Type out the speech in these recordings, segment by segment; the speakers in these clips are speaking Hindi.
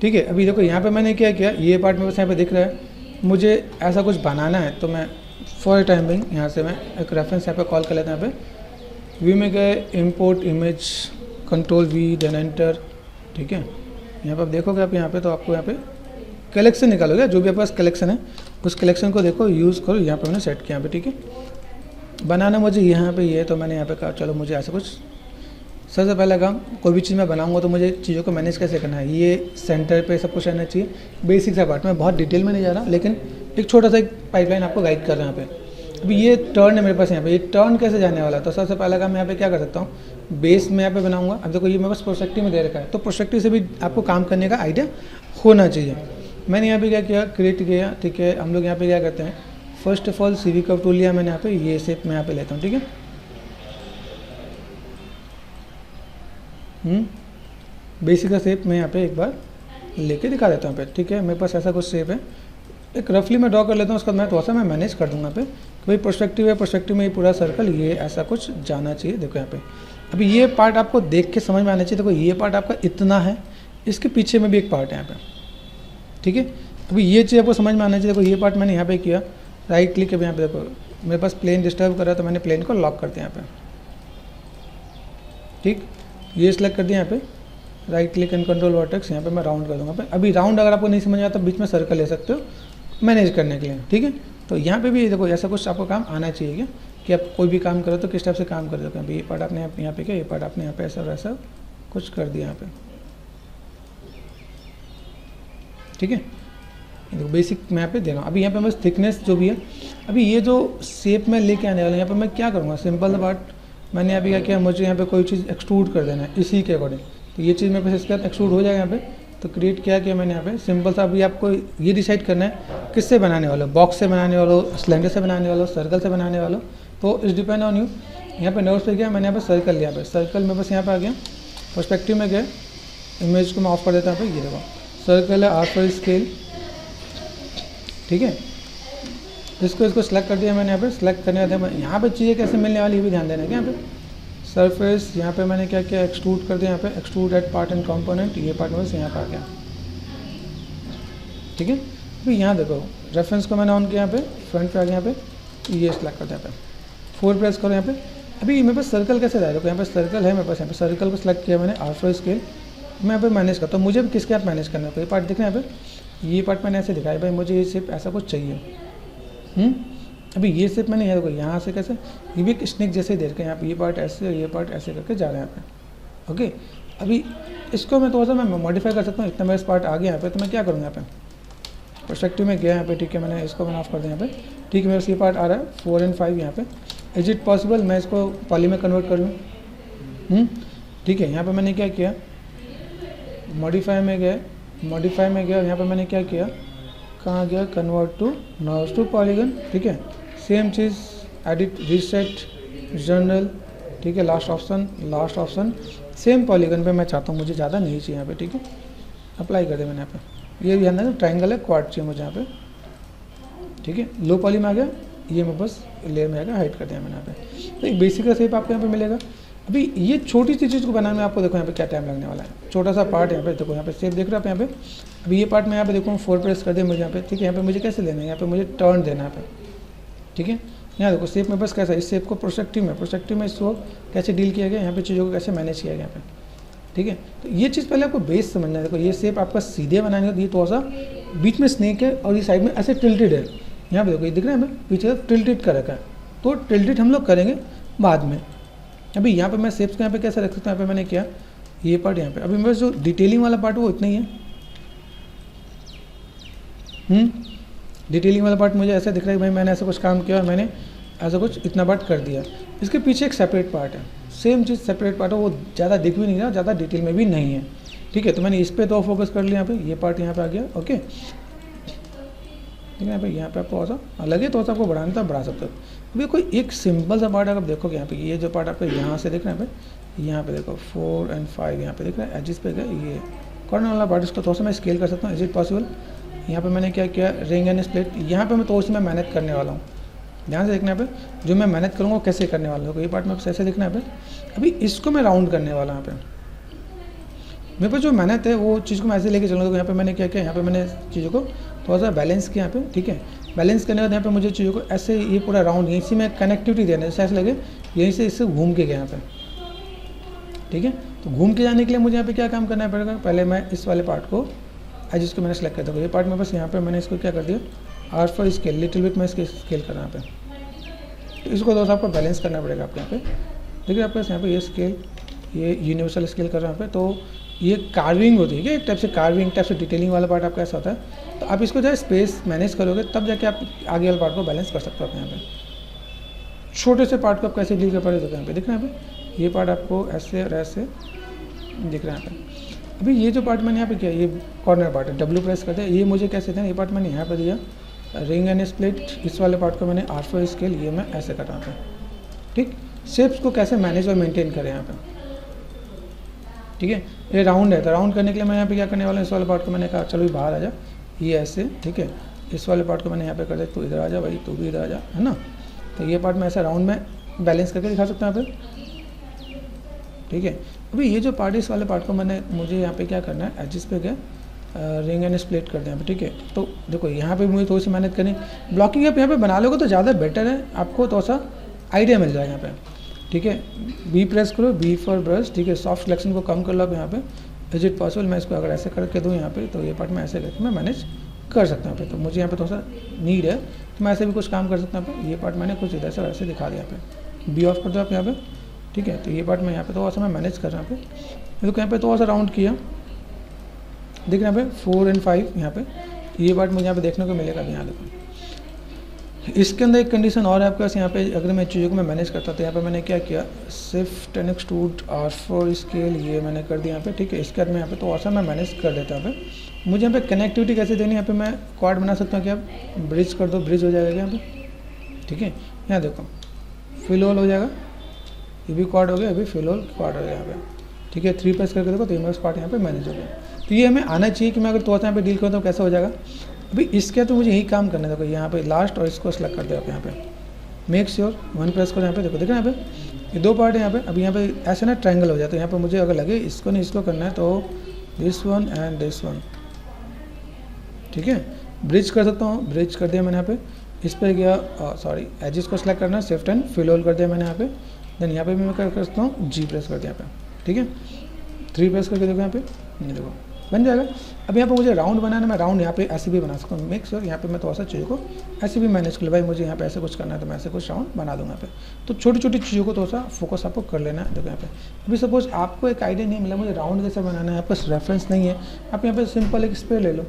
ठीक है। अभी देखो यहाँ पे मैंने क्या किया, ये पार्ट मेरे पास यहाँ पे दिख रहा है, मुझे ऐसा कुछ बनाना है तो मैं फॉर टाइम बिंग यहाँ से मैं एक रेफरेंस यहाँ पे कॉल कर लेता हूँ। यहाँ पे वी में गए, import image, control V, then enter. ठीक है, यहाँ पे आप देखोगे आप यहाँ पे, तो आपको यहाँ पे कलेक्शन निकालोगे, जो भी आपके पास कलेक्शन है उस कलेक्शन को देखो, यूज़ करो। यहाँ पे मैंने सेट किया यहाँ पे। ठीक है, बनाना मुझे यहाँ पे ये है, तो मैंने यहाँ पे कहा चलो मुझे ऐसा कुछ, सबसे पहला काम, कोई भी चीज़ मैं बनाऊंगा तो मुझे चीज़ों को मैनेज कैसे करना है, ये सेंटर पे सब कुछ रहना चाहिए। बेसिक सा पार्ट में बहुत डिटेल में नहीं जा रहा, लेकिन एक छोटा सा एक पाइपलाइन आपको गाइड कर रहा है यहाँ पे। अभी ये टर्न है मेरे पास यहाँ पे, ये टर्न कैसे जाने वाला है, तो सबसे पहला काम मैं यहाँ पे क्या कर सकता हूँ, बेस में यहाँ पे बनाऊंगा। अब देखो ये मेरे पास प्रोस्पेक्टिव में दे रखा है, तो प्रोस्पेक्टिव से भी आपको काम करने का आइडिया होना चाहिए। मैंने यहाँ पे क्या किया, क्रिएट किया। ठीक है, हम लोग यहाँ पे क्या करते हैं, first of all CV curve tool लिया मैंने यहाँ पे, ये शेप मैं यहाँ पे लेता हूँ। ठीक है, बेसिक का शेप मैं यहाँ पे एक बार लेके दिखा देता हूँ पे। ठीक है, मेरे पास ऐसा कुछ शेप है, एक रफली मैं ड्रॉ कर लेता हूँ, उसका मैं थोड़ा सा मैं मैनेज कर दूँगा पे। तो भाई प्रोस्पेक्टिव है, प्रोस्पेक्टिव में ये पूरा सर्कल ये ऐसा कुछ जाना चाहिए। देखो यहाँ पे, अभी ये पार्ट आपको देख के समझ में आना चाहिए। देखो ये पार्ट आपका इतना है, इसके पीछे में भी एक पार्ट है यहाँ पे। ठीक है, अभी ये चीज़ आपको समझ में आना चाहिए। देखो ये पार्ट मैंने यहाँ पे किया, राइट क्लिक, अभी यहाँ पे देखो मेरे पास प्लेन डिस्टर्ब कर रहा है, तो मैंने प्लेन को लॉक कर दिया यहाँ पे। ठीक, ये सिलेक्ट कर दिया यहाँ पे, right click and control vertex, यहाँ पे मैं राउंड कर दूँगा। अभी राउंड अगर आपको नहीं समझ आता तो बीच में सर्कल ले सकते हो मैनेज करने के लिए। ठीक है, तो यहाँ पे भी देखो ऐसा कुछ आपको काम आना चाहिए क्या, कि आप कोई भी काम करो तो किस टाइप से काम कर सकते हैं। ये पार्ट आपने यहाँ पे किया, ये पार्ट आपने यहाँ पे ऐसा वैसा कुछ कर दिया यहाँ पे। ठीक है, देखो बेसिक मैं यहाँ पे दे रहा हूँ। अभी यहाँ पे बस थिकनेस जो भी है, अभी ये जो शेप में लेके आने वाला है, यहाँ पे मैं क्या करूँगा, सिंपल पार्ट मैंने अभी क्या किया, मुझे यहाँ पे कोई चीज़ एक्सट्रूड कर देना है इसी के अकॉर्डिंग, तो ये चीज़ मेरे पास इसके बाद एक्सट्रूड हो जाएगा यहाँ पे। तो क्रिएट क्या किया मैंने यहाँ पे, सिंपल सा। अभी आपको ये डिसाइड करना है किससे बनाने वाला, बॉक्स से बनाने वाला, सिलेंडर से बनाने वाला, सर्कल से बनाने वाला, तो इट्स डिपेंड ऑन यू। यहाँ पे नोट्स पे गया, मैंने यहाँ पे सर्कल लिया, पे सर्कल में बस यहाँ पे आ गया, पर्सपेक्टिव में गया, इमेज को मैं ऑफ कर देता हूँ। ये देखो सर्कल है, R4 स्केल। ठीक है, इसको सेलेक्ट कर दिया मैंने यहाँ पे। सेलेक्ट करने के बाद यहाँ पे चीज़ें कैसे मिलने वाली ये भी ध्यान देना है। यहाँ पे सरफेस, यहाँ पे मैंने क्या किया, एक्सट्रूड कर दिया, यहाँ पे extruded part and component, ये पार्ट बस यहाँ पे आ गया। ठीक है, अभी यहाँ देखो रेफरेंस को मैंने ऑन किया, यहाँ पे फ्रंट पे आ गया, यहाँ पे ये सेलेक्ट कर दिया, यहाँ पे 4 प्रेस करो यहाँ पे। अभी मेरे पास सर्कल कैसे रहा है, देखो यहाँ पे सर्कल है मेरे पास, यहाँ पे सर्कल को सिलेक्ट किया मैंने, R4 स्केल मैं यहाँ पे मैनेज करता हूँ। मुझे अब किसके साथ मैनेज करना है, ये पार्ट दिख रहा है यहाँ पे, ये पार्ट मैंने ऐसे दिखाया भाई, मुझे ये सिर्फ ऐसा कुछ चाहिए। अभी ये सिर्फ मैंने यहाँ देखो, यहाँ से कैसे, ये भी एक स्नेक जैसे दे रखे हैं यहाँ पे, ये पार्ट ऐसे और ये पार्ट ऐसे करके जा रहे हैं यहाँ पे। ओके, अभी इसको मैं थोड़ा सा मैं मॉडिफाई कर सकता हूँ, इतना मेरा पार्ट आ गया यहाँ पे, तो मैं क्या करूँगा यहाँ पे, पर्सपेक्टिव में गया यहाँ पे। ठीक है, मैंने इसको मैंने ऑफ कर दिया यहाँ पे। ठीक है, मेरे ये पार्ट आ रहा है 4 और 5 यहाँ पे। इज इट पॉसिबल मैं इसको पॉली में कन्वर्ट कर लूँ। ठीक है, यहाँ पे मैंने क्या किया, मॉडिफाई में गया, और यहाँ पे मैंने क्या किया, कहाँ गया, convert to north to polygon. ठीक है, सेम चीज़, एडिट, रीसेट, जर्नल। ठीक है, लास्ट ऑप्शन सेम पॉलीगन पे मैं चाहता हूँ, मुझे ज़्यादा नहीं चाहिए यहाँ पे। ठीक है, अप्लाई कर दिया मैंने यहाँ पे। ये भी है ना, ट्रायंगल है, क्वाड चाहिए मुझे यहाँ पे। ठीक है, लो पॉली में आ गया, ये मैं बस लेयर में आएगा, हाइड कर दिया मैंने यहाँ पे। तो एक बेसिक का शेप आपको यहाँ पे मिलेगा। अभी ये छोटी सी चीज़ को बनाने में आपको देखो यहाँ पे क्या टाइम लगने वाला है। छोटा सा पार्ट यहाँ पे देखो, यहाँ पे शेप देख रहे हो आप यहाँ पे। अभी ये पार्ट मैं यहाँ पे देखो 4 प्रेस कर दिया मुझे यहाँ पे। ठीक है, यहाँ पे मुझे कैसे लेना है, यहाँ पे मुझे टर्न देना है यहाँ पे। ठीक है, यहाँ देखो शेप में बस कैसा, इस शेप को प्रोस्पेक्टिव में इसको कैसे डील किया गया, यहाँ पे चीज़ों को कैसे मैनेज किया गया यहाँ पे। ठीक है, तो ये चीज़ पहले आपको बेस समझना है। देखो ये शेप आपका सीधे बनाने का, ये थोड़ा सा बीच में स्नेक है और ये साइड में ऐसे टिल्टेड है। यहाँ पे देखो ये दिख रहा है हमें, पीछे टिल्टेड कर रखा है, तो टिल्टेड हम लोग करेंगे बाद में। अभी यहाँ पे मैं शेप्स को यहाँ पे कैसे रख सकता हूँ, यहाँ पे मैंने किया ये पार्ट यहाँ पे। अभी मेरे जो डिटेलिंग वाला पार्ट वो इतना ही है। डिटेलिंग वाला पार्ट मुझे ऐसा दिख रहा है भाई, मैंने ऐसा कुछ काम किया और मैंने ऐसा कुछ इतना पार्ट कर दिया। इसके पीछे एक सेपरेट पार्ट है, सेम चीज़ सेपरेट पार्ट है, वो ज़्यादा दिख भी नहीं रहा, ज़्यादा डिटेल में भी नहीं है। ठीक है, तो मैंने इस पर तो फोकस कर लिया, यहाँ पे ये पार्ट यहाँ पे आ गया। ओके, ठीक है, यहाँ पे आपको थोड़ा सा अलग है, थोड़ा सा आपको बढ़ाना था बढ़ा सकते हो। अभी कोई एक सिंपल सा पार्ट अगर आप देखोगे यहाँ पे, ये जो पार्ट आपको यहाँ से दिख रहा है यहाँ पे देखो 4 और 5 यहाँ पे दिख रहा है, एजिस पे गया, ये कॉर्नर वाला पार्ट, इसको थोड़ा सा मैं स्केल कर सकता हूँ। इज इट पॉसिबल, यहाँ पे मैंने क्या किया, रिंग एंड स्प्लिट, यहाँ पे मैं थोड़ी सी मैं मेहनत करने वाला हूँ। ध्यान से देखना यहाँ पे, जो मैं मेहनत करूँगा वो कैसे करने वाला हूँ। ये पार्ट में ऐसे दिखना है यहाँ पे। अभी इसको मैं राउंड करने वाला हूँ यहाँ पे। मेरे पास जो मेहनत है वो चीज़ को मैं ऐसे लेके चलूँगा। तो यहाँ पे मैंने क्या किया, यहाँ पे मैंने चीज़ों को थोड़ा सा बैलेंस किया यहाँ पे, ठीक है। बैलेंस करने के बाद यहाँ पे मुझे चीज़ों को ऐसे ये पूरा राउंड यहीं से मैं कनेक्टिविटी देना, जैसे ऐसे लगे यहीं से इससे घूम के गया यहाँ पे, ठीक है। तो घूम के जाने के लिए मुझे यहाँ पे क्या काम करना पड़ेगा, पहले मैं इस वाले पार्ट को एज को मैंने सेलेक्ट कर दिया। ये पार्ट में बस यहाँ पे मैंने इसको क्या कर दिया, R4 स्केल लिटिल बिट मैं इसके स्केल कर रहा यहाँ पे। तो इसको दोस्तों आपको बैलेंस करना पड़ेगा आपके यहाँ पे। देखिए आपके यहाँ पे ये स्केल, ये यूनिवर्सल स्केल कर रहा है यहाँ पे। तो ये कार्विंग होती है, एक टाइप से कार्विंग टाइप से डिटेलिंग वाला पार्ट आपका ऐसा होता है। तो आप इसको जो है स्पेस मैनेज करोगे तब जाके आप आगे वाले पार्ट को बैलेंस कर सकते हो आप यहाँ पे। छोटे से पार्ट को आप कैसे डील कर पा रहे हो यहाँ पे, दिख रहा है यहाँ पे, ये पार्ट आपको ऐसे और ऐसे दिख रहा है यहाँ पे। अभी ये जो पार्ट मैंने यहाँ पे किया, ये कॉर्नर पार्ट है, W प्रेस करते हैं, ये मुझे कैसे देना, ये पार्ट मैंने यहाँ पे दिया, रिंग एंड स्प्लिट, इस वाले पार्ट को मैंने R4 स्केल, ये मैं ऐसे कर रहा था, ठीक। शेप्स को कैसे मैनेज और मेंटेन करें यहाँ पे, ठीक है। ये राउंड है, तो राउंड करने के लिए मैं यहाँ पे क्या करने वाला हूँ, इस वाले पार्ट को मैंने कहा चलो बाहर आ जा, ये ऐसे, ठीक है। इस वाले पार्ट को मैंने यहाँ पे कर दिया, तू इधर आ जा भाई, तू भी इधर आ जा, है ना। तो ये पार्ट मैं ऐसा राउंड में बैलेंस करके दिखा सकता हूँ यहाँ पे, ठीक है। अभी ये जो पार्ट, इस वाले पार्ट को मुझे यहाँ पे क्या करना है, एजिस पे क्या रिंग एंड स्प्लिट कर दें यहाँ पे, ठीक है। तो देखो यहाँ पे मुझे थोड़ी सी मेहनत करनी, ब्लॉकिंग आप यहाँ पे बना लोगे तो ज़्यादा बेटर है, आपको थोड़ा सा आइडिया मिल जाएगा यहाँ पे, ठीक है। B प्रेस करो, B फॉर ब्रश, ठीक है। सॉफ्ट सिलेक्शन को कम कर लो आप यहाँ पे, इज इट पॉसिबल, मैं इसको अगर ऐसे करके दूँ यहाँ पे, तो ये पार्ट मैं ऐसे करके मैं मैनेज कर सकता हूँ यहाँ पे। तो मुझे यहाँ पे थोड़ा सा नीड है तो मैं ऐसे भी कुछ काम कर सकता हूँ यहाँ पे। ये पार्ट मैंने कुछ इधर से वैसे दिखा दिया यहाँ पे, B ऑफ कर दो आप यहाँ पे, ठीक है। तो ये पार्ट मैं यहाँ पे थोड़ा सा मैं मैनेज कर रहा हूँ यहाँ पे। देखो यहाँ पे थोड़ा सा राउंड किया, देख रहे हैं यहाँ पे 4 और 5 यहाँ पे, ये पार्ट मुझे यहाँ पे देखने को मिलेगा। यहाँ देखो इसके अंदर एक कंडीशन और है आपके पास, यहाँ पे अगर मैं चीज़ों को मैं मैनेज करता तो यहाँ पे मैंने क्या किया, shift and extrude R4 scale, ये मैंने कर दिया यहाँ पे, ठीक है। इसके बाद मैं यहाँ पे तो मैं मैनेज कर देता हूँ यहाँ पे। मुझे यहाँ पे कनेक्टिविटी कैसे देनी है, यहाँ पे मैं क्वाड बना सकता हूँ, क्या ब्रिज कर दो, ब्रिज हो जाएगा यहाँ पे, ठीक है। यहाँ देखो फिल होल हो जाएगा, ये भी क्वाड हो गया, अभी फिल होल क्वाड हो गया यहाँ पे, ठीक है। 3 प्रेस करके देखो तो इमेज पार्ट यहाँ पे मैनेज हो गया। तो ये हमें आना चाहिए कि मैं अगर यहाँ पे डील करूँ तो कैसा हो जाएगा। अभी इसके तो मुझे यही काम करना है, देखो यहाँ पे लास्ट और इसको सेलेक्ट कर दो आप यहाँ पे, मेक श्योर 1 प्रेस करो यहाँ पे, देखो देख रहे हैं यहाँ पे ये 2 पार्ट है यहाँ पे। अभी यहाँ पे ऐसे ना ट्रायंगल हो जाए, तो यहाँ पे मुझे अगर लगे इसको नहीं इसको करना है तो this one and this one, ठीक है। ब्रिज कर सकता हूँ, ब्रिज कर दिया मैंने यहाँ पे, इस पर गया सॉरी एजिस को सेलेक्ट करना है, शिफ्ट एंड फिल होल कर दिया मैंने यहाँ पे। देन यहाँ पे भी मैं कर सकता हूँ G प्रेस कर दिया यहाँ पे, ठीक है। 3 प्रेस करके देखो यहाँ पे, ये देखो बन जाएगा। अब यहाँ पे मुझे राउंड बनाना है, मैं राउंड यहाँ पे ऐसे भी बना सकता हूँ, मेक श्योर यहाँ पे मैं थोड़ा सा चीज़ों को ऐसे भी मैनेज कर ले, भाई मुझे यहाँ पे ऐसे कुछ करना है तो मैं ऐसे कुछ राउंड बना दूँगा यहाँ पे। तो छोटी छोटी चीज़ों को थोड़ा सा फोकस आपको कर लेना है। देखो यहाँ पे अभी सपोज आपको एक आइडिया नहीं मिला मुझे राउंड कैसे बनाना है, आपके पास रेफरेंस नहीं है, आप यहाँ पे सिंपल एक स्पेयर ले लो,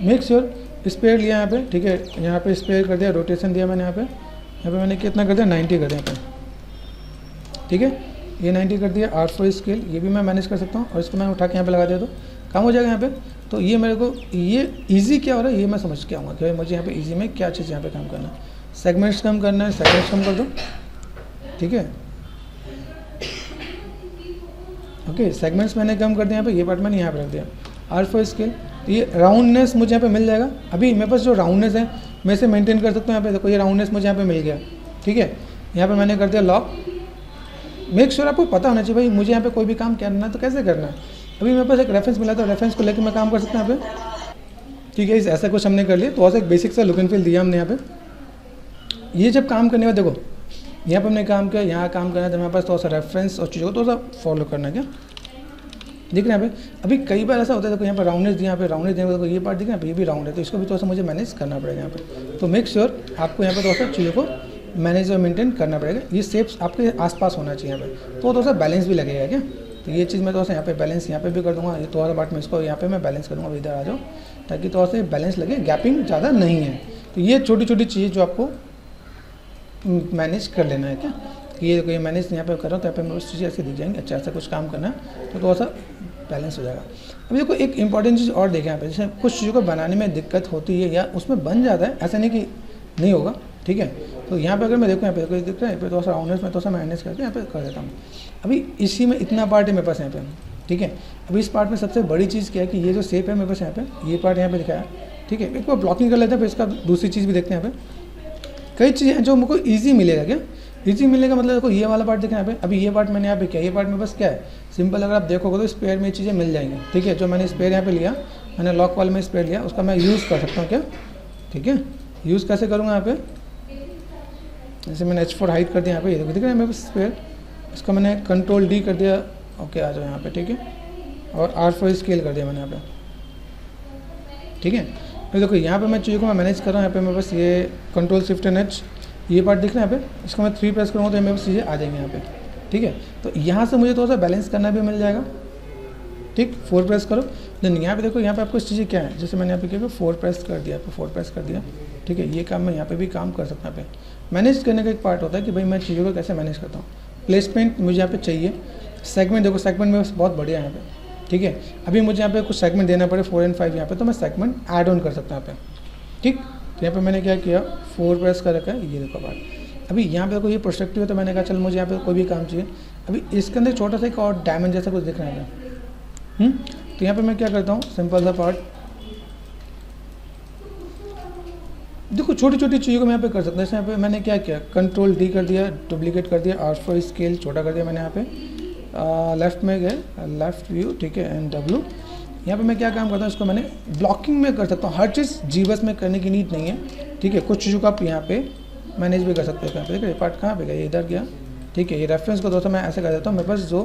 मेक श्योर स्पेयर लिया यहाँ पे, ठीक है। यहाँ पे स्पेयर कर दिया, रोटेशन दिया मैंने यहाँ पे मैंने कितना कर दिया 90 कर दिया यहाँ पे, ठीक है। ये 90 कर दिया। R4 स्केल ये भी मैं मैनेज कर सकता हूँ, और इसको मैं उठा के यहाँ पे लगा दिया तो काम हो जाएगा यहाँ पे। तो ये मेरे को ये इजी क्या हो रहा है ये मैं समझ के आऊँगा कि भाई मुझे यहाँ पे इजी में क्या चीज़ यहाँ पे काम करना है। सेगमेंट्स कम करना है, सेगमेंट्स कम कर दो, ठीक है। ओके सेगमेंट्स मैंने कम कर दिया यहाँ पे, ये पार्ट मैंने यहाँ पे रख दिया। R4 स्केल ये राउंडनेस मुझे यहाँ पे मिल जाएगा। अभी मेरे पास जो राउंडनेस है मैं इसे मेंटेन कर सकता हूँ यहाँ पे, देखो ये राउंडनेस मुझे यहाँ पे मिल गया, ठीक है। यहाँ पे मैंने कर दिया लॉक। मेक श्योर आपको पता होना चाहिए भाई मुझे यहाँ पे कोई भी काम करना है तो कैसे करना है। अभी मेरे पास एक रेफरेंस मिला था, रेफरेंस को लेकर मैं काम कर सकता हूँ यहाँ पे, ठीक है। ऐसा कुछ हमने कर लिया, तो ऐसा एक बेसिक सा लुक एंड फील दिया हमने यहाँ पे। ये जब काम करने में देखो यहाँ पर हमने काम किया, यहाँ काम करना है तो हमारे पास थोड़ा सा रेफरेंस और चीज़ों को थोड़ा सा फॉलो करना है, क्या दिख रहा है यहाँ पे। अभी कई बार ऐसा होता है, देखो यहाँ पर राउंडनेस दिया, यहाँ पे राउंडनेस दिया, देखो ये पार्ट दिख रहा है, ये भी राउंड है, तो इसको भी थोड़ा सा मुझे मैनेज करना पड़ेगा यहाँ पे। तो मेक श्योर आपको यहाँ पे थोड़ा सा चीज़ों को मैनेज और मेंटेन करना पड़ेगा। ये शेप्स आपके आसपास होना चाहिए यहाँ पे, तो थोड़ा सा बैलेंस भी लगेगा क्या। तो ये चीज़ मैं थोड़ा सा यहाँ पे बैलेंस यहाँ पे भी कर दूँगा, ये थोड़ा सा पार्ट में इसको यहाँ पे मैं बैलेंस करूँगा, इधर आ जाओ ताकि थोड़ा सा बैलेंस लगे, गैपिंग ज़्यादा नहीं है। तो ये छोटी छोटी चीज़ें जो आपको मैनेज कर लेना है क्या। ये मैनेज यहाँ पे कर रहा हूँ तो यहाँ पे मेरे चीज़ें ऐसे दिख जाएंगी, अच्छा ऐसा कुछ काम करना है तो थोड़ा सा बैलेंस हो जाएगा। अभी देखो एक इंपॉर्टेंट चीज़ और देखें यहाँ पे, जैसे कुछ चीज़ों को बनाने में दिक्कत होती है या उसमें बन जाता है, ऐसा नहीं कि नहीं होगा, ठीक है। तो यहाँ पे अगर मैं देखूँ यहाँ पे कोई दिख रहा है, यहाँ पे थोड़ा सा राउंडनेस में थोड़ा सा मैनेज करके यहाँ पे कर देता हूँ। अभी इसी में इतना पार्ट है मेरे पास यहाँ पे, ठीक है। अभी इस पार्ट में सबसे बड़ी चीज़ क्या है कि ये जो शेप है मेरे पास यहाँ पे, ये पार्ट यहाँ पे दिखाया, ठीक है। एक बार ब्लॉकिंग कर लेते हैं, फिर इसका दूसरी चीज़ भी देखते हैं यहाँ पे। कई चीज़ें हैं जो मुझको ईजी मिलेगा क्या, इजी मिलने का मतलब देखो ये वाला पार्ट देखना यहाँ पे, अभी ये पार्ट मैंने यहाँ पे किया, ये पार्ट में बस क्या है सिंपल, अगर आप देखोगे तो स्पेयर में ये चीज़ें मिल जाएंगी, ठीक है। जो मैंने स्पेयर यहाँ पे लिया, मैंने लॉक वाले में स्पेयर लिया, उसका मैं यूज़ कर सकता हूँ क्या, ठीक है। यूज़ कैसे करूँगा यहाँ पे, जैसे मैंने H4 हाइड कर दिया यहाँ पे, ये देखो दिख रहा है मेरे पास स्पेयर, इसका मैंने कंट्रोल D कर दिया, ओके आ जाओ यहाँ पे, ठीक है। और R4 स्केल कर दिया मैंने यहाँ पे, ठीक है। फिर देखो यहाँ पे मैं चीज़ों को मैं मैनेज कर रहा हूँ, यहाँ पे मेरे पास ये कंट्रोल शिफ्ट एंड H, ये पार्ट दिख रहा है यहाँ पे, इसको मैं 3 प्रेस करूँगा तो मेरे पास चीज़ें आ जाएंगी यहाँ पे, ठीक है। तो यहाँ से मुझे थोड़ा सा बैलेंस करना भी मिल जाएगा, ठीक। 4 प्रेस करो, देन यहाँ पे देखो, यहाँ पे आपको इस चीज़ें क्या है, जैसे मैंने यहाँ पे क्या 4 प्रेस कर दिया, 4 प्रेस कर दिया, ठीक है। ये काम मैं यहाँ पे भी काम कर सकता हूँ। यहाँ पे मैनेज करने का एक पार्ट होता है कि भाई मैं चीज़ों को कैसे मैनेज करता हूँ। प्लेसमेंट मुझे यहाँ पे चाहिए, सेगमेंट देखो सेगमेंट में बहुत बढ़िया है यहाँ पे, ठीक है। अभी मुझे यहाँ पे कुछ सेगमेंट देना पड़े 4 और 5 यहाँ पे, तो मैं सेगमेंट ऐड ऑन कर सकता हूँ यहाँ पे, ठीक। तो यहाँ पे मैंने क्या किया, 4 प्रेस कर रखा है, ये देखो पार्ट। अभी यहाँ पे देखो ये प्रोस्पेक्टिव है, तो मैंने कहा चल मुझे यहाँ पे कोई भी काम चाहिए। अभी इसके अंदर छोटा सा एक और डायमंड जैसा कुछ दिख रहा है, तो यहाँ पे मैं क्या करता हूँ, सिंपल सा पार्ट देखो, छोटी छोटी चीज़ों को मैं यहाँ पे कर सकता हूँ। जैसे यहाँ पे मैंने क्या किया, कंट्रोल D कर दिया, डुप्लीकेट कर दिया, R4 स्केल छोटा कर दिया मैंने यहाँ पे, लेफ्ट में गए, लेफ्ट व्यू, ठीक है, एंड W। यहाँ पे मैं क्या काम करता हूँ, इसको मैंने ब्लॉकिंग में कर सकता हूँ, हर चीज़ जीबस में करने की नीड नहीं है, ठीक है। कुछ चीज़ों को आप यहाँ पे मैनेज भी कर सकते हो। यहाँ पे देखिए पार्ट कहाँ पे गया, ये इधर गया, ठीक है। ये रेफरेंस को दोस्तों मैं ऐसे कर देता हूँ, मेरे पास जो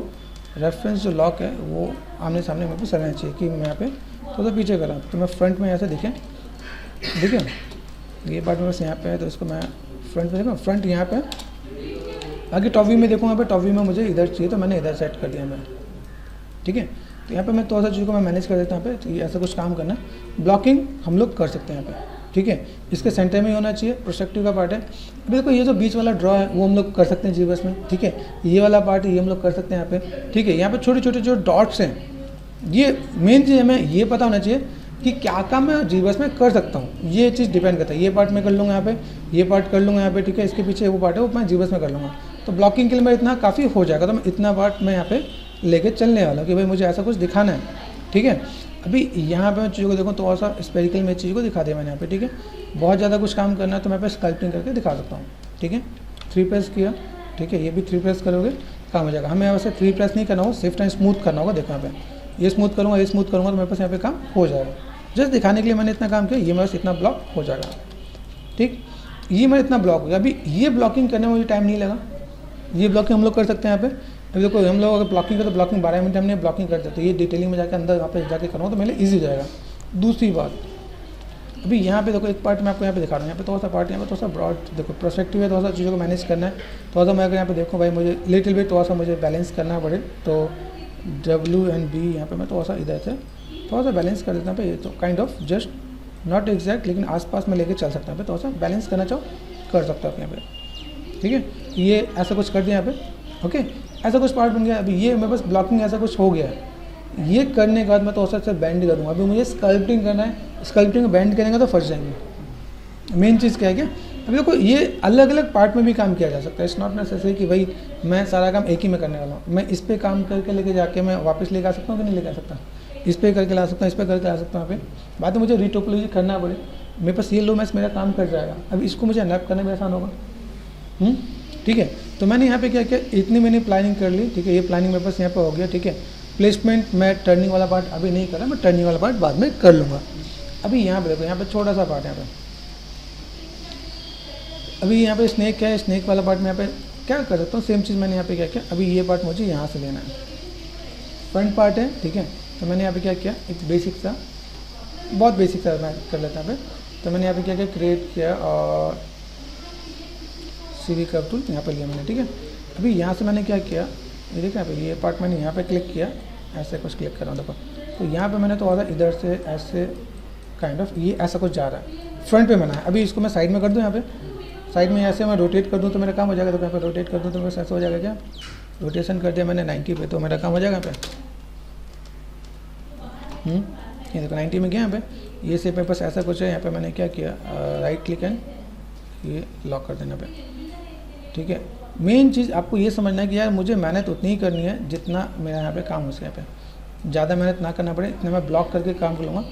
रेफरेंस जो लॉक है वो आमने सामने मेरे पास रहना चाहिए, कि मैं यहाँ पे थोड़ा पीछे कर रहा हूँ, तो मैं फ्रंट में ऐसे दिखे, ठीक है। ये पार्ट मेरे पास यहाँ पे है, तो इसको मैं फ्रंट में देखो, फ्रंट यहाँ पे, बाकी टॉप व्यू में देखूँ, यहाँ पे टॉप व्यू में मुझे इधर चाहिए, तो मैंने इधर सेट कर दिया मैं, ठीक है। तो यहाँ पे मैं थोड़ा सा चीज़ को मैं मैनेज कर देता हूँ यहाँ पे, तो ये ऐसा कुछ काम करना, ब्लॉकिंग हम लोग कर सकते हैं यहाँ पे, ठीक है। इसके सेंटर में ही होना चाहिए, प्रोस्पेक्टिव का पार्ट है। अभी देखो ये जो बीच वाला ड्रॉ है वो हम लोग कर सकते हैं जीबस में, ठीक है। ये वाला पार्ट ये हम लोग कर सकते हैं यहाँ पे, ठीक है। यहाँ पे छोटे छोटे जो डॉट्स हैं, ये मेन चीज़ हमें ये पता होना चाहिए कि क्या काम मैं जीबस में कर सकता हूँ, ये चीज़ डिपेंड करता है। ये पार्ट मैं कर लूँगा यहाँ पे, ये पार्ट कर लूँगा यहाँ पे, ठीक है। इसके पीछे वो पार्ट है वो मैं जीबस में कर लूँगा, तो ब्लॉकिंग के लिए मेरा इतना काफ़ी हो जाएगा। तो मैं इतना पार्ट मैं यहाँ पे लेके चलने वाला हूँ कि भाई मुझे ऐसा कुछ दिखाना है, ठीक है। अभी यहाँ पे मैं चीज़ों को देखूँ तो थोड़ा सा स्पेरिकल में चीज़ को दिखा दिया मैंने यहाँ पे, ठीक है। बहुत ज़्यादा कुछ काम करना है तो मैं पे स्कल्पटिंग करके दिखा सकता हूँ, ठीक है। 3 प्रेस किया, ठीक है। ये भी 3 प्रेस करोगे काम हो जाएगा। हमें वैसे 3 प्रेस नहीं करना होगा, शिफ्ट एंड स्मूथ करना होगा। देखो यहाँ पे ये स्मूथ करूँगा, ये स्मूथ करूँगा, तो मेरे पास यहाँ पे काम हो जाएगा। जस्ट दिखाने के लिए मैंने इतना काम किया, ये मेरे पास इतना ब्लॉक हो जाएगा, ठीक। ये मेरा इतना ब्लॉक हो गया। अभी ये ब्लॉकिंग करने में मुझे टाइम नहीं लगा, ये ब्लॉकिंग हम लोग कर सकते हैं यहाँ पे। अभी देखो हम लोग अगर ब्लॉकिंग करें तो ब्लॉकिंग 12 मिनट हमने ब्लॉकिंग कर देते, ये डिटेलिंग में जाकर अंदर वहाँ पे जाके करूँगा तो मेरे लिए ईजी हो जाएगा। दूसरी बात, अभी यहाँ पे देखो एक पार्ट मैं आपको यहाँ पे दिखा रहा हूँ, यहाँ पे थोड़ा सा पार्ट यहाँ पे थोड़ा सा ब्रॉड देखो प्रोस्पेक्टिव है, थोड़ा सा चीज़ों को मैनेज करना है। थोड़ा सा मैं अगर यहाँ पे देखो भाई मुझे लिटिल बिट थोड़ा सा मुझे बैलेंस करना पड़े, तो W एंड B यहाँ पे मैं थोड़ा सा इधर से थोड़ा सा बैलेंस कर देता हूँ। ये तो kind of just not exact, लेकिन आसपास में लेके चल सकता हूँ। थोड़ा सा बैलेंस करना चाहो कर सकता हूँ यहाँ पे, ठीक है। ये ऐसा कुछ कर दिया यहाँ पे, ओके। ऐसा कुछ पार्ट बन गया। अभी ये मेरे पास ब्लॉकिंग ऐसा कुछ हो गया है। ये करने के बाद मैं तो से बैंड करूँगा। अभी मुझे स्कल्पटिंग करना है, स्कल्पटिंग बैंड करेंगे तो फंस जाएंगे। मेन चीज़ क्या है, क्या अभी देखो ये अलग अलग पार्ट में भी काम किया जा सकता है। इट्स नॉट नेसेसरी कि भाई मैं सारा काम एक ही में करने वाला हूँ। मैं इस पर काम करके लेके जाके मैं वापस लेके आ सकता हूँ कि नहीं लेके आ सकता, इस पर करके ला सकता हूँ, इस पर करके ला सकता हूँ। यहाँ पे बाद में मुझे रीटोपोलॉजी करना पड़े, मेरे पास ये लो मैच मेरा काम कर जाएगा। अब इसको मुझे नैप करने में आसान होगा, ठीक है। तो मैंने यहाँ पे क्या किया, इतनी मैंने प्लानिंग कर ली, ठीक है। ये प्लानिंग मेरे पास यहाँ पे हो गया, ठीक है। प्लेसमेंट मैं टर्निंग वाला पार्ट अभी नहीं कर रहा, मैं टर्निंग वाला पार्ट बाद में कर लूँगा। अभी यहाँ पे देखो, यहाँ पे छोटा सा पार्ट है यहाँ पे। अभी यहाँ पे स्नेक है, स्नेक वाला पार्ट में यहाँ पे क्या कर सकता हूँ, सेम चीज़ मैंने यहाँ पे क्या किया। अभी ये पार्ट मुझे यहाँ से लेना है, फ्रंट पार्ट है, ठीक है। तो मैंने यहाँ पे क्या किया, एक बेसिक सा, बहुत बेसिक सा मैं कर लेता हूँ यहाँ पे। तो मैंने यहाँ पे क्या किया, क्रिएट किया और CV कर्व टूल यहाँ पे लिया मैंने, ठीक है। अभी यहाँ से मैंने क्या किया, ये देखिए यहाँ पे ये पार्ट मैंने यहाँ पे क्लिक किया, ऐसे कुछ क्लिक कर रहा हूँ देखो। तो यहाँ पे मैंने तो आधा इधर से ऐसे काइंड ऑफ ये ऐसा कुछ जा रहा है, फ्रंट पे बनाया। अभी इसको मैं साइड में कर दूँ, यहाँ पे साइड में ऐसे मैं रोटेट कर दूँ तो मेरा काम हो जाएगा। तो यहाँ पे रोटेट कर दूँ तो मेरा ऐसा हो जाएगा। क्या रोटेशन कर दिया मैंने 90 पे, तो मेरा काम हो जाएगा यहाँ पे। ये देखो 90 में गया यहाँ पे। ये से मेरे पास ऐसा कुछ है, यहाँ पे मैंने क्या किया, राइट क्लिक एंड ये लॉक कर देना पे, ठीक है। मेन चीज़ आपको ये समझना है कि यार मुझे मेहनत उतनी ही करनी है जितना मेरा यहाँ पे काम हो सके। यहाँ पे ज़्यादा मेहनत ना करना पड़े, इतना मैं ब्लॉक करके काम कर लूँगा।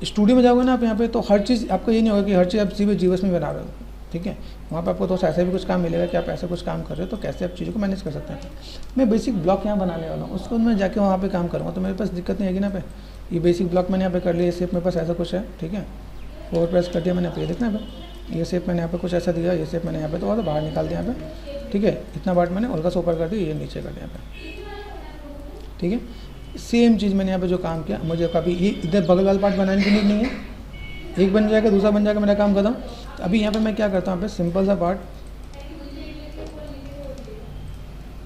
स्टूडियो में जाओगे ना आप यहाँ पे, तो हर चीज़ आपको ये नहीं होगा कि हर चीज़ आप सीधे जीबस में बना रहे हो, ठीक है। वहाँ पे आपको तो ऐसे भी कुछ काम मिलेगा कि आप ऐसे कुछ काम कर रहे हो तो कैसे आप चीज़ों को मैनेज कर सकते हैं। मैं बेसिक ब्लॉक यहाँ बनाने वाला हूँ, उसको मैं जाके वहाँ पे काम करूँगा तो मेरे पास दिक्कत नहीं आएगी ना पे। ये बेसिक ब्लॉक मैंने यहाँ पे कर लिया, शेप मेरे पास ऐसा कुछ है, ठीक है। 4 प्रेस कर दिया मैंने, पे देखना है पे, ये शेप मैंने यहाँ पे कुछ ऐसा दिया, ये शेप मैंने यहाँ पे तो बाहर निकाल दिया यहाँ पे, ठीक है। इतना पार्ट मैंने हल्का सा ऊपर कर दिया, ये नीचे कर दिया यहाँ पे, ठीक है। सेम चीज़ मैंने यहाँ पे जो काम किया, मुझे कभी ये इधर बगल वाला पार्ट बनाने की नीड नहीं है, एक बन जाएगा दूसरा बन जाएगा, मेरा काम करता हूँ। तो अभी यहाँ पे मैं क्या करता हूँ, यहाँ पे सिंपल सा पार्ट,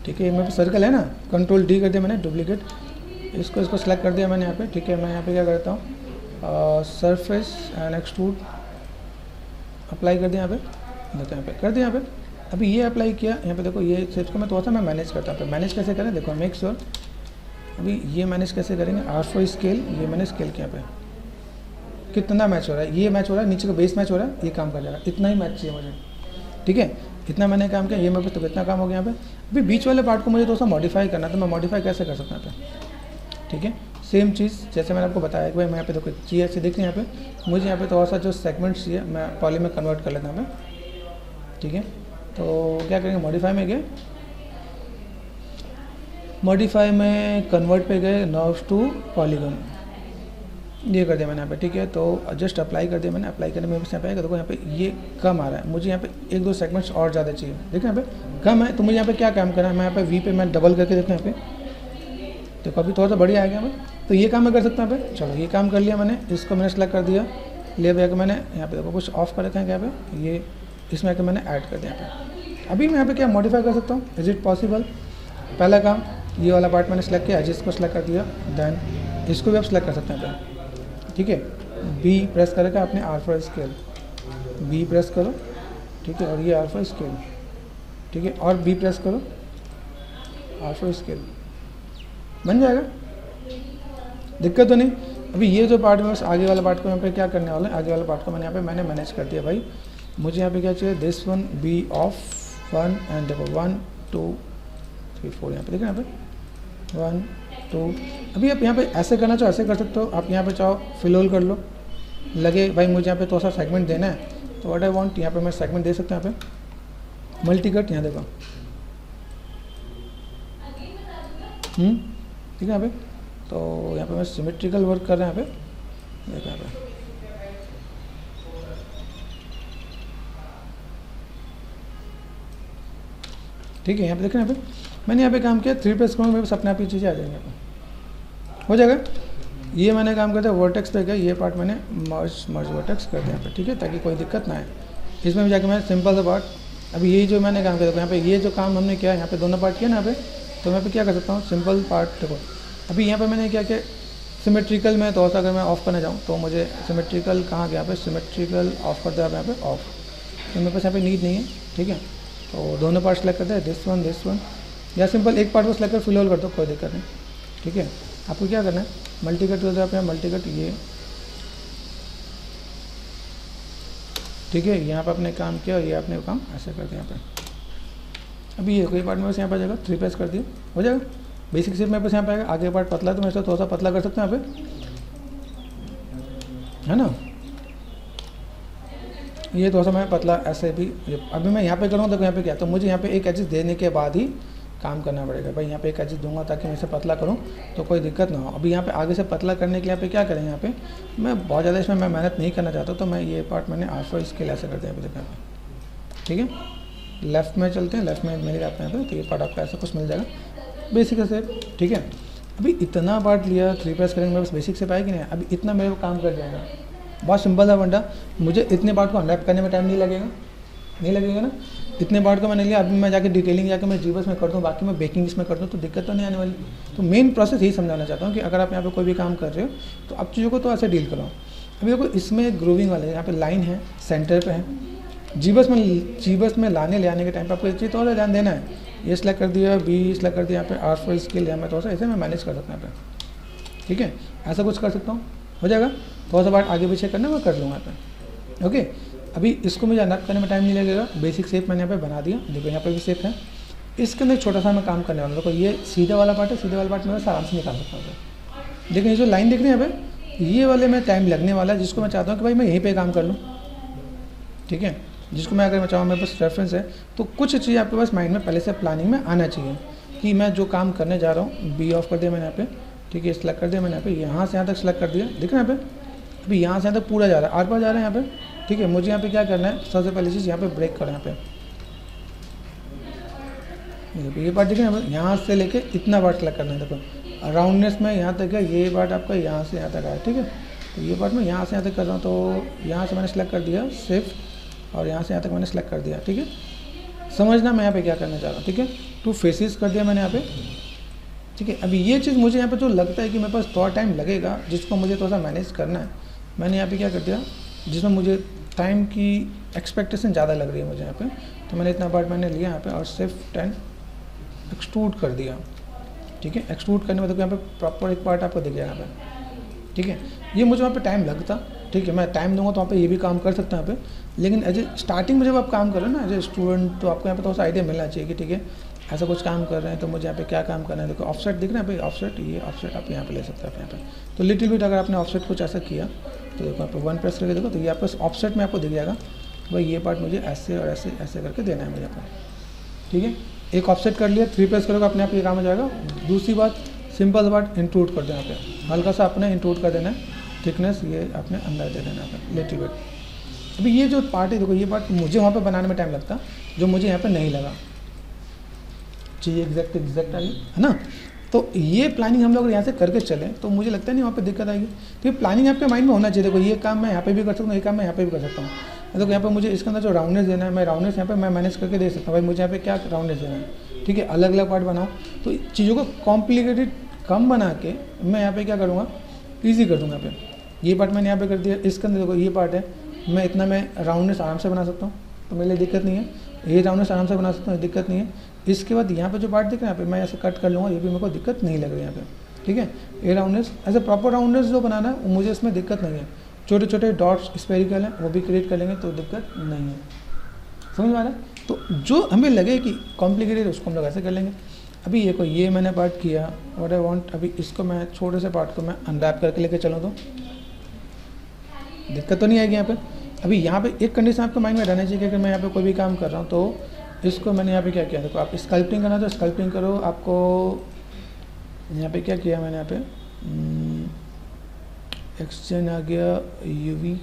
ठीक है। मेरे पे सर्कल है ना, कंट्रोल डी कर दिया मैंने, डुप्लीकेट, इसको सेलेक्ट कर दिया मैंने यहाँ पे, ठीक है। मैं यहाँ पे क्या करता हूँ, सरफेस एंड एक्सट्रूड अप्लाई कर दिया यहाँ पे, देखो यहाँ पे कर दिया यहाँ पे। अभी ये अप्लाई किया यहाँ पे, देखो ये शेप्स को मैं थोड़ा सा मैं मैनेज करता हूँ। मैनेज कैसे करें, देखो मेक श्योर, अभी ये मैनेज कैसे करेंगे, R4 स्केल, ये मैंने स्केल किया पे, कितना मैच हो रहा है, ये मैच हो रहा है, नीचे का बेस मैच हो रहा है, ये काम कर जाएगा, इतना ही मैच चाहिए मुझे, ठीक है। इतना मैंने काम किया, ये मेरे पास तो कितना काम हो गया यहाँ पे। अभी बीच वाले पार्ट को मुझे थोड़ा सा मॉडिफाई करना है, तो मैं मॉडिफाई कैसे कर सकता हूँ यहाँ पे, ठीक है। सेम चीज़ जैसे मैंने आपको बताया कि भाई मैं यहाँ पे देखो चीज़ ऐसे देख रही हैं यहाँ पे, मुझे यहाँ पे थोड़ा सा जो सेगमेंट्स चाहिए मैं पॉली में कन्वर्ट कर लेता हूँ मैं, ठीक है। तो क्या करेंगे, मॉडिफाई में गए, मॉडिफाई में कन्वर्ट पे गए, नर्व्स टू पॉलीगन, ये कर दिया मैंने यहाँ पे, ठीक है। तो जस्ट अप्लाई कर दिया मैंने, अप्लाई करने में यहाँ पे आएगा, देखो यहाँ पे ये कम आ रहा है, मुझे यहाँ पे 1-2 सेगमेंट्स और ज़्यादा चाहिए, देखो यहाँ पे कम है। तो मुझे यहाँ पे क्या काम करना है, मैं यहाँ पे वी पे मैं डबल करके देखो यहाँ पे, देखो अभी थोड़ा सा बढ़िया आएगा मैं, तो ये काम मैं कर सकता हूँ यहाँ पे। चलो ये काम कर लिया मैंने, इसको मैंने सेलेक्ट कर दिया, ले भैया मैंने यहाँ पे देखो कुछ ऑफ कर रखा है यहाँ पे, ये इसमें आके मैंने ऐड कर दिया यहाँ पे। अभी मैं यहाँ पे क्या मॉडिफाई कर सकता हूँ, इज इट पॉसिबल। पहला काम, ये वाला पार्ट मैंने सेलेक्ट किया, जिसको सेलेक्ट कर दिया, देन इसको भी आप सेलेक्ट कर सकते हैं यहाँ पे, ठीक है। बी प्रेस करेगा आपने, R4 स्केल, बी प्रेस करो, ठीक है, और ये R4 स्केल, ठीक है, और बी प्रेस करो, R4 स्केल, बन जाएगा, दिक्कत तो नहीं। अभी ये जो पार्ट में बस आगे वाला पार्ट को यहाँ पे क्या करने वाला है, आगे वाला पार्ट को मैंने यहाँ पे मैंने मैनेज कर दिया भाई। मुझे यहाँ पे क्या चाहिए, this one B of 1 and देखो 1 2 3 4 यहाँ पे देखो, यहाँ पे 1 2। अभी आप यहाँ पे ऐसे करना चाहो ऐसे कर सकते हो, आप यहाँ पे चाहो फिल होल कर लो, लगे भाई मुझे यहाँ पे थोड़ा सा सेगमेंट देना है तो व्हाट आई वांट, यहाँ पे मैं सेगमेंट दे सकता हूँ यहाँ पे, मल्टी कट, यहाँ देखो, ठीक है। यहाँ पे तो यहाँ पे मैं सिमेट्रिकल वर्क कर रहा हूँ, यहाँ पे देखो यहाँ पे, ठीक है। यहाँ पे देखो, यहाँ पे मैंने यहाँ पे काम किया, 3 प्रेस करूँगा मेरे पास अपने आप ही चीज़ें आ जाएंगी, यहाँ पे हो जाएगा। ये मैंने काम किया था, वर्टेक्स पे गया, ये पार्ट मैंने मर्ज वर्टेक्स कर दिया यहाँ पे, ठीक है, ताकि कोई दिक्कत ना आए। इसमें भी जाके मैं सिंपल सा पार्ट, अभी यही जो मैंने काम किया था यहाँ पे, ये जो काम हमने किया यहाँ पे दोनों पार्ट किया ना यहाँ पे, तो मैं पे क्या कर सकता हूँ, सिंपल पार्ट देखो। अभी यहाँ पे मैंने क्या किया, सिमेट्रिकल में तो अगर मैं ऑफ करना चाहूँ तो मुझे सिमेट्रिकल कहाँ गया, यहाँ पे सिमेट्रिकल ऑफ कर दिया यहाँ पे ऑफ, तो मेरे पास यहाँ पे नीड नहीं है, ठीक है। तो दोनों पार्ट सेलेक्ट करते हैं, दिस वन, या सिंपल एक पार्ट को सेलेक्ट कर फिल होल कर दो, कोई दिक्कत नहीं, ठीक है। आपको क्या करना है, मल्टी कट कर दो आप यहाँ, मल्टी कट ये, ठीक है। यहाँ पर आपने काम किया, ये आपने काम ऐसे कर दिया यहाँ पे। अभी ये कोई पार्ट मेरे पास यहाँ पर आ जाएगा, 3 प्रेस कर दिया, हो जाएगा। बेसिक शेप मेरे पास यहाँ पे आएगा, आगे पार्ट पतला है तो मैं इसको थोड़ा सा पतला कर सकता हूँ यहाँ पे, है ना। ये थोड़ा सा मैं पतला ऐसे भी, अभी मैं यहाँ पे करूँगा तो यहाँ पे क्या, तो मुझे यहाँ पे एक एजेस देने के बाद ही काम करना पड़ेगा भाई। यहाँ पे एक एजेस दूंगा ताकि मैं इसे पतला करूँ तो कोई दिक्कत ना हो। अभी यहाँ पे आगे से पतला करने के लिए यहाँ पे क्या करें, यहाँ पे मैं बहुत ज़्यादा इसमें मैं मेहनत नहीं करना चाहता, तो मैं ये पार्ट मैंने R4 स्केल ऐसे कर दिया यहाँ पे, ठीक है। लेफ्ट में चलते हैं, लेफ्ट में मिल जाते हैं यहाँ पे, तो ये पार्ट आपको ऐसा कुछ मिल जाएगा बेसिक से, ठीक है। अभी इतना पार्ट लिया, 3 प्रेस करेंगे मेरे पास बेसिक से पाएगी नहीं, अभी इतना मेरे को काम कर जाएगा, बहुत सिंपल था वंडा। मुझे इतने पार्ट को अनरैप करने में टाइम नहीं लगेगा ना। इतने पार्ट को मैंने लिया, अभी मैं जाके डिटेलिंग जाके मैं जीबस में कर दूँ, बाकी मैं बेकिंग इसमें कर दूँ तो दिक्कत तो नहीं आने वाली। तो मेन प्रोसेस यही समझाना चाहता हूँ कि अगर आप यहाँ पे कोई भी काम कर रहे हो तो आप चीज़ों को तो ऐसे डील करो। अभी देखो इसमें ग्रूविंग वाले यहाँ पे लाइन है, सेंटर पे है, जीबस में लाने ले आने के टाइम पे आपको एक चीज़ थोड़ा ध्यान देना है। ये सेलेक्ट कर दिया, बी सेलेक्ट कर दिया, यहाँ पे R4 स्केल है, मैं थोड़ा सा ऐसे मैं मैनेज कर सकता हूँ यहाँ पे, ठीक है। ऐसा कुछ कर सकता हूँ, हो जाएगा। थोड़ा सा पार्ट आगे पीछे करना मैं कर लूँगा यहाँ पे, ओके। अभी इसको मुझे अनरैप करने में टाइम नहीं लगेगा, बेसिक शेप मैंने यहाँ पे बना दिया, देखो यहाँ पे भी शेप है। इसके अंदर छोटा सा मैं काम करने वाला हूँ, देखो ये सीधा वाला पार्ट है, सीधे वाला पार्ट मैं आराम से निकाल सकता हूँ। लेकिन ये जो लाइन देख रहे हैं यहाँ पे, ये वाले में टाइम लगने वाला है, जिसको मैं चाहता हूँ कि भाई मैं यहीं पे काम कर लूँ, ठीक है। जिसको मैं अगर मैं चाहूँ मेरे पास रेफरेंस है, तो कुछ चीज़ आपके पास माइंड में पहले से प्लानिंग में आना चाहिए कि मैं जो काम करने जा रहा हूँ, बी ऑफ कर दिया मैंने यहाँ पे, ठीक है, सेलेक्ट कर दिया मैंने यहाँ पे, यहाँ से यहाँ तक सेलेक्ट कर दिया, दिख रहा है यहाँ पे, अभी यहाँ से यहाँ तक पूरा जा रहा है, आर पार जा रहा है यहाँ पे, ठीक है। मुझे यहाँ पे क्या करना है, सबसे पहली चीज़ यहाँ पे ब्रेक करो, यहाँ पे देखो ये पार्ट दिख रहा है, यहाँ से लेके इतना पार्ट सेलेक्ट करना है, देखो राउंडनेस में यहाँ तक है, ये पार्ट आपका यहाँ से यहाँ तक आया, ठीक है। तो ये पार्ट मैं यहाँ से यहाँ तक कर रहा हूँ, तो यहाँ से मैंने सेलेक्ट कर दिया शिफ्ट, और यहाँ से यहाँ तक मैंने सेलेक्ट कर दिया, ठीक है। समझना मैं यहाँ पे क्या करना चाह रहा हूँ, ठीक है। 2 फेसेस कर दिया मैंने यहाँ पे, ठीक है। अभी ये चीज़ मुझे यहाँ पे जो लगता है कि मेरे पास थोड़ा टाइम लगेगा, जिसको मुझे थोड़ा सा मैनेज करना है, मैंने यहाँ पे क्या कर दिया, जिसमें मुझे टाइम की एक्सपेक्टेशन ज़्यादा लग रही है मुझे यहाँ पे, तो मैंने इतना पार्ट मैंने लिया यहाँ पे और शिफ्ट एंड एक्सट्रूड कर दिया, ठीक है। एक्सट्रूड करने में देखो यहाँ पे प्रॉपर एक पार्ट आपको दिख जाएगा यहाँ पे, ठीक है। ये मुझे वहाँ पे टाइम लगता, ठीक है, मैं टाइम दूंगा तो वहाँ पे ये भी काम कर सकता हूँ यहाँ पे, लेकिन एज ए स्टार्टिंग में जब आप काम कर रहे हो ना एज ए स्टूडेंट, तो आपको यहाँ पे थोड़ा सा आइडिया मिलना चाहिए कि ठीक है ऐसा कुछ काम कर रहे हैं तो मुझे यहाँ पे क्या काम करना है। देखो ऑफसेट दिख रहा है भाई, ऑफसेट, ये ऑफसेट आप यहाँ पे ले सकते हैं यहाँ पे। तो लिटिल बिट अगर आपने ऑफसेट कुछ ऐसा किया तो देखो यहाँ पे 1 प्रेस करके देखो, तो ये आपको ऑफसेट में आपको दिख जाएगा भाई ये पार्ट मुझे ऐसे और ऐसे ऐसे करके देना है मुझे यहाँ पर, ठीक है। एक ऑफसेट कर लिया, 3 प्रेस करोगे अपने आप ये काम हो जाएगा। दूसरी बात, सिंपल बात, इंक्लूड कर देना यहाँ पे, हल्का सा अपने इंक्लूड कर देना है, थिकनेस ये अपने अंदर दे देना है लिटिल बिट। अभी ये जो पार्ट है देखो, ये पार्ट मुझे वहाँ पे बनाने में टाइम लगता, जो मुझे यहाँ पे नहीं लगा, चीज़ एग्जैक्ट आई है ना। तो ये प्लानिंग हम लोग अगर यहाँ से करके चलें तो मुझे लगता है नहीं वहाँ पे दिक्कत आएगी। तो ये प्लानिंग आपके माइंड में होना चाहिए। देखो ये काम मैं यहाँ पे भी कर सकता हूँ, ये काम मैं यहाँ पे भी कर सकता हूँ। देखो यहाँ पे मुझे इसके अंदर जो राउंडनेस देना है, मैं राउंडनेस यहाँ पे मैं मैनेज करके दे सकता हूँ भाई, मुझे यहाँ पे क्या राउंडनेस देना है, ठीक है। अलग अलग पार्ट बनाओ, तो चीज़ों को कॉम्प्लिकेटेड कम बना के मैं यहाँ पे क्या करूँगा, ईजी कर दूँगा। यहाँ पे ये पार्ट मैंने यहाँ पे कर दिया, इसके अंदर देखो ये पार्ट है, मैं इतना मैं राउंडनेस आराम से बना सकता हूँ, तो मेरे लिए दिक्कत नहीं है। ये राउंडनेस आराम से बना सकता हूँ, दिक्कत नहीं है। इसके बाद यहाँ पे जो पार्ट दिख रहा है यहाँ पे मैं ऐसे कट कर लूँगा, ये भी मेरे को दिक्कत नहीं लग रही है यहाँ पे, ठीक है। ये राउंडनेस ऐसे प्रॉपर राउंडनेस जो बनाना है मुझे इसमें दिक्कत नहीं है। छोटे छोटे डॉट्स स्पेरिकल हैं वो भी क्रिएट कर लेंगे तो दिक्कत नहीं है, समझ में आ रहा है। तो जो हमें लगे कि कॉम्प्लिकेटेड उसको हम लोग ऐसे कर लेंगे। अभी ये मैंने पार्ट किया, व्हाट आई वांट, अभी इसको मैं छोटे से पार्ट को मैं अनरैप करके लेके चलूँ तो दिक्कत तो नहीं आएगी यहाँ पे। अभी यहाँ पे एक कंडीशन आपके माइंड में रहना चाहिए कि अगर मैं यहाँ पे कोई भी काम कर रहा हूँ तो इसको मैंने यहाँ पे क्या किया, देखो आप स्कल्पटिंग करना तो स्कल्पटिंग करो। आपको यहाँ पे क्या किया मैंने, यहाँ पे एक्सचेंज आ गया, यूवी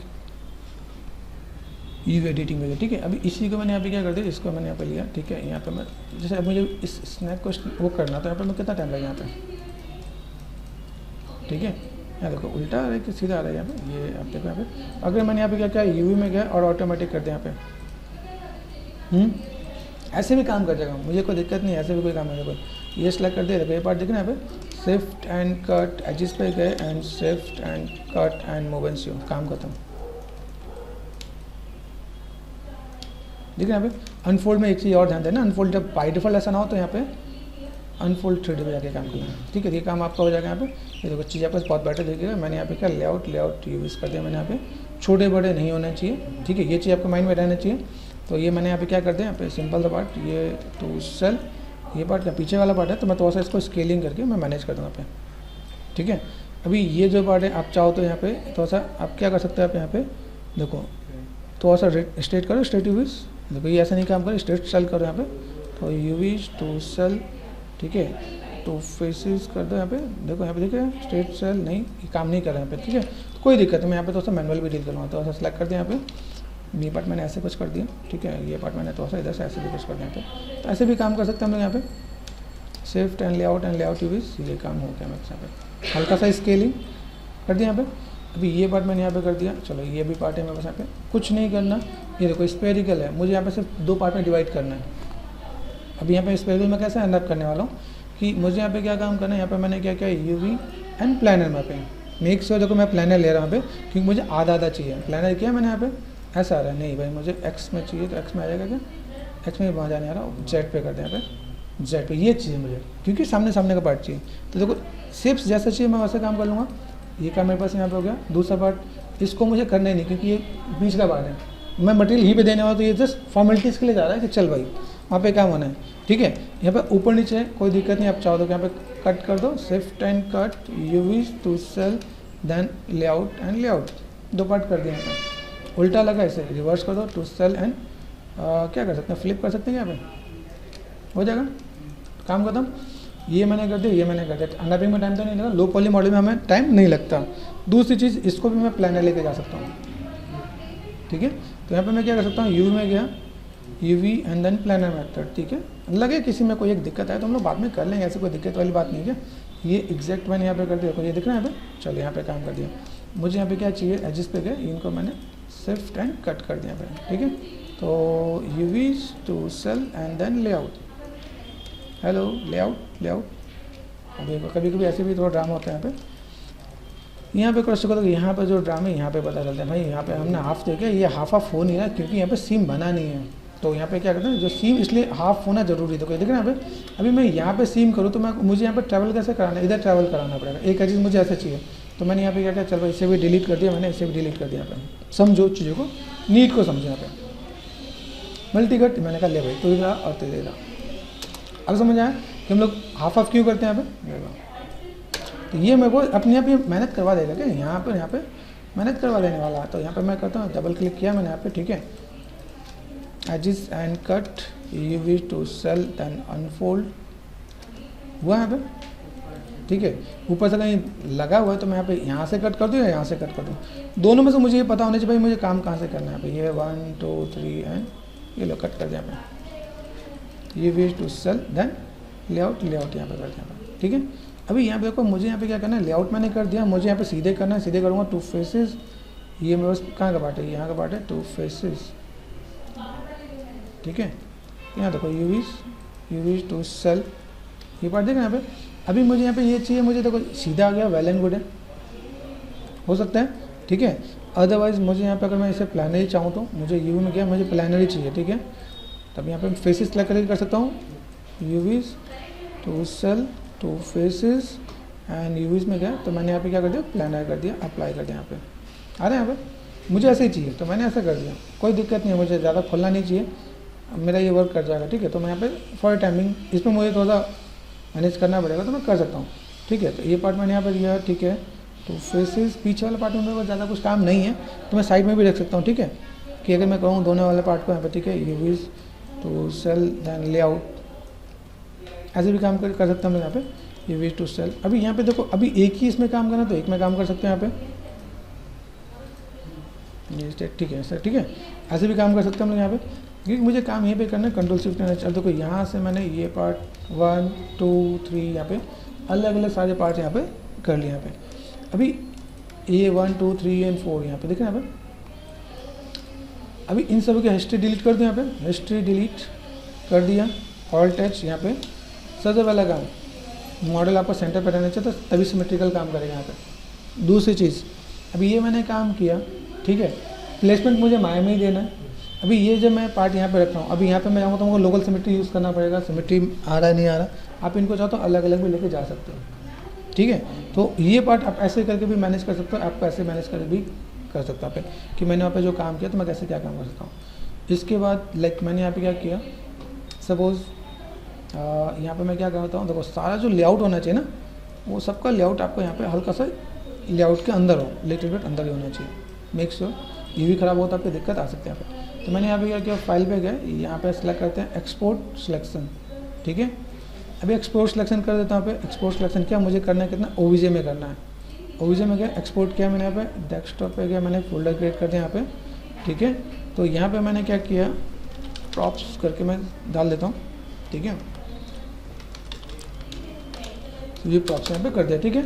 एडिटिंग में, ठीक है। अभी इसी को मैंने यहाँ पे क्या कर दिया, इसको मैंने यहाँ पे लिया, ठीक है। यहाँ पे मैं जैसे अब मुझे इस स्नैप को वो करना तो यहाँ पे मैं कितना टाइम लगेगा यहाँ पे, ठीक है। यहाँ देखो उल्टा आ रहा है कि सीधा आ रहा है यहाँ पे, ये आप देखो यहाँ पे। अगर मैंने यहाँ पे क्या किया, यूवी में गया और ऑटोमेटिक कर दिया यहाँ पे, ऐसे भी काम कर जाएगा, मुझे कोई दिक्कत नहीं है, ऐसे भी कोई काम नहीं है। कोई ये सेलेक्ट कर दिया, देखो ये पार्ट दिख रहा है यहाँ पे, शिफ्ट एंड कट, एजिस पे गए and shift and cut and move and C, काम खत्म। दिख रहा है यहाँ पे। अनफोल्ड में एक चीज़ और ध्यान देना, अनफोल्ड जब बाई डिफॉल्ट ऐसा ना हो तो यहाँ पे अनफोल्ड 3D में जाके काम करना है, ठीक है। ये काम आपका हो जाएगा यहाँ पे। ये देखो चीज़ आपको बहुत बेटर दिखेगा। मैंने यहाँ पे क्या लेआउट यूज़ कर दिया मैंने यहाँ पे, छोटे बड़े नहीं होने चाहिए, ठीक है। ये चीज़ आपके माइंड में रहना चाहिए। तो ये मैंने यहाँ पे क्या कर दिया, यहाँ पे सिंपल सा पार्ट, ये टू सेल, ये पार्ट का पीछे वाला पार्ट है तो मैं थोड़ा सा इसको स्केलिंग करके मैं मैनेज कर दूँगा यहाँ पे, ठीक है। अभी ये जो पार्ट है आप चाहो तो यहाँ पे थोड़ा सा आप क्या कर सकते हैं, आप यहाँ पे देखो थोड़ा सा स्ट्रेट करो, स्ट्रेट यूवीज, देखो ये ऐसा नहीं काम करो, स्ट्रेट सेल करो यहाँ पे, तो यूवीज टू सेल, ठीक है, टू फेसेस कर दो यहाँ पे। देखो यहाँ पे देखिए स्ट्रेट सेल नहीं, ये काम नहीं कर रहा है यहाँ पे, ठीक है। तो कोई दिक्कत है, मैं यहाँ पे थोड़ा सा मैनुअल भी डील करूँगा, तो ऐसा सेलेक्ट कर दिया यहाँ पे। ये पार्ट मैंने ऐसे कुछ कर दिया, ठीक है। ये पार्ट मैंने थोड़ा सा इधर से ऐसे भी कुछ कर दिया यहाँ पे, तो ऐसे भी काम कर सकते हैं हम लोग यहाँ पे। शिफ्ट एंड लेआउट यूवीज, ये काम हो गया मेरे यहाँ पे। हल्का सा स्केलिंग कर दिया यहाँ पे। अभी ये पार्ट मैंने यहाँ पे कर दिया, चलो ये भी पार्ट है मेरे पास यहाँ पे, कुछ नहीं करना। ये देखो स्पेरिकल है, मुझे यहाँ पे सिर्फ 2 पार्ट में डिवाइड करना है। अभी यहाँ पे स्पेरिकल में कैसे एंड अप करने वाला हूँ कि मुझे यहाँ पे क्या काम करना है, यहाँ पे मैंने क्या किया, UV and planar mapping. Make sure देखो मैं प्लानर ले रहा हूँ यहाँ पे, क्योंकि मुझे आधा चिए। प्लानर किया मैंने यहाँ पे, ऐसा आ रहा है नहीं भाई मुझे एक्स में चाहिए, तो एक्स में आ जाएगा क्या, एक्स में वहाँ जाने आ रहा हूँ, जेड पे कर दें यहाँ पे, जेड पे ये चाहिए मुझे, क्योंकि सामने का पार्ट चाहिए। तो देखो सिर्फ जैसा चाहिए मैं वैसे काम कर लूँगा। ये काम मेरे पास यहाँ पे हो गया। दूसरा पार्ट इसको मुझे करना ही नहीं, क्योंकि ये बीच का पार्ट है, मैं मटेरियल यहीं पे देने वाला, तो ये जस्ट फॉर्मेलिटीज़ के लिए जा रहा है कि चल भाई वहाँ पे काम होना है, ठीक है। यहाँ पे ऊपर नीचे कोई दिक्कत नहीं, आप चाहो तो यहाँ पे कट कर दो, shift and cut, UVs to cell, then layout and layout, 2 part कर दिया यहाँ पे। उल्टा लगा इसे रिवर्स कर दो, टू सेल एंड क्या कर सकते हैं, फ्लिप कर सकते हैं यहाँ पे, हो जाएगा काम खत्म। ये मैंने कर दिया, ये मैंने कर दिया, अनरैपिंग में टाइम तो नहीं लगा, लो पॉली मॉडल में हमें टाइम नहीं लगता। दूसरी चीज़, इसको भी मैं प्लानर लेके जा सकता हूँ, ठीक है। तो यहाँ पे मैं क्या कर सकता हूँ, यू में गया, UV and then planar method, ठीक है। लगे किसी में कोई एक दिक्कत है तो हम लोग बाद में कर लेंगे, ऐसी कोई दिक्कत वाली बात नहीं है। ये एग्जैक्ट मैंने यहाँ पे कर दिया, ये दिख रहा है यहाँ पे, चलो यहाँ पे काम कर दिया। मुझे यहाँ पे क्या चाहिए, एजिस पे गए, इनको मैंने शिफ्ट एंड कट कर दिया यहाँ पे, ठीक है। तो UV to cell and then layout, hello layout. अभी कभी कभी ऐसे भी थोड़ा ड्रामा होता है यहाँ पे क्रॉस करो, यहाँ पे जो ड्रामे यहाँ पे पता चलता है भाई, यहाँ पे हमने हाफ देखा, ये हाफ हो नहीं रहा क्योंकि यहाँ पे सीम बना नहीं है। तो यहाँ पे क्या करते हैं, जो सीम इसलिए हाफ होना जरूरी है। देखो देख रहे हैं यहाँ पे, अभी मैं यहाँ पे सीम करूँ तो मैं मुझे यहाँ पे ट्रैवल कैसे कराना है, इधर ट्रैवल कराना पड़ेगा, एक चीज़ मुझे ऐसे चाहिए। तो मैंने यहाँ पे क्या किया, चलो इसे भी डिलीट कर दिया मैंने, इसे भी डिलीट कर दिया यहाँ पे। समझो चीज़ों को, नीट को समझो। यहाँ पे मल्टी कट मैंने कहा ले भाई, तो इधर और तो इधर। अब समझ आया कि हम लोग हाफ क्यों करते हैं यहाँ पे। तो ये मेरे को अपने आप ही मेहनत करवा देगा क्या, यहाँ पे मेहनत करवा देने वाला है। तो यहाँ पे मैं करता हूँ, डबल क्लिक किया मैंने यहाँ पे, ठीक है, edges and cut, UV to cell then unfold हुआ यहाँ पे, ठीक है। ऊपर से कहीं लगा हुआ है तो मैं यहाँ से कट कर दूँ या यहाँ से कट कर दूँ, दोनों में से मुझे ये पता होना चाहिए भाई मुझे काम कहाँ से करना है। भाई ये 1 2 3 एंड ये लो कट कर दिया मैं, UV to cell then layout यहाँ पे कर दिया, ठीक है। अभी यहाँ पे देखो, मुझे यहाँ पे क्या करना है, लेआउट मैंने कर दिया, मुझे यहाँ पे सीधे करना है, सीधे करूँगा टू फेसेस। ये मेरे पास कहाँ का पार्ट है, यहाँ का पार्ट है, टू फेसेस, ठीक है। यहाँ देखो यूवीज टू सेल, ये पार्ट देखना यहाँ पे। अभी मुझे यहाँ पे ये चाहिए, मुझे देखो सीधा आ गया, वेल एंड गुड है, हो सकता है, ठीक है। अदरवाइज मुझे यहाँ पे अगर मैं इसे प्लानरी चाहूँ तो मुझे यू में गया, मुझे प्लानरी चाहिए, ठीक है। तब यहाँ पे फेसेस सेलेक्ट करके कर सकता हूँ, UVs to cell to faces and UVs में गया, तो मैंने यहाँ पे क्या कर दिया, प्लानर कर दिया, अप्लाई कर दिया। यहाँ पे आ रहे हैं, यहाँ पे मुझे ऐसे ही चाहिए तो मैंने ऐसा कर दिया, कोई दिक्कत नहीं है, मुझे ज़्यादा खोलना नहीं चाहिए, मेरा ये वर्क कर जाएगा, ठीक है। तो मैं यहाँ पे फॉर टाइमिंग इसमें मुझे थोड़ा मैनेज करना पड़ेगा तो मैं कर सकता हूँ, ठीक है। तो ये पार्ट मैंने यहाँ पर दिया, ठीक है। तो फेसेस पीछे वाले पार्ट में मेरे पास ज़्यादा कुछ काम नहीं है तो मैं साइड में भी रख सकता हूँ, ठीक है। कि अगर मैं कहूँ दोनों वाले पार्ट को यहाँ पर, ठीक है, UVs to cell then layout, ऐसे भी काम कर सकते हैं हम लोग यहाँ पे, यूवीज टू सेल। अभी यहाँ पे देखो, अभी एक ही इसमें काम करना तो एक में काम कर सकते हैं यहाँ पे, ये ठीक है सर, ठीक है। ऐसे भी काम कर सकते हैं हम लोग यहाँ पे, क्योंकि मुझे काम यहीं पे करना है, कंट्रोल शिफ्ट करना है। चल देखो यहाँ से मैंने ये पार्ट 1 2 3 यहाँ पे अलग अलग सारे पार्ट यहाँ पे कर लिए। यहाँ पे अभी ये 1 2 3 एंड 4 यहाँ पे देखें, यहाँ पे अभी इन सभी की हिस्ट्री डिलीट कर दिया, यहाँ पे हिस्ट्री डिलीट कर दिया, ऑल्ट टच यहाँ पे। सबसे पहला काम, मॉडल आपको सेंटर पर रहना चाहिए तो तभी सिमेट्रिकल काम करेगा यहाँ पे। दूसरी चीज़, अभी ये मैंने काम किया, ठीक है, प्लेसमेंट मुझे माया में ही देना है। अभी ये जब मैं पार्ट यहाँ पे रख रहा हूँ, अभी यहाँ पे मैं जाऊँगा तो मुझे लोकल सिमेट्री यूज़ करना पड़ेगा, सिमेट्री आ रहा है नहीं आ रहा, आप इनको चाहो तो अलग अलग भी लेके जा सकते हो, ठीक है। तो ये पार्ट आप ऐसे करके भी मैनेज कर सकते हो, आपको ऐसे मैनेज करके भी कर सकता है कि मैंने वहाँ पे जो काम किया तो मैं कैसे क्या काम कर सकता हूँ। इसके बाद लाइक मैंने यहाँ पे क्या किया, सपोज़ यहाँ पे मैं क्या करता हूँ, देखो सारा जो लेआउट होना चाहिए ना, वो सबका लेआउट आपको यहाँ पे हल्का सा लेआउट के अंदर हो, लिटिल बिट अंदर ही होना चाहिए। मेक श्योर ये भी ख़राब होता है, आपको दिक्कत आ सकती है यहाँ पे। तो मैंने यहाँ पे क्या किया, फाइल पे गए, यहाँ पे सेलेक्ट करते हैं एक्सपोर्ट सिलेक्शन, ठीक है। अभी एक्सपोर्ट सिलेक्शन कर देता हूँ। यहाँ पे एक्सपोर्ट सिलेक्शन क्या मुझे करना है, कितना ओवीजे में करना है। ओवीजे में गया, एक्सपोर्ट किया मैंने, यहाँ पे डेस्कटॉप पे गया, मैंने फोल्डर क्रिएट कर दिया यहाँ पे, ठीक है। तो यहाँ पे मैंने क्या किया, प्रॉप्स करके मैं डाल देता हूँ, ठीक है। तो ये प्रॉप्स यहाँ पे कर दिया, ठीक है,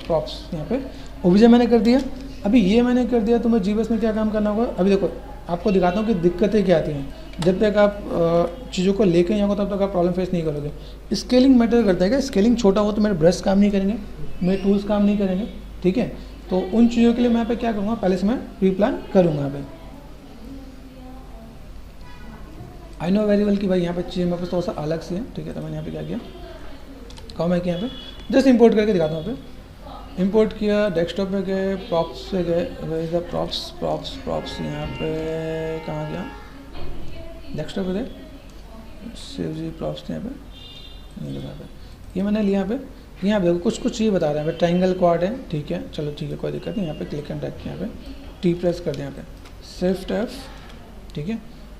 प्रॉप्स यहाँ पे ओवीजे मैंने कर दिया। अभी ये मैंने कर दिया तो मैं जीबस में क्या काम करना होगा। अभी देखो आपको दिखाता हूँ कि दिक्कतें क्या आती हैं। जब तक आप चीज़ों को लेके नहीं आओगे तब तक आप प्रॉब्लम फेस नहीं करोगे। स्केलिंग मैटर करता है, क्या स्केलिंग छोटा हो तो मेरे ब्रश काम नहीं करेंगे, मेरे टूल्स काम नहीं करेंगे, ठीक है। तो उन चीज़ों के लिए मैं यहाँ पे क्या करूँगा, पहले से मैं प्री प्लान करूँगा। यहाँ पे आई नो वेरी वेल कि भाई यहाँ पे चीज़ें मेरे पास थोड़ा सा अलग से है, ठीक है। तो मैंने यहाँ पे क्या किया, कॉम है कि यहाँ पे जस्ट इंपोर्ट करके दिखाता हूँ। यहाँ पे इंपोर्ट किया, डेस्कटॉप पे गए, प्रॉप्स पे गए, प्रॉप्स यहाँ पे कहाँ गया, डेस्कटॉप पे गए, सेव जी प्रॉप्स यहाँ पे यहाँ पे ये मैंने लिया। यहाँ पे यहाँ पे कुछ चीज़ बता रहे हैं, ट्रायंगल क्वाड है, ठीक है, चलो ठीक है, कोई दिक्कत नहीं। यहाँ पे क्लिक एंड ड्रैग किया, यहाँ पे टी प्रेस कर दिया, यहाँ पे शिफ्ट F ठीक है।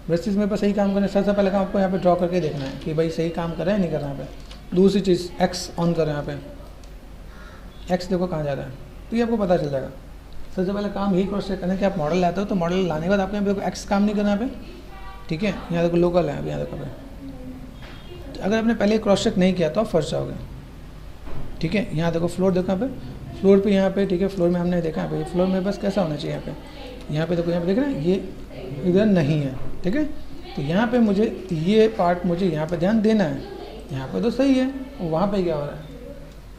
ब्रशेस मेरे पास सही काम कर रहे हैं, सबसे पहले काम आपको यहाँ पे ड्रॉ करके देखना है कि भाई सही काम कर रहा है नहीं कर रहा है यहाँ पे। दूसरी चीज़ एक्स ऑन करें, यहाँ पे एक्स देखो कहाँ जा रहा है, तो ये आपको पता चल जाएगा। सबसे पहले काम यही क्रॉस चेक करना है कि आप मॉडल लाते हो, तो मॉडल लाने के बाद आपको यहाँ पे देखो एक्स काम नहीं करना यहाँ पे, ठीक है। यहाँ देखो लोकल है, अभी यहाँ देखो पे अगर आपने पहले क्रॉस चेक नहीं किया तो आप फंस जाओगे, ठीक है। यहाँ देखो फ्लोर देखो यहाँ पे, फ्लोर पे यहाँ पे, ठीक है। फ्लोर में हमने देखा है भाई, फ्लोर में बस कैसा होना चाहिए यहाँ पे देखो, यहाँ पे देख रहे हैं ये इधर नहीं है, ठीक है। तो यहाँ पे मुझे ये पार्ट मुझे यहाँ पे ध्यान देना है, यहाँ पे तो सही है, वहाँ पे क्या हो रहा है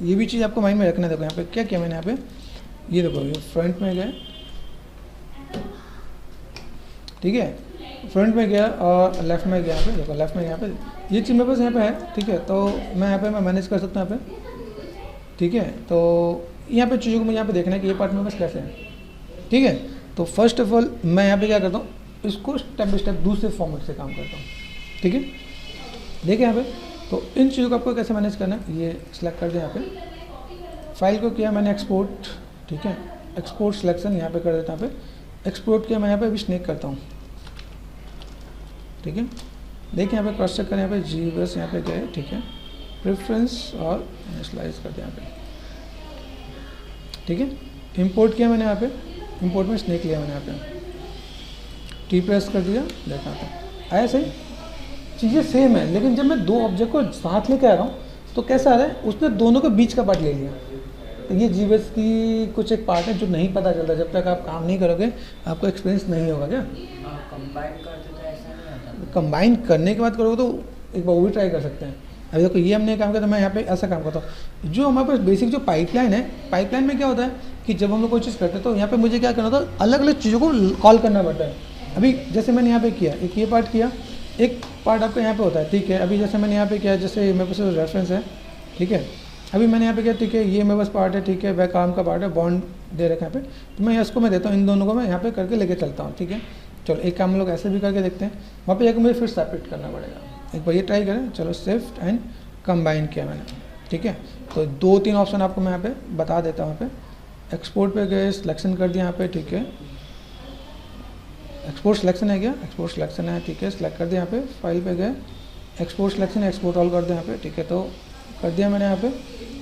ये भी चीज़ आपको माइंड में रखना है। देखो यहाँ पे क्या किया मैंने, यहाँ पे ये देखो ये फ्रंट में गए, ठीक है, फ्रंट में गया और लेफ्ट में गया, यहाँ पे देखो लेफ्ट में यहाँ पे ये चीज़ मेरे पास यहाँ पे है, ठीक है। तो मैं यहाँ पे मैं मैनेज कर सकता हूँ यहाँ पे, ठीक है। तो यहाँ पे चीज़ों को मुझे यहाँ पे देखना है कि ये पार्ट मेरे पास कैसे है, ठीक है। तो फर्स्ट ऑफ ऑल मैं यहाँ पे क्या करता हूँ, इसको स्टेप बाई स्टेप दूसरे फॉर्मेट से काम करता हूँ, ठीक है। देखिए यहाँ पे, तो इन चीज़ों को आपको कैसे मैनेज करना है, ये सिलेक्ट कर दें यहाँ पे, फाइल को किया मैंने एक्सपोर्ट, ठीक है। एक्सपोर्ट सिलेक्शन यहाँ पे कर देता हूँ, यहाँ पे एक्सपोर्ट किया मैं यहाँ पे अभी स्नेक करता हूँ, ठीक है। देखिए यहाँ पे क्रॉस चेक करें, यहाँ पे जी बस यहाँ पे गए, ठीक है। प्रेफरेंस और इनिशियलाइज कर दिया यहाँ पे, ठीक है। इंपोर्ट किया मैंने यहाँ पे, इंपोर्ट में स्नेक लिया मैंने यहाँ पे, टी प्रेस कर दिया, देखा था आया सही। चीज़ें सेम है, लेकिन जब मैं दो ऑब्जेक्ट को साथ लेके आ रहा हूँ तो कैसा आ रहा है, उसने दोनों के बीच का पार्ट ले लिया। तो ये जीबीएस की कुछ एक पार्ट है जो नहीं पता चलता, जब तक आप काम नहीं करोगे आपको एक्सपीरियंस नहीं होगा। क्या कंबाइन करते तो ऐसा नहीं होता? कंबाइन करने के बाद करोगे तो एक बार वो भी ट्राई कर सकते हैं। अभी देखो ये हमने काम किया, तो मैं यहाँ पे ऐसा काम करता हूँ। जो हमारे पास बेसिक जो पाइपलाइन है, पाइपलाइन में क्या होता है कि जब हम लोग कोई चीज़ करते हैं तो यहाँ पे मुझे क्या करना होता है, अलग अलग चीज़ों को कॉल करना पड़ता है। अभी जैसे मैंने यहाँ पे किया, एक ये पार्ट किया, एक पार्ट आपका यहाँ पे होता है, ठीक है। अभी जैसे मैंने यहाँ पे किया, जैसे मेरे पास रेफरेंस है, ठीक है। अभी मैंने यहाँ पे किया, ठीक है, ये मेरे पास पार्ट है, ठीक है, वह काम का पार्ट है, बॉन्ड दे रखा है यहाँ पे, तो मैं इसको मैं देता हूँ, इन दोनों को मैं यहाँ पे करके लेके चलता हूँ, ठीक है। चलो एक काम हम लोग ऐसे भी करके देखते हैं, वहाँ पे जाकर मुझे फिर सेपरेट करना पड़ेगा। एक बार ये ट्राई करें, चलो शिफ्ट एंड कंबाइन किया मैंने, ठीक है। तो 2-3 ऑप्शन आपको मैं यहाँ पे बता देता हूँ। यहाँ पे एक्सपोर्ट पे गए, सिलेक्शन कर दिया यहाँ पे, ठीक है। एक्सपोर्ट सिलेक्शन है क्या, एक्सपोर्ट सिलेक्शन है, ठीक है, सिलेक्ट कर दिया यहाँ पे। फाइल पे गए, एक्सपोर्ट सिलेक्शन, एक्सपोर्ट ऑल कर दिया यहाँ पे, ठीक है। तो कर दिया मैंने यहाँ पे,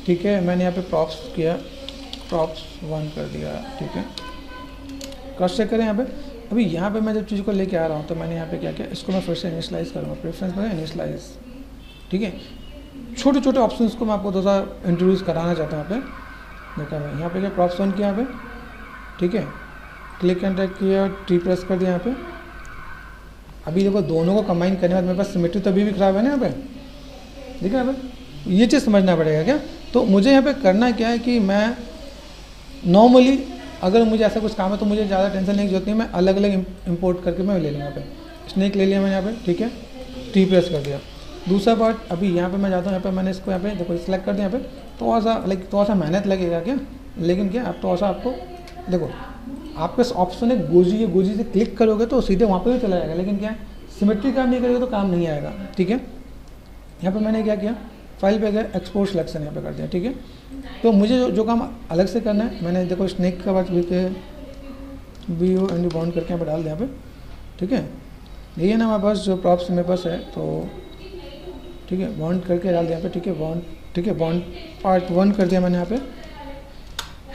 ठीक है। मैंने यहाँ पे प्रॉप्स किया, प्रॉप्स 1 कर दिया, ठीक है। क्रॉस चेक करें यहाँ पे। अभी यहाँ पे मैं जब चीज़ को लेके आ रहा हूँ तो मैंने यहाँ पे क्या किया, इसको मैं फिर से इनिशियलाइज़ करूँगा, प्रेफरेंस में इनिशियलाइज़, ठीक है। छोटे छोटे ऑप्शंस को मैं आपको थोड़ा सा इंट्रोड्यूस कराना चाहता हूँ यहाँ पे। देखा मैं यहाँ पे क्या प्रॉप्स 1 किया यहाँ पे, ठीक है। क्लिक एंड ड्रैग किया, टी प्रेस कर दिया यहाँ पे। अभी देखो दोनों को कंबाइन करने के बाद मेरे पास सिमेट्री तो अभी भी खराब है ना यहाँ पे, देखा यहाँ पे, ये चीज़ समझना पड़ेगा क्या। तो मुझे यहाँ पे करना क्या है कि मैं नॉर्मली अगर मुझे ऐसा कुछ काम है तो मुझे ज़्यादा टेंशन लेने की जरूरत नहीं, मैं अलग अलग इंपोर्ट करके मैं ले लूँगा। यहाँ पे स्नेक ले लिया मैंने यहाँ पे, ठीक है, टी प्रेस कर दिया। दूसरा पार्ट अभी यहाँ पे मैं जाता हूँ, यहाँ पे मैंने इसको यहाँ पे देखो सिलेक्ट कर दिया। यहाँ पे थोड़ा सा थोड़ा सा मेहनत लगेगा क्या, लेकिन क्या आप थोड़ा सा आपको देखो आपके ऑप्शन है गोजी, ये गोजी से क्लिक करोगे तो सीधे वहाँ पे भी चला जाएगा, लेकिन क्या है सिमेट्री काम नहीं करोगे तो काम नहीं आएगा, ठीक है। यहाँ पे मैंने क्या किया, फाइल पे गया, एक्सपोर्ट सिलेक्शन यहाँ पे कर दिया, ठीक है। तो मुझे जो काम अलग से करना है, मैंने देखो स्नेक का बाद बी ओ एंड बॉन्ड करके यहाँ पे डाल दिया यहाँ पे, ठीक है। यही है ना हमारे पास जो प्रॉप्स मेरे पास है, तो ठीक है बॉन्ड करके डाल दिया यहाँ पे, ठीक है। बॉन्ड, ठीक है, बॉन्ड पार्ट 1 कर दिया मैंने यहाँ पे,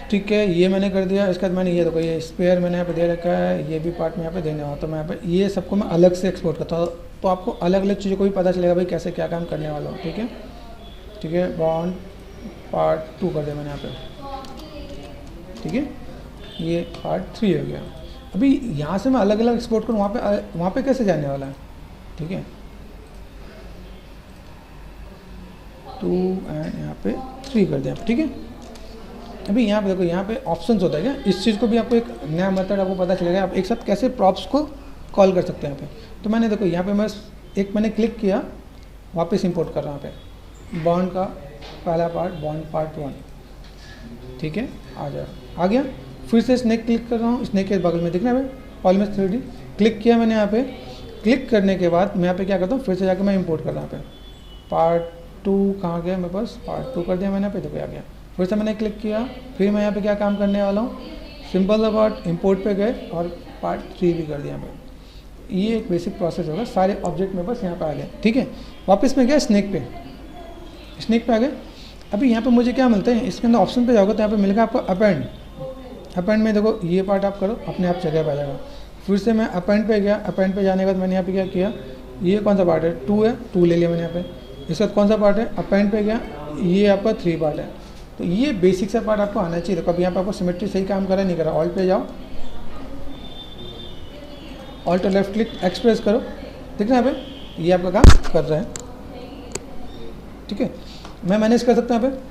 ठीक है। ये मैंने कर दिया। इसके बाद मैंने ये देखो ये स्पेयर मैंने यहाँ पे दे रखा है, ये भी पार्ट में यहाँ पे देने वाला, तो मैं यहाँ पे ये सबको मैं अलग से एक्सपोर्ट करता हूँ, तो आपको अलग अलग चीज़ों को भी पता चलेगा भाई कैसे क्या काम करने वाला हूँ, ठीक है। ठीक है, बॉन्ड पार्ट 2 कर दिया मैंने यहाँ पे, ठीक है। ये पार्ट 3 हो गया। अभी यहाँ से मैं अलग अलग एक्सपोर्ट करूँ, वहाँ पे कैसे जाने वाला है, ठीक है। 2 एंड यहाँ पे 3 कर दिया, ठीक है। अभी यहाँ पे देखो, यहाँ पे ऑप्शंस होता है क्या, इस चीज़ को भी आपको एक नया मेथड आपको पता चलेगा, आप एक साथ कैसे प्रॉप्स को कॉल कर सकते हैं यहाँ पे। तो मैंने देखो यहाँ पे मैंने क्लिक किया, वापस इंपोर्ट कर रहा हूँ यहाँ पे बॉन्ड का पहला पार्ट, बॉन्ड पार्ट 1, ठीक है, आ गया। फिर से स्नेक क्लिक कर रहा हूँ, स्नेक के बगल में दिख रहा है पॉलीमर्स 3D, क्लिक किया मैंने यहाँ पे। क्लिक करने के बाद मैं यहाँ पे क्या करता हूँ, फिर से जाकर मैं इंपोर्ट कर रहा हूँ यहाँ पे पार्ट 2 कहाँ गया मेरे पास, पार्ट 2 कर दिया मैंने यहाँ पे, देखो आ गया। फिर से मैंने क्लिक किया, फिर मैं यहाँ पे क्या काम करने वाला हूँ, सिंपल सा पार्ट इंपोर्ट पे गए और पार्ट 3 भी कर दिया मैं। ये एक बेसिक प्रोसेस होगा, सारे ऑब्जेक्ट में बस यहाँ पे आ गए, ठीक है। वापस में गया स्नैक पे, स्नैक पे आ गए। अभी यहाँ पे मुझे क्या मिलता है, इसके अंदर ऑप्शन पे जाओगे तो यहाँ पे मिलेगा आपको अपेंड। अपेंड में देखो ये पार्ट आप करो, अपने आप जगह पे आ जाएगा। फिर से मैं अपेंड पे गया, अपेंड पे जाने के बाद मैंने यहाँ पे क्या किया, ये कौन सा पार्ट है, 2 है, 2 ले लिया मैंने यहाँ पे। इसके बाद कौन सा पार्ट है, अपेंड पे गया, ये आपका 3 पार्ट है। तो ये बेसिक सा पार्ट आपको आना चाहिए। देखो अभी यहाँ पे आपको सिमेट्री सही काम कर रहा है नहीं कर रहा, ऑल्ट पे जाओ, ऑल्ट और लेफ्ट क्लिक एक्सप्रेस करो, ठीक है। यहाँ पे ये आपका काम कर रहा है, ठीक है। मैं मैनेज कर सकता हूँ यहाँ पे।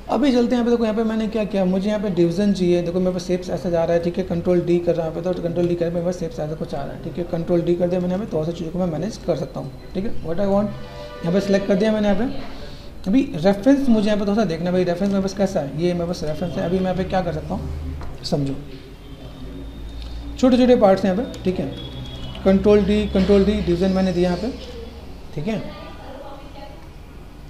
अभी चलते हैं यहाँ पे, देखो यहाँ पे मैंने क्या किया, मुझे यहाँ पे डिवीजन चाहिए। देखो मेरे पास शेप्स ऐसा जा रहा है, ठीक है। कंट्रोल डी कर रहा है यहाँ पे, तो कंट्रोल डी कर मेरे पास शेप्स ऐसा कुछ आ रहा है, ठीक है। कंट्रोल डी कर दिया मैंने यहाँ पे, तो ऐसी चीज़ों को मैं मैनेज कर सकता हूँ, ठीक है। व्हाट आई वांट यहाँ पे सिलेक्ट कर दिया मैंने यहाँ पे। अभी रेफरेंस मुझे यहाँ पे थोड़ा सा देखना, भाई रेफरेंस मेरे पास कैसा है, ये मेरे पास रेफरेंस है। अभी मैं यहाँ पे क्या कर सकता हूँ, समझो, छोटे छोटे पार्ट्स हैं यहाँ पे, ठीक है। कंट्रोल डी डिवीजन मैंने दिया यहाँ पे, ठीक है।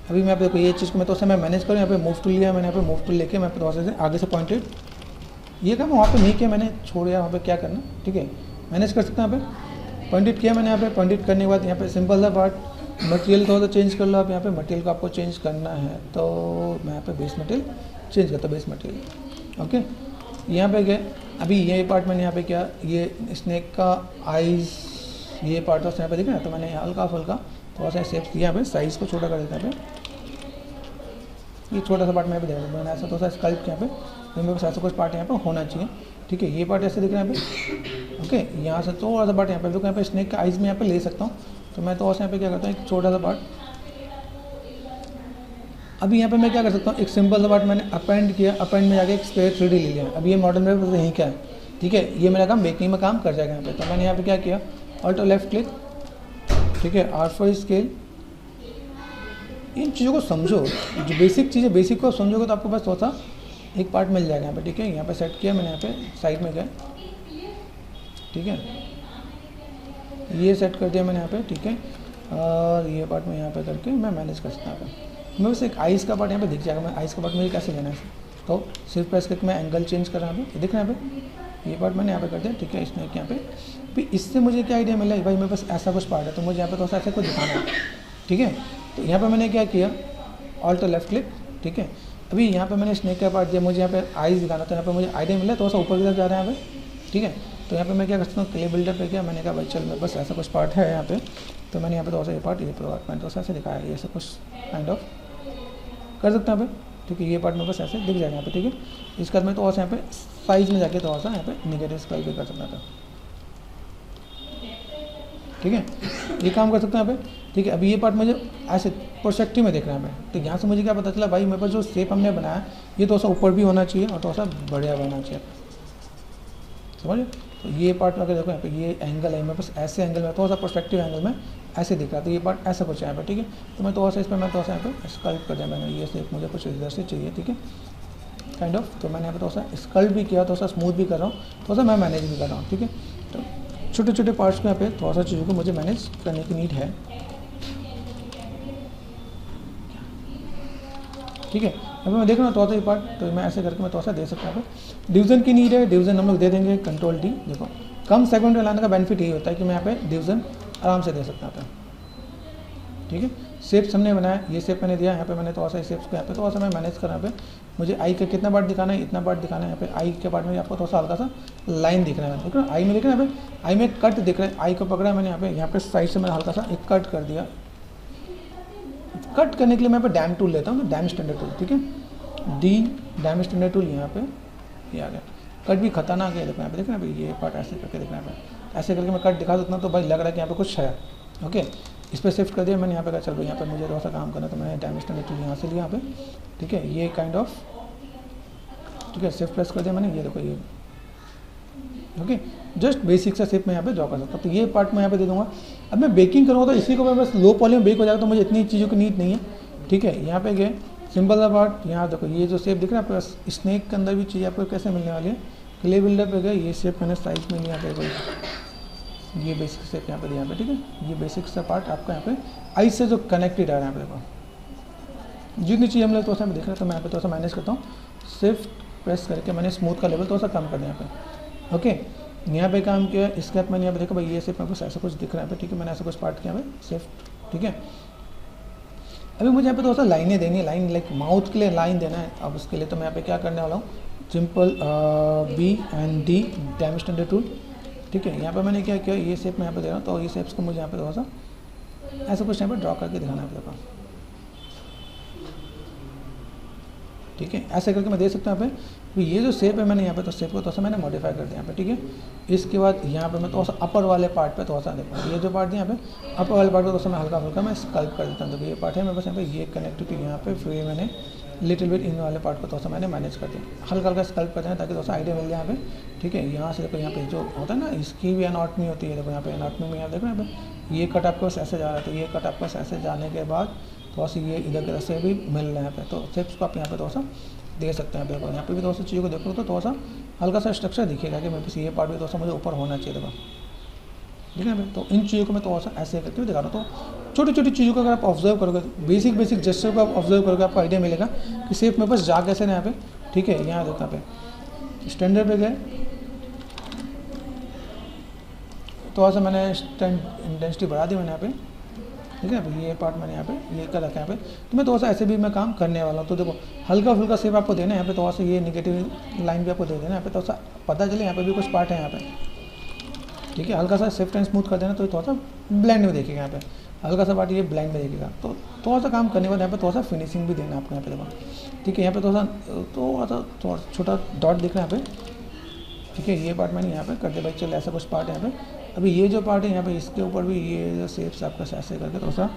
अभी मैं देखो ये चीज़ को मैं तो मैं मैनेज करूँ, यहाँ पे मूव टूल लिया मैंने, यहाँ पे मूव टूल लेके मैं थोड़ा सा आगे से पॉइंटेड, ये काम वहाँ पे नहीं किया मैंने, छोड़ दिया वहाँ पे क्या करना, ठीक है। मैनेज कर सकता हूँ यहाँ पे, पॉइंटेड किया मैंने यहाँ पे। पॉइंटेड करने के बाद यहाँ पे सिंपल सा पार्ट, मटेरियल थोड़ा सा चेंज कर लो आप। यहाँ पे मटेरियल को आपको चेंज करना है, तो मैं यहाँ पे बेस मटेरियल चेंज करता हूँ, बेस मटेरियल, ओके। यहाँ पे गए, अभी ये पार्ट मैंने यहाँ पे क्या, ये स्नेक का आइज़, ये पार्ट यहाँ पे देखा ना, तो मैंने हल्का फुल्का थोड़ा सा शेप्स दिया यहाँ पे, साइज़ को छोटा कर देता है यहाँ पे। ये छोटा सा पार्ट मैं भी देखा, मैंने ऐसा थोड़ा सा स्कल्प यहाँ पे, तो मेरे पास ऐसा कुछ पार्ट यहाँ पे होना चाहिए, ठीक है। ये पार्ट ऐसे दिख रहा है यहाँ पे, ओके। यहाँ से थोड़ा सा पार्ट यहाँ पे, देखो यहाँ पे स्नेक का आइज़ में यहाँ पे ले सकता हूँ, तो मैं तो यहाँ पे क्या करता हूँ, एक छोटा सा पार्ट। अभी यहाँ पे मैं क्या कर सकता हूँ, एक सिंपल सा पार्ट मैंने अपेंड किया, अपेंड में जाके एक स्क्वायर 3D ले लिया। अब ये मॉडल मेरे पास यहीं क्या है, ठीक है। ये मेरा काम बेकिंग में काम कर जाएगा यहाँ पे। तो मैंने यहाँ पे क्या किया, ऑल्ट और लेफ्ट क्लिक, ठीक है, R4 स्केल। इन चीज़ों को समझो, जो बेसिक चीज़ें, बेसिक को समझोगे तो आपको बस थोड़ा सा एक पार्ट मिल जाएगा यहाँ पे, ठीक है। यहाँ पे सेट किया मैंने, यहाँ पे साइड में गए, ठीक है। ये सेट कर दिया मैंने यहाँ पे, ठीक है। और ये पार्ट में यहाँ पे करके मैं मैनेज कर सकता हूँ। मैं बस एक आइज़ का पार्ट यहाँ पे दिख जाएगा, मैं आइज़ का पार्ट मुझे कैसे लेना है, तो सिर्फ प्रेस करके मैं एंगल चेंज कर रहा हूँ, दिख रहा है यहाँ पे। ये पार्ट मैंने यहाँ पे कर दिया, ठीक है। इसमें यहाँ पे फिर इससे मुझे क्या आइडिया मिला, भाई मेरे पास ऐसा कुछ पार्ट है, तो मुझे यहाँ पे थोड़ा सा ऐसा कुछ दिखाना है, ठीक है। तो यहाँ पे मैंने क्या किया, ऑल्ट लेफ्ट क्लिक, ठीक है। अभी यहाँ पे मैंने स्नेक का पार्ट दिया, मुझे यहाँ पे आइज़ दिखाना, तो यहाँ पे मुझे आइडिया मिला, थोड़ा सा ऊपर की तरफ जा रहा है यहाँ पे, ठीक है। तो यहाँ पे मैं क्या कर सकता हूँ, क्ले बिल्डर पे गया, मैंने कहा भाई चल, मेरे बस ऐसा कुछ पार्ट है यहाँ पे, तो मैंने यहाँ पे थोड़ा सा ये पार्ट, ये पार्ट मैंने थोड़ा सा ऐसे दिखाया, ये ऐसा कुछ काइंड ऑफ कर सकता हूँ यहाँ पे, ठीक है। ये पार्ट मेरे पास ऐसे दिख जाएगा यहाँ पे, ठीक है। इसके बाद मैं थोड़ा सा यहाँ पे साइज़ में जाके थोड़ा सा यहाँ पे निगेटिव स्केल भी कर सकता था, ठीक है। ये काम कर सकते हैं यहाँ पे, ठीक है। अभी ये पार्ट मुझे ऐसे पर्सपेक्टिव में देख रहा है मैं, तो यहाँ से मुझे क्या पता चला, भाई मेरे पास जो शेप हमने बनाया ये थोड़ा सा ऊपर भी होना चाहिए और थोड़ा सा बढ़िया बनना चाहिए, समझे। तो ये पार्ट अगर देखो यहाँ पे ये एंगल है, मेरे पास ऐसे एंगल में, थोड़ा सा पर्सपेक्टिव एंगल में ऐसे दिख रहा है, तो ये पार्ट ऐसा कुछ है यहाँ पे, ठीक है। तो मैं थोड़ा सा इस पर मैं थोड़ा सा यहाँ पे स्कल्प कर दिया मैंने, ये शेप मुझे कुछ इधर से चाहिए, ठीक है, काइंड ऑफ। तो मैंने यहाँ पे थोड़ा सा स्कल्प भी किया, थोड़ा सा स्मूथ भी कर रहा हूँ, थोड़ा सा मैं मैनेज भी कर रहा हूँ, ठीक है। तो छोटे छोटे पार्ट्स को यहाँ पे थोड़ा सा चीज़ों को मुझे मैनेज करने की नीड है, ठीक है। अभी मैं देख रहा हूँ थोड़ा सा ये पार्ट, तो मैं ऐसे करके मैं थोड़ा सा दे सकता हूँ। डिवीजन की नीड है, डिवीजन हम लोग दे देंगे, कंट्रोल डी। देखो कम सेगमेंट में लाने का बेनिफिट यही होता है कि मैं यहाँ पे डिवीजन आराम से दे सकता था, ठीक है। शेप्स हमने बनाया, ये शेप मैंने दिया, यहाँ पे मैंने थोड़ा सा शेप्स को यहाँ पे थोड़ा सा मैं मैनेज कर रहा हूँ। मुझे आई का कितना पार्ट दिखाना है, इतना पार्ट दिखाना है। यहाँ पे आई के पार्ट में आपको थोड़ा सा हल्का सा लाइन दिख रहा है, देख रहा है आई में, देख रहा है यहाँ पे आई में कट दिख रहा है। आई को पकड़ा मैंने यहाँ पे साइड से मैंने हल्का सा एक कट कर दिया। कट करने के लिए मैं यहाँ पे डैम टूल लेता हूँ, डैम स्टैंडर्ड टूल, ठीक है। डी डैम स्टैंडर्ड टूल, यहाँ पे ये आ गया। कट भी खतरनाक है, देखो यहाँ पे देख रहे हैं भाई, ये पार्ट ऐसे करके देखना है, ऐसे करके मैं कट दिखा देता हूँ, तो भाई लग रहा है कि यहाँ पे कुछ है, ओके। इस पर शिफ्ट कर दिया मैंने, यहाँ पे कहा चल भाई यहाँ पे मुझे थोड़ा सा काम करना, तो मैंने डैम स्टैंडर्ड टूल यहाँ से लिया यहाँ पे, ठीक है। ये काइंड ऑफ, ठीक है, शिफ्ट प्रेस कर दिया मैंने, ये देखो ये, ओके। जस्ट बेसिक सा शेप मैं यहाँ पे ड्रॉ कर सकता हूँ। तो ये पार्ट मैं यहाँ पे दे दूँगा। अब मैं बेकिंग करूँगा तो इसी को मैं बस लो पॉली में बेक हो जाएगा, तो मुझे इतनी चीज़ों की नीड नहीं है, ठीक है। यहाँ पे गए, सिंपल सा पार्ट, यहाँ देखो ये जो शेप दिख रहा है आपको, स्नेक के अंदर भी चीज़ आपको कैसे मिलने वाली है। क्ले बिल्डर पे गए, ये शेप मैंने साइज में लिया पे कोई, ये बेसिक शेप यहाँ पे दिया पे, ठीक है। ये बेसिक सा पार्ट आपका यहाँ पे आई से जो कनेक्टेड आ रहा है, यहाँ पे देखो जितनी चीज़ हम लोग थोड़ा सा देख रहे हैं, तो मैं यहाँ पे थोड़ा सा मैनेज करता हूँ। शिफ्ट प्रेस करके मैंने स्मूथ का लेवल थोड़ा सा कम कर दिया यहाँ पे, ओके। यहाँ पे काम किया है। इसके बाद मैंने यहाँ पे देखा भाई ये शेप मेरे पास ऐसा कुछ दिख रहा है पे, ठीक है, मैंने ऐसा कुछ पार्ट किया है सेफ, ठीक है। अभी मुझे यहाँ पे थोड़ा सा लाइनें देनी है, लाइन लाइक माउथ के लिए लाइन देना है। अब उसके लिए तो मैं यहाँ पे क्या करने वाला हूँ, simple B and D dimension tool, ठीक है। यहाँ पे मैंने क्या किया, ये शेप मैं यहाँ पे दे रहा हूँ, तो ये शेप्स को मुझे यहाँ पे थोड़ा सा ऐसा कुछ यहाँ पे ड्रॉ करके दिखाना है आपको, ठीक है। ऐसे करके मैं दे सकता हूँ यहाँ पे। तो ये जो शेप है मैंने यहाँ पे तो शेप को थोड़ा सा मैंने मॉडिफाई कर दिया यहाँ पे, ठीक है। इसके बाद यहाँ पे मैं थोड़ा सा अपर वाले पार्ट पे थोड़ा सा देखो, ये जो पार्ट है यहाँ पे अपर वाले पार्ट को थोड़ा सा मैं हल्का हल्का मैं स्कल्प कर देता हूँ। तो ये पार्ट है मेरे पास यहाँ पे, ये कनेक्टिविटी यहाँ पे, फिर मैंने लिटिल बिट इन वाले पार्ट को थोड़ा सा मैंने मैनेज कर दिया, हल्का हल्का स्कल्प कर दें ताकि थोड़ा सा आइडिया मिल जाए यहाँ पे, ठीक है। यहाँ से देखो, यहाँ पे जो होता है ना, इसकी भी एनाटॉमी होती है, देखो यहाँ पे एनाटॉमी में, यहाँ देखो यहाँ पे ये कट आपके पास ऐसे जा रहा है, तो ये कट आपके पास ऐसे जाने के बाद थोड़ा सा ये इधर की तरफ से भी मिल रहा है यहाँ पे, तो शेप्स को आप यहाँ पे थोड़ा सा दे सकते हैं। देखो यहाँ पे भी थोड़ा सा चीज़ों को देखो तो थोड़ा सा हल्का सा स्ट्रक्चर दिखेगा कि मेरे पास ये पार्ट भी थोड़ा सा मुझे ऊपर होना चाहिए, देखो, ठीक है। तो इन चीज़ों को मैं थोड़ा सा ऐसे करके दिखा रहा हूँ। तो छोटी छोटी चीज़ों को अगर आप ऑब्जर्व करोगे, बेसिक जेस्चर को आप ऑब्जर्व करोगे, आपको आइडिया मिलेगा कि शेप मेरे पास जा कैसे ना यहाँ पे, ठीक है। यहाँ देखो, यहाँ पे स्टैंडर्ड पे गए, थोड़ा सा मैंने इंटेंसिटी बढ़ा दी मैंने यहाँ पे, ठीक है। ये पार्ट मैंने यहाँ पे ये कर रखा है यहाँ पे, तो मैं थोड़ा सा ऐसे भी मैं काम करने वाला हूँ। तो देखो हल्का फुल्का शेप आपको देना है यहाँ पे, थोड़ा सा ये निगेटिव लाइन भी आपको दे देना यहाँ पे, थोड़ा सा पता चले यहाँ पे भी कुछ पार्ट है यहाँ पे, ठीक है। हल्का सा सेफ्ट एंड स्मूथ कर देना, तो थोड़ा सा ब्लेंड में देखेगा यहाँ पे, हल्का सा पार्ट ये ब्लेंड में देखेगा। तो थोड़ा सा काम करने के बाद यहाँ पे थोड़ा सा फिनिशिंग भी देना है आपको यहाँ पे, देखो, ठीक है। यहाँ पे थोड़ा सा छोटा डॉट दिख रहा है यहाँ पे, ठीक है। ये पार्ट मैंने यहाँ पे कर दिया भाई, चलो ऐसा कुछ पार्ट है यहाँ पे। अभी ये जो पार्ट है यहाँ पे, इसके ऊपर भी ये जो शेप्स आपका ऐसे करके थोड़ा सा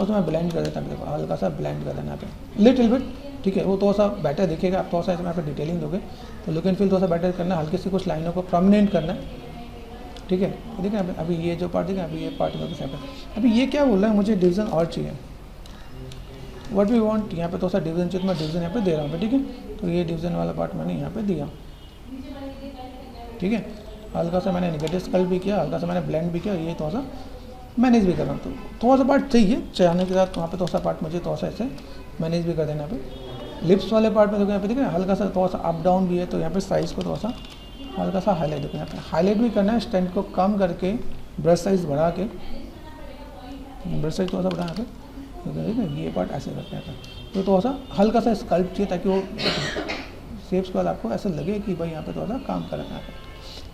मैं ब्लेंड कर देता हूँ, देखो हल्का सा ब्लेंड कर देना यहाँ पे लिटिल बिट, ठीक है। वो थोड़ा सा बेटर दिखेगा, आप थोड़ा सा इसमें यहाँ पे डिटेलिंग दोगे तो लुक एंड फील थोड़ा सा बेटर करना है, हल्की सी कुछ लाइनों को प्रोमिनेंट करना है, ठीक है। देखिए यहाँ पे अभी ये जो पार्ट देखिए, अभी ये पार्ट मेरे पास यहाँ पे, अभी ये क्या बोल रहा है, मुझे डिवीजन और चाहिए, व्हाट वी वांट, यहाँ पे थोड़ा सा डिवीजन चाहिए, तो मैं डिवीजन यहाँ पे दे रहा हूँ, ठीक है। तो ये डिवीजन वाला पार्ट मैंने यहाँ पे दिया, ठीक है। हल्का सा मैंने निगेटिव स्कल्प भी किया, हल्का सा मैंने ब्लेंड भी किया, ये थोड़ा सा मैनेज भी कर रहा हूँ। तो थोड़ा सा पार्ट चाहिए चाहने के साथ, वहाँ पे थोड़ा सा पार्ट मुझे थोड़ा सा ऐसे मैनेज भी कर देना। यहाँ पे लिप्स वाले पार्ट में देखो, यहाँ पे देखो हल्का सा थोड़ा सा अप डाउन भी है, तो यहाँ पे साइज़ को थोड़ा सा हल्का सा हाईलाइट, देखो यहाँ पे हाईलाइट भी करना है, स्ट्रेंथ को कम करके ब्रश साइज बढ़ा के, ब्रश साइज थोड़ा सा बढ़ा के, ठीक है। ये पार्ट ऐसे करते हैं, तो थोड़ा सा हल्का सा स्कल्प चाहिए ताकि वो शेप्स के बाद आपको ऐसा लगे कि भाई यहाँ पे थोड़ा सा काम कर रखा है।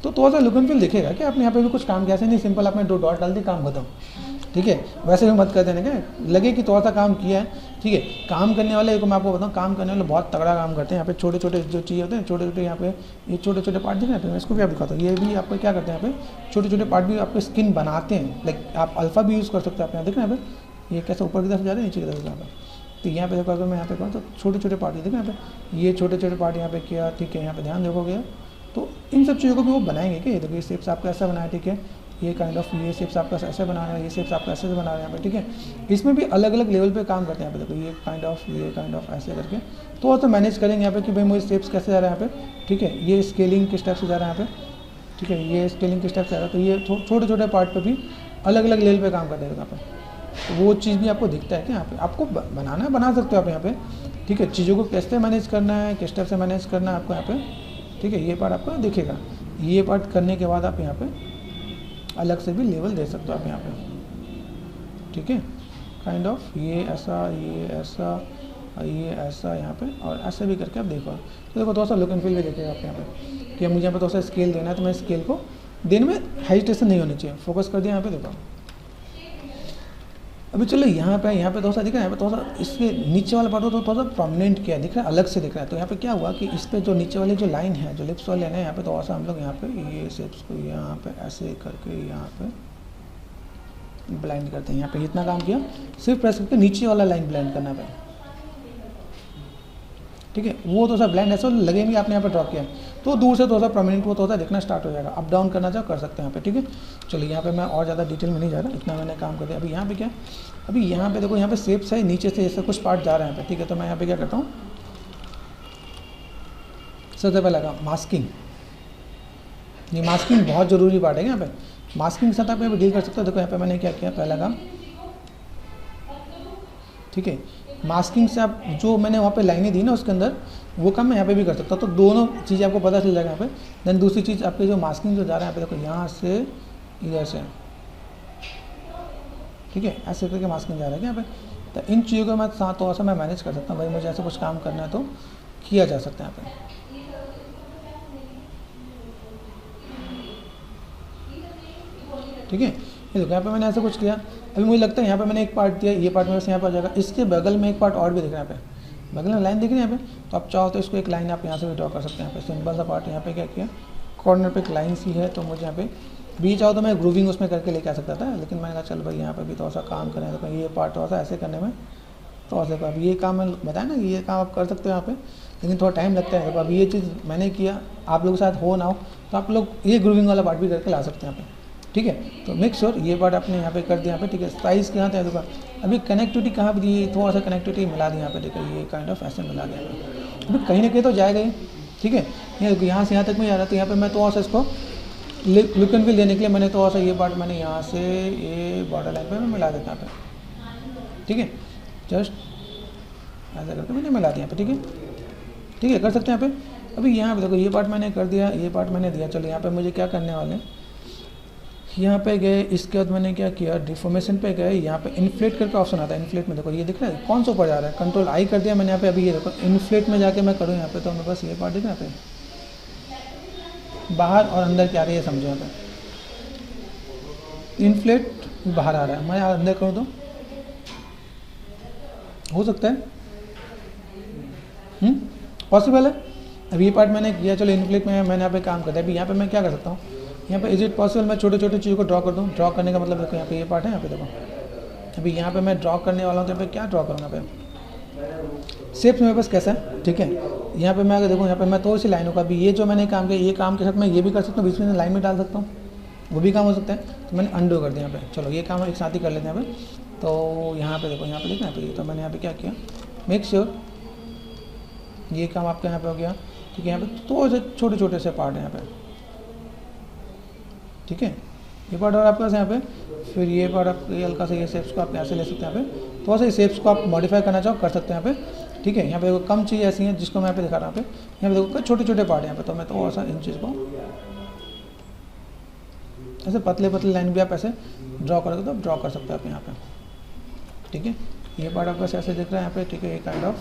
तो थोड़ा सा लुक एंड फील दिखेगा कि आपने यहाँ पे भी कुछ काम किया, ऐसे नहीं सिंपल आपने 2 डॉट डाल दी काम खत्म, ठीक है। वैसे भी मत कर देने के, लगे कि थोड़ा सा काम किया है, ठीक है। काम करने वाले को मैं आपको बताऊँ, काम करने वाले बहुत तगड़ा काम करते हैं। यहाँ पे छोटे छोटे जो चीज़ होते हैं, छोटे छोटे यहाँ पे ये छोटे छोटे पार्ट दिख रहे हैं, मैं इसको भी आप दिखाता हूँ। ये भी आपको क्या करते हैं, यहाँ पे छोटे छोटे पार्ट भी आपको स्किन बनाते हैं, लाइक आप अल्फ़ा भी यूज़ कर सकते हैं। आप यहाँ देख रहे हैं यहाँ पे ये कैसे ऊपर की तरफ जा रहे हैं, नीचे की तरफ जा रहा है। तो यहाँ पे देखो, अगर मैं यहाँ पे करूँ तो छोटे छोटे पार्ट देखो, यहाँ पे ये छोटे छोटे पार्ट यहाँ पे किया, ठीक है। यहाँ पे ध्यान देखोगे तो इन सब चीज़ों को भी वो बनाएंगे कि देखो ये शेप्स आपका ऐसा बनाया, ठीक है। ये काइंड ऑफ ये शेप्स आपका ऐसे बना रहा है, ये शेप्स आपका ऐसे बना रहे हैं यहाँ पे, ठीक है। इसमें भी अलग अलग लेवल पे काम करते हैं यहाँ पे, देखो ये काइंड ऑफ ऐसे करके तो मैनेज करेंगे यहाँ पे कि भाई मुझे शेप्स कैसे जा रहा है यहाँ पे, ठीक है। ये स्केलिंग के स्टेप से जा रहा है यहाँ पे, ठीक है। ये स्केलिंग के स्टेप से जा रहा है, तो ये छोटे छोटे पार्ट पर भी अलग अलग लेवल पर काम करते हैं यहाँ पे। तो वो चीज़ भी आपको दिखता है कि यहाँ पे आपको बनाना है, बना सकते हो आप यहाँ पे, ठीक है। चीज़ों को कैसे मैनेज करना है, किस टाइप से मैनेज करना है आपको यहाँ पे, ठीक है। ये पार्ट आपको दिखेगा। ये पार्ट करने के बाद आप यहाँ पे अलग से भी लेवल दे सकते हो आप यहाँ पे, ठीक है। काइंड ऑफ ये ऐसा, ये ऐसा, ये ऐसा यहाँ पे, और ऐसे भी करके आप देखो। तो देखो थोड़ा सा लुक एंड फील भी देखेगा आप यहाँ पे कि मुझे यहाँ पे थोड़ा सा स्केल देना है, तो मैं स्केल को देने में हेजिटेशन नहीं होनी चाहिए, फोकस कर दिया यहाँ पे। देखो अभी चलो यहाँ पे थोड़ा सा दिख रहा है, यहाँ पे थोड़ा सा इसके नीचे वाला पार्ट को थोड़ा सा प्रोमिनेंट किया दिख रहा है, अलग से दिख रहा है। तो यहाँ पे क्या हुआ कि इस पे जो नीचे वाली जो लाइन है, जो लिप्स वाले हैं, यहाँ पे थोड़ा सा हम लोग यहाँ पे ये शेप्स को यहाँ पे ऐसे करके यहाँ पे ब्लेंड करते हैं। यहाँ पे इतना काम किया, सिर्फ प्रेस करके नीचे वाला लाइन ब्लेंड करना है, ठीक है। वो थोड़ा सा ब्लेंड ऐसा लगेंगे आपने यहाँ पे ड्रॉ किया, तो दूर से थोड़ा सा प्रोमिनेंट वो थोड़ा सा दिखना स्टार्ट हो जाएगा। अप डाउन करना चाहो कर सकते हैं यहाँ पे, ठीक है। चलिए यहाँ पे मैं और ज़्यादा डिटेल में नहीं जा रहा, इतना मैंने काम कर दिया। अभी यहाँ पे क्या, अभी यहाँ पे देखो, यहाँ पे शेप्स है, नीचे से ऐसे कुछ पार्ट जा रहे हैं यहाँ पे, ठीक है। तो मैं यहाँ पे क्या करता हूँ, सबसे पहला काम मास्किंग। ये मास्किंग बहुत ज़रूरी पार्ट है यहाँ पे, मास्किंग के साथ आप यहाँ पे डील कर सकते हो। देखो यहाँ पे मैंने क्या किया, पहला काम, ठीक है। मास्किंग से आप जो मैंने वहाँ पे लाइनें दी ना उसके अंदर वो काम मैं यहाँ पे भी कर सकता हूँ। तो दोनों चीज़ें आपको पता चल जाएगा यहाँ पे। देन दूसरी चीज़ आपके जो मास्किंग जो जा रहा है यहाँ पे देखो, यहाँ से इधर से, ठीक है, ऐसे करके मास्किंग जा रहा है यहाँ पे। तो इन चीज़ों को मैं थोड़ा सा मैं मैनेज कर सकता हूँ। भाई मुझे ऐसा कुछ काम करना है तो किया जा सकता है यहाँ पे, ठीक है। ये देखो यहाँ पे मैंने ऐसा कुछ किया। अभी मुझे लगता है यहाँ पे मैंने एक पार्ट दिया, ये पार्ट मेरे पास यहाँ पर आ जाएगा। इसके बगल में एक पार्ट और भी दिख रहा है यहाँ पे, बगल में लाइन दिख रही है यहाँ पे। तो आप चाहो तो इसको एक लाइन आप यहाँ से भी ड्रॉ कर सकते हैं। यहाँ पे सिंपल सा पार्ट यहाँ पे क्या किया, कॉर्नर पे एक लाइन सी है, तो मुझे यहाँ पे भी चाहो तो मैं ग्रूविंग उसमें करके लेके आ सकता था, लेकिन मैंने कहा चल भाई यहाँ पे भी थोड़ा सा काम करें, तो ये पार्ट थोड़ा सा ऐसे करने में थोड़ा सा, अब ये काम मैं बताया ना कि ये काम आप कर सकते हो यहाँ पे, लेकिन थोड़ा टाइम लगता है। तो अब ये चीज़ मैंने किया, आप लोगों के साथ हो ना हो तो आप लोग ये ग्रूविंग वाला पार्ट भी करके ला सकते हैं यहाँ पे, ठीक है। तो मेक श्योर ये पार्ट आपने यहाँ पे कर दिया यहाँ पे, ठीक है। साइज़ कहाँ था देखो, अभी कनेक्टिविटी कहाँ पर दी, थोड़ा सा कनेक्टिविटी मिला दी यहाँ पे, ठीक है। ये काइंड ऑफ ऐसे मिला दिया, अभी कहीं ना कहीं तो जाएगा ही, ठीक है। ये देखो यहाँ से यहाँ तक मैं जा रहा था, यहाँ पे मैं थोड़ा सा इसको लुक एंड फील देने के लिए मैंने थोड़ा सा ये पार्ट मैंने यहाँ से ये बॉर्डर लाइन पे मैं मिला देता यहाँ पे, ठीक है। जस्ट ऐसा करके मैंने मिला दिया यहाँ पे, ठीक है, कर सकते हैं यहाँ पे। अभी यहाँ पे देखो ये पार्ट मैंने कर दिया, ये पार्ट मैंने दिया। चलो यहाँ पे मुझे क्या करने वाले हैं, यहाँ पे गए, इसके बाद मैंने क्या किया, डिफॉर्मेशन पे गए, यहाँ पे इन्फ्लेट करके ऑप्शन आता है। इन्फ्लेट में देखो ये दिख रहा है कौन सा ऊपर जा रहा है, कंट्रोल आई कर दिया मैंने यहाँ पे। अभी ये देखो इन्फ्लेट में जाके मैं करूँ यहाँ पे, तो मेरे पास ये पार्ट दिख रहा है यहाँ पे, बाहर और अंदर क्या रही है समझो यहाँ पे। इन्फ्लेट बाहर आ रहा है, मैं अंदर करूँ तो हो सकता है, पॉसिबल है। अब ये पार्ट मैंने किया, चलो इन्फ्लेट में मैंने यहाँ पे काम कर दिया। अभी यहाँ पे मैं क्या कर सकता हूँ, यहाँ पे इज इट पॉसिबल मैं छोटे छोटे चीज़ों को ड्रॉ कर दूँ। ड्रॉ करने का मतलब देखो यहाँ पे ये पार्ट है, यहाँ पे देखो अभी यहाँ पे मैं ड्रॉ करने वाला हूँ, तो यहाँ पे क्या ड्रॉ करूँगा, यहाँ पे शेप्स मेरे पास कैसा है, ठीक है। यहाँ पे मैं अगर देखूँ, यहाँ पे मैं थोड़ी सी लाइनों का, अभी ये जो मैंने काम किया, ये काम के साथ मैं ये भी कर सकता हूँ, बीच में लाइन में डाल सकता हूँ, वो भी काम हो सकता है। तो मैंने अंडो कर दिया यहाँ पे। चलो ये काम एक साथ ही कर लेते हैं यहाँ पे। तो यहाँ पे देखो, यहाँ पे देखना, तो मैंने यहाँ पे क्या किया, मेक श्योर ये काम आपका यहाँ पे हो गया, ठीक है। यहाँ पे तो छोटे छोटे से पार्ट है यहाँ पे, ठीक है। ये पार्ट और आपके पास यहाँ पे, फिर ये पार्ट आप ये हल्का सा ये शेप्स को आप यहाँ से ले सकते हैं यहाँ पे। थोड़ा सा शेप्स को आप मॉडिफाई करना चाहो कर सकते हैं यहाँ पे, ठीक है। यहाँ पे कम चीज़ ऐसी हैं जिसको मैं यहाँ पे दिखा रहा हूँ। यहाँ पे देखो छोटे छोटे पार्ट यहाँ पे, तो मैं थोड़ा सा इन चीज़ को ऐसे पतले पतले लाइन भी आप ऐसे ड्रॉ करोगे तो आप ड्रॉ कर सकते हैं आप यहाँ पे, ठीक है। ये पार्ट आपका ऐसे दिख रहा है यहाँ पे, ठीक है। ये काइंड ऑफ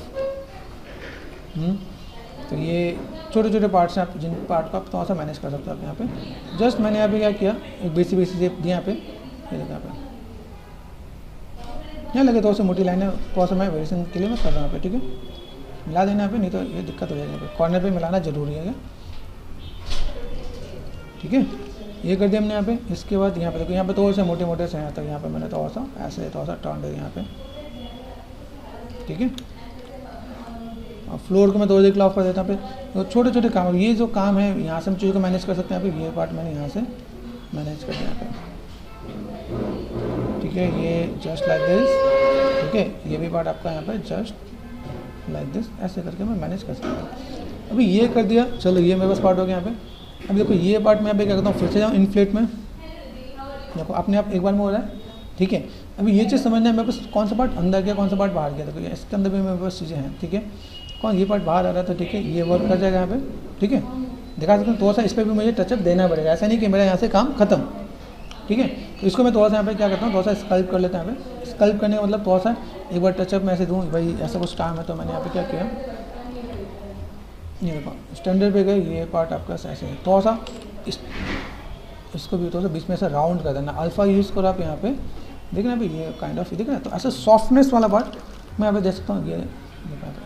तो ये छोटे छोटे पार्ट्स हैं, आप जिन पार्ट को आप थोड़ा सा मैनेज कर सकते हो आप यहाँ पे। जस्ट मैंने यहाँ पे क्या किया, एक बेसिक शेप दिया यहाँ पे, ये देखो यहाँ पे, यहाँ लगे थोड़ा सा मोटी लाइन है, थोड़ा सा मैं वेरिएशन के लिए मैं कर रहा हूँ यहाँ पे, ठीक है। मिला देना यहाँ पे, नहीं तो ये दिक्कत हो जाएगी यहाँ पे। कॉर्नर पे मिलाना जरूरी है, ठीक है। ये कर दिया हमने यहाँ पे। इसके बाद यहाँ पे देखो, यहाँ पे थोड़े से मोटे मोटे से हैं, तो यहाँ पे मैंने थोड़ा सा ऐसे थोड़ा सा टर्न दिया यहाँ पे, ठीक है। और फ्लोर को मैं थोड़ी देर के लिए ऑफ कर देता हूँ पे। तो छोटे छोटे काम, ये जो काम है यहाँ से हम चीज़ों को मैनेज कर सकते हैं यहाँ पे। ये पार्ट मैंने यहाँ से मैनेज कर दिया यहाँ पे, ठीक है। ये जस्ट लाइक दिस, ठीक है। ये भी पार्ट आपका यहाँ पे जस्ट लाइक दिस, ऐसे करके मैं मैनेज कर सकता हूँ। अभी ये कर दिया, चलो ये मेरे पास पार्ट हो गया यहाँ पे। अभी देखो ये पार्ट मैं यहाँ पे क्या करता हूँ, फिर से जाऊँ इन्फ्लेट में, देखो अपने आप एक बार में हो रहा है, ठीक है। अभी ये चीज़ समझना है मेरे पास कौन सा पार्ट अंदर गया कौन सा पार्ट बाहर गया। देखो इसके अंदर भी मेरे पास चीज़ें हैं, ठीक है। कौन ये पार्ट बाहर आ रहा था, ठीक है, ये वर्क कर जाएगा यहाँ पे, ठीक है। दिखा सकते हैं थोड़ा सा इस पर भी मुझे टचअप देना पड़ेगा, ऐसा नहीं कि मेरा यहाँ से काम खत्म, ठीक है। तो इसको मैं थोड़ा सा यहाँ पे क्या करता हूँ, थोड़ा सा स्कल्प कर लेता हूँ यहाँ पे। स्कल्प करने का मतलब थोड़ा सा एक बार टचअप मैं ऐसे दूँ, भाई ऐसा कुछ काम है, तो मैंने यहाँ पे क्या किया, ये देखो स्टैंडर्ड पे गए, ये पार्ट आपका ऐसे है, थोड़ा सा इसको भी थोड़ा सा बीच में से राउंड कर देना। अल्फ़ा यूज़ करो आप यहाँ पे, देखना भाई ये काइंड ऑफ दिख रहा है। तो ऐसा सॉफ्टनेस वाला पार्ट मैं यहाँ पे देख सकता हूँ,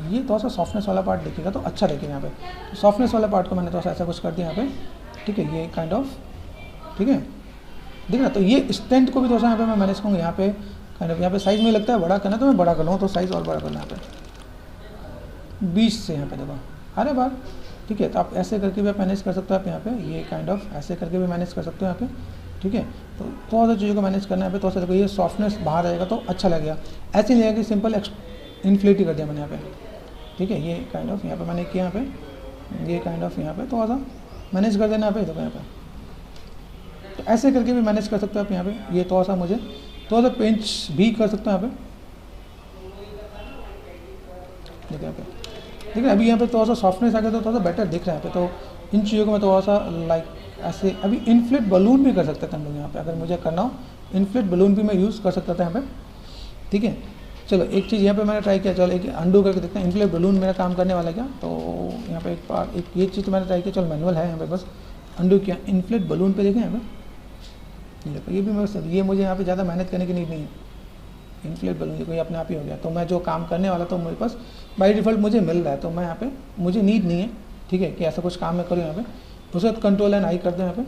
ये थोड़ा सा सॉफ्टनेस वाला पार्ट देखिएगा तो अच्छा देखिएगा यहाँ पे। तो सॉफ्टनेस वाला पार्ट को मैंने थोड़ा सा ऐसा कुछ कर दिया यहाँ पे, ठीक है। ये काइंड ऑफ, ठीक है, दिख रहा। तो ये स्ट्रेंथ को भी थोड़ा सा यहाँ पे मैं मैनेज करूँगा यहाँ पे काइंड ऑफ। यहाँ पे साइज़ में लगता है बड़ा करना, तो मैं बड़ा कर लूँगा, तो साइज़ और बड़ा करना यहाँ पे 20 से यहाँ पे देखो अरे बार, ठीक है। तो आप ऐसे करके भी आप मैनेज कर सकते हो आप यहाँ पे, ये काइंड ऑफ ऐसे करके भी मैनेज कर सकते हो यहाँ पे, ठीक है। तो थोड़ा सा चीज़ों को मैनेज करना है यहाँ पे, थोड़ा सा देखो ये सॉफ्टनेस बाहर आएगा तो अच्छा लगेगा। ऐसे नहीं लगेगा कि सिंपल इन्फ्लेट ही कर दिया मैंने यहाँ पे, ठीक है। ये काइंड ऑफ यहाँ पे मैंने किया यहाँ पे, ये काइंड ऑफ यहाँ पे थोड़ा सा मैनेज कर देना यहाँ पे, देखो यहाँ पे। तो ऐसे करके भी मैनेज कर सकते हो आप यहाँ पे। ये थोड़ा सा मुझे थोड़ा सा पेंच भी कर सकते हो यहाँ पे, देखिए यहाँ पे, देखिए अभी यहाँ पे थोड़ा सा सॉफ्टनेस आ गया तो थोड़ा सा बेटर दिख रहा है यहाँ पे। तो इन चीज़ों को मैं थोड़ा सा लाइक ऐसे अभी इन्फ्लेट बलून भी कर सकते थे हम लोग यहाँ पे, अगर मुझे करना हो इन्फ्लेट बलून भी मैं यूज़ कर सकता था यहाँ पे, ठीक है। चलो एक चीज़ यहाँ पे मैंने ट्राई किया, चलो एक अंडू करके देखते हैं इन्फ्लेट बलून मेरा काम करने वाला क्या। तो यहाँ पे एक ये चीज़ तो मैंने ट्राई किया, चलो मैनुअल है यहाँ पे, बस अंडू किया, इन्फ्लेट बलून पे देखें यहाँ पे, देखो ये भी मैं बस, ये मुझे यहाँ पे ज़्यादा मेहनत करने की नीड नहीं है, इन्फ्लेट बलून कोई अपने आप ही हो गया। तो मैं जो काम करने वाला तो मेरे पास बाई डिफ़ॉल्ट मुझे मिल रहा है, तो मैं यहाँ पे मुझे नीड नहीं है, ठीक है, कि ऐसा कुछ काम मैं करूँ यहाँ पे। उसके बाद कंट्रोल एंड आई कर दो यहाँ पे,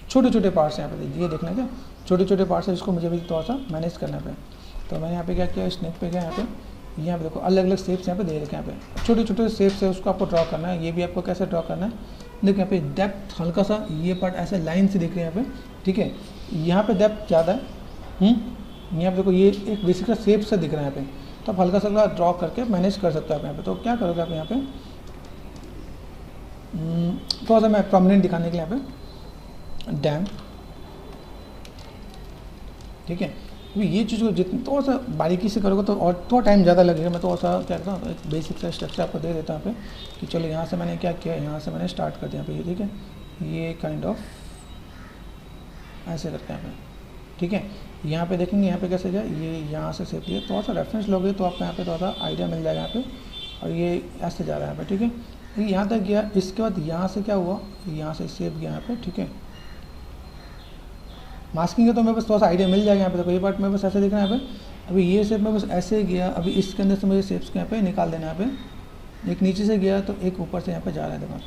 छोटे छोटे पार्ट्स यहाँ पे ये देखना क्या, छोटे छोटे पार्ट्स है जिसको मुझे भी थोड़ा सा मैनेज करना पे। तो मैंने यहाँ पे क्या किया, स्नैप पे गया यहाँ पे देखो अलग अलग शेप्स यहाँ पे दे रखे हैं, यहाँ पे छोटे छोटे शेप्स है उसको आपको ड्रॉ करना है। ये भी आपको कैसे ड्रॉ करना है, देखिए यहाँ पे डेप्थ हल्का सा ये पार्ट ऐसे लाइन से दिख रहे हैं यहाँ पे, ठीक है, यहाँ पे डेप्थ ज़्यादा है, यहाँ पे देखो ये एक बेसिक सा शेप से दिख रहा है यहाँ पे, तो आप हल्का सा ड्रॉ करके मैनेज कर सकते हो आप यहाँ पे। तो क्या करोगे आप यहाँ पे, थोड़ा सा मैं प्रोमिनेंट दिखाने के लिए यहाँ पे डैम, ठीक है। अभी ये चीज़ को जितनी थोड़ा सा बारीकी से करोगे तो और थोड़ा टाइम ज़्यादा लगेगा। मैं थोड़ा सा क्या करता हूँ, एक बेसिक सा स्ट्रक्चर आपको दे देता हूँ यहाँ पे, कि चलो यहाँ से मैंने क्या किया, यहाँ से मैंने स्टार्ट कर दिया यहाँ पे, ठीक है, ये काइंड ऑफ ऐसे करके यहाँ पे, ठीक है। यहाँ पे देखेंगे यहाँ पे कैसे जाए, ये यहाँ से शेप लिया, थोड़ा सा रेफरेंस लोगे तो आपको यहाँ पे थोड़ा सा आइडिया मिल जाएगा यहाँ पे, और ये ऐसे जा रहा है यहाँ पे, ठीक है, ये यहाँ तक गया। इसके बाद यहाँ से क्या हुआ, यहाँ से शेप गया यहाँ पे, ठीक है। मास्किंग है तो मैं बस थोड़ा सा आइडिया मिल जाएगा यहाँ पे, देखो ये पार्ट में बस ऐसे दिख रहा है यहाँ पे। अभी ये शेप में बस ऐसे गया, अभी इसके अंदर से मुझे शेप्स को यहाँ पे निकाल देना है यहाँ पे, एक नीचे से गया तो एक ऊपर से यहाँ पे जा रहा है देखो,